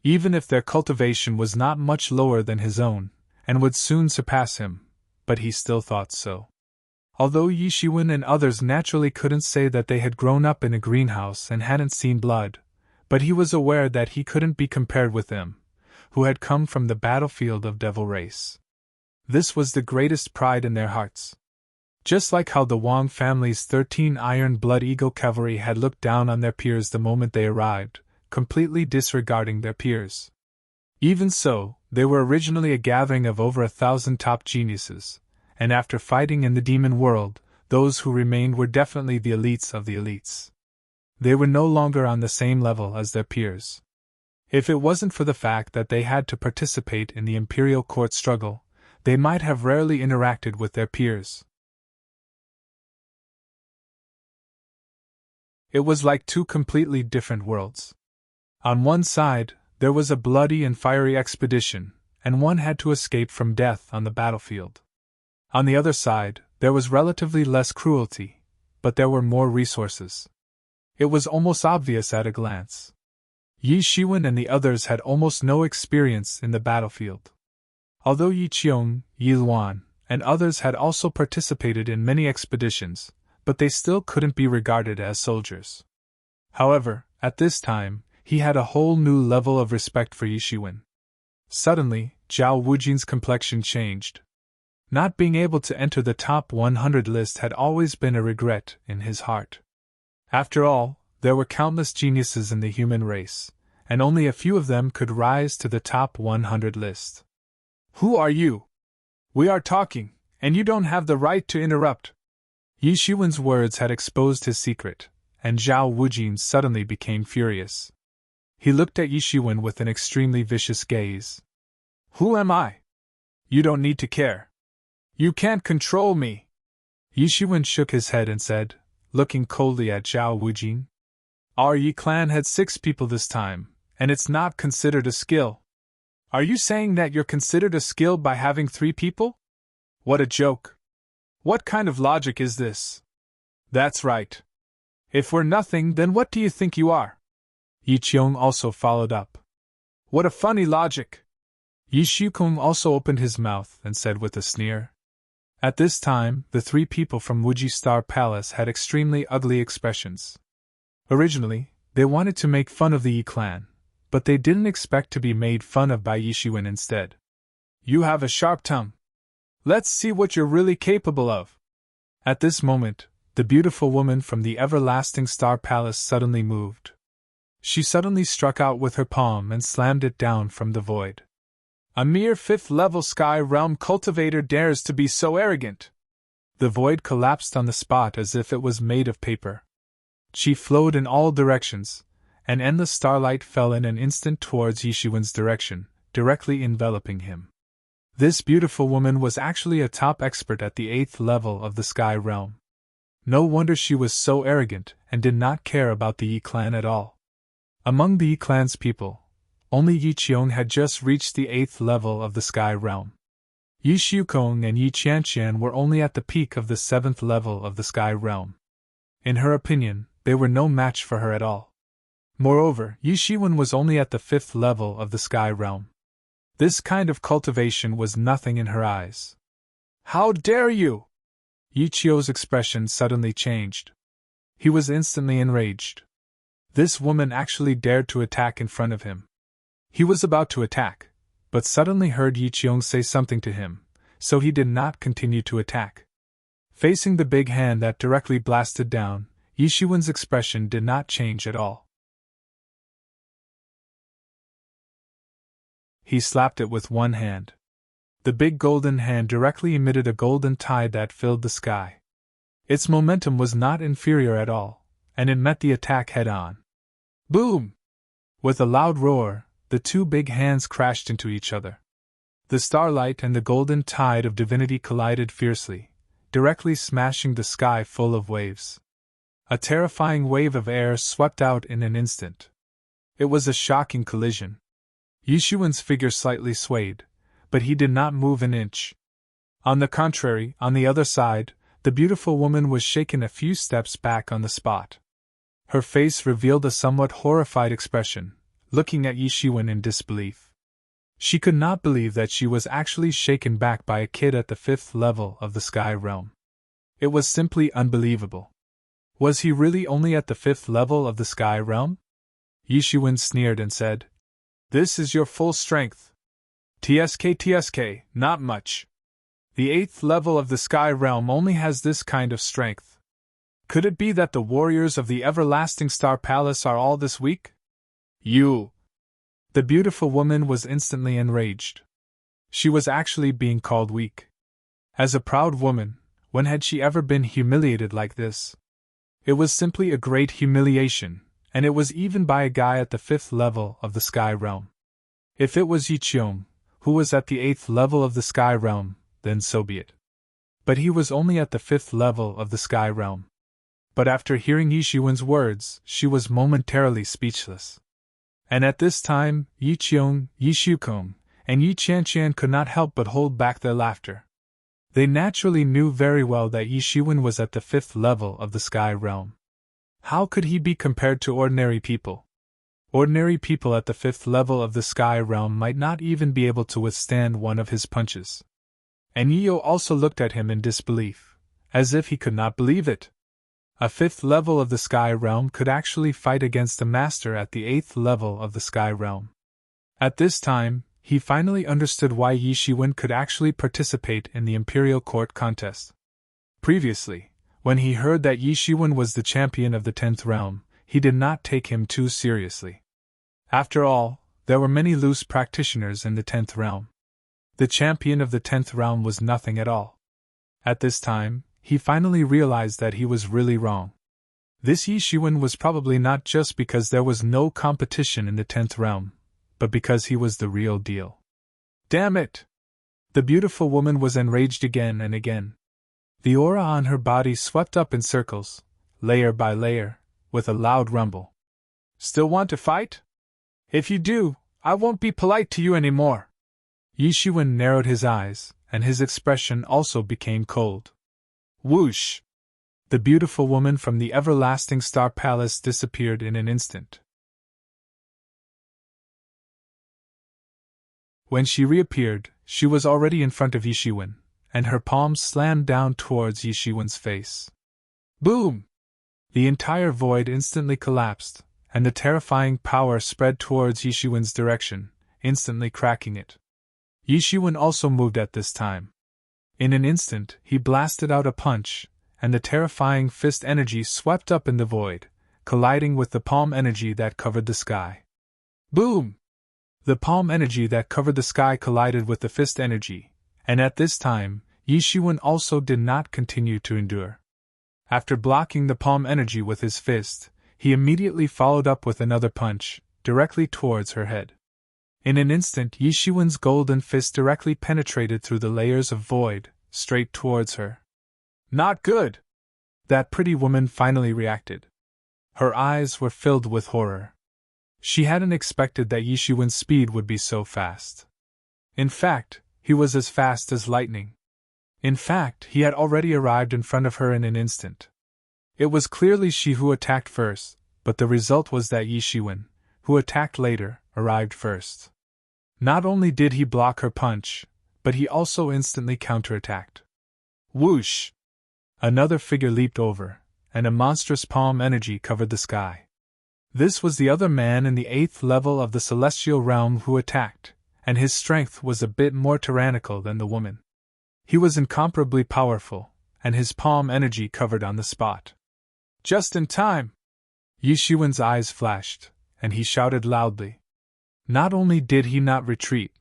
Even if their cultivation was not much lower than his own, and would soon surpass him, but he still thought so. Although Yi Shiwen and others naturally couldn't say that they had grown up in a greenhouse and hadn't seen blood, but he was aware that he couldn't be compared with them, who had come from the battlefield of devil race. This was the greatest pride in their hearts. Just like how the Wang family's 13 Iron Blood Eagle cavalry had looked down on their peers the moment they arrived, completely disregarding their peers. Even so, they were originally a gathering of over 1,000 top geniuses, and after fighting in the demon world, those who remained were definitely the elites of the elites. They were no longer on the same level as their peers. If it wasn't for the fact that they had to participate in the imperial court struggle, they might have rarely interacted with their peers. It was like 2 completely different worlds. On one side, there was a bloody and fiery expedition, and one had to escape from death on the battlefield. On the other side, there was relatively less cruelty, but there were more resources. It was almost obvious at a glance. Yi Shiwen and the others had almost no experience in the battlefield. Although Yi Qiong, Yi Luan, and others had also participated in many expeditions, but they still couldn't be regarded as soldiers. However, at this time, he had a whole new level of respect for Yi Shiwen. Suddenly, Zhao Wujin's complexion changed. Not being able to enter the top 100 list had always been a regret in his heart. After all, there were countless geniuses in the human race, and only a few of them could rise to the top 100 list. Who are you? We are talking, and you don't have the right to interrupt. Yi Shiwen's words had exposed his secret, and Zhao Wujin suddenly became furious. He looked at Yi Shiwen with an extremely vicious gaze. Who am I? You don't need to care. You can't control me. Yi Shiwen shook his head and said, looking coldly at Zhao Wujin. Our Yi clan had 6 people this time, and it's not considered a skill. Are you saying that you're considered a skill by having 3 people? What a joke. What kind of logic is this? That's right. If we're nothing, then what do you think you are? Yi Qiong also followed up. What a funny logic. Yi Shikong also opened his mouth and said with a sneer. At this time, the 3 people from Wuji Star Palace had extremely ugly expressions. Originally, they wanted to make fun of the Yi clan, but they didn't expect to be made fun of by Yi Shiwen instead. You have a sharp tongue. Let's see what you're really capable of. At this moment, the beautiful woman from the everlasting Star Palace suddenly moved. She suddenly struck out with her palm and slammed it down from the void. A mere 5th-level Sky Realm cultivator dares to be so arrogant. The void collapsed on the spot as if it was made of paper. She flowed in all directions, and endless starlight fell in an instant towards Yishuan's direction, directly enveloping him. This beautiful woman was actually a top expert at the 8th level of the Sky Realm. No wonder she was so arrogant and did not care about the Yi clan at all. Among the Yi clan's people, only Yi Qiong had just reached the 8th level of the Sky Realm. Yi Xiukong and Yi Qianqian were only at the peak of the 7th level of the Sky Realm. In her opinion, they were no match for her at all. Moreover, Yi Shiwen was only at the 5th level of the Sky Realm. This kind of cultivation was nothing in her eyes. "How dare you!" Yi Qiu's expression suddenly changed. He was instantly enraged. This woman actually dared to attack in front of him. He was about to attack, but suddenly heard Yi Qiong say something to him, so he did not continue to attack. Facing the big hand that directly blasted down, Yi Shiwen's expression did not change at all. He slapped it with one hand. The big golden hand directly emitted a golden tide that filled the sky. Its momentum was not inferior at all, and it met the attack head-on. Boom! With a loud roar, the two big hands crashed into each other. The starlight and the golden tide of divinity collided fiercely, directly smashing the sky full of waves. A terrifying wave of air swept out in an instant. It was a shocking collision. Yishuan's figure slightly swayed, but he did not move an inch. On the contrary, on the other side, the beautiful woman was shaken a few steps back on the spot. Her face revealed a somewhat horrified expression, looking at Yishuan in disbelief. She could not believe that she was actually shaken back by a kid at the 5th level of the Sky Realm. It was simply unbelievable. Was he really only at the 5th level of the Sky Realm? Yishuan sneered and said, "This is your full strength. TSK, not much. The 8th level of the Sky Realm only has this kind of strength. Could it be that the warriors of the Everlasting Star Palace are all this weak? You!" The beautiful woman was instantly enraged. She was actually being called weak. As a proud woman, when had she ever been humiliated like this? It was simply a great humiliation, and it was even by a guy at the 5th level of the Sky Realm. If it was Yi Qiong, who was at the 8th level of the Sky Realm, then so be it. But he was only at the 5th level of the Sky Realm. But after hearing Yishuan's words, she was momentarily speechless. And at this time, Yi Qiong, Yi Xiukong, and Yi Qianqian could not help but hold back their laughter. They naturally knew very well that Yishuan was at the 5th level of the Sky Realm. How could he be compared to ordinary people? Ordinary people at the 5th level of the Sky Realm might not even be able to withstand one of his punches. And Yiyo also looked at him in disbelief, as if he could not believe it. A 5th level of the Sky Realm could actually fight against a master at the 8th level of the Sky Realm. At this time, he finally understood why Yishuan could actually participate in the Imperial Court contest. Previously, when he heard that Yishuan was the champion of the 10th realm, he did not take him too seriously. After all, there were many loose practitioners in the 10th realm. The champion of the 10th realm was nothing at all. At this time, he finally realized that he was really wrong. This Yishuan was probably not just because there was no competition in the 10th realm, but because he was the real deal. Damn it! The beautiful woman was enraged again and again. The aura on her body swept up in circles, layer by layer, with a loud rumble. Still want to fight? If you do, I won't be polite to you anymore. Yishuan narrowed his eyes, and his expression also became cold. Whoosh! The beautiful woman from the Everlasting Star Palace disappeared in an instant. When she reappeared, she was already in front of Yishuan, and her palms slammed down towards Yishuan's face. Boom! The entire void instantly collapsed, and the terrifying power spread towards Yishuan's direction, instantly cracking it. Yishuan also moved at this time. In an instant, he blasted out a punch, and the terrifying fist energy swept up in the void, colliding with the palm energy that covered the sky. Boom! The palm energy that covered the sky collided with the fist energy, and at this time, Yishuan also did not continue to endure. After blocking the palm energy with his fist, he immediately followed up with another punch, directly towards her head. In an instant, Yishuan's golden fist directly penetrated through the layers of void, straight towards her. Not good! That pretty woman finally reacted. Her eyes were filled with horror. She hadn't expected that Yishuan's speed would be so fast. In fact, he was as fast as lightning. In fact, he had already arrived in front of her in an instant. It was clearly she who attacked first, but the result was that Yishuan, who attacked later, arrived first. Not only did he block her punch, but he also instantly counterattacked. Whoosh! Another figure leaped over, and a monstrous palm energy covered the sky. This was the other man in the 8th level of the celestial realm who attacked, and his strength was a bit more tyrannical than the woman. He was incomparably powerful, and his palm energy covered on the spot. Just in time! Yishuan's eyes flashed, and he shouted loudly. Not only did he not retreat,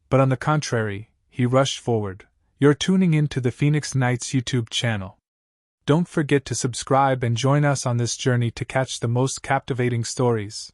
but on the contrary, he rushed forward. You're tuning in to the Phoenix Knights YouTube channel. Don't forget to subscribe and join us on this journey to catch the most captivating stories.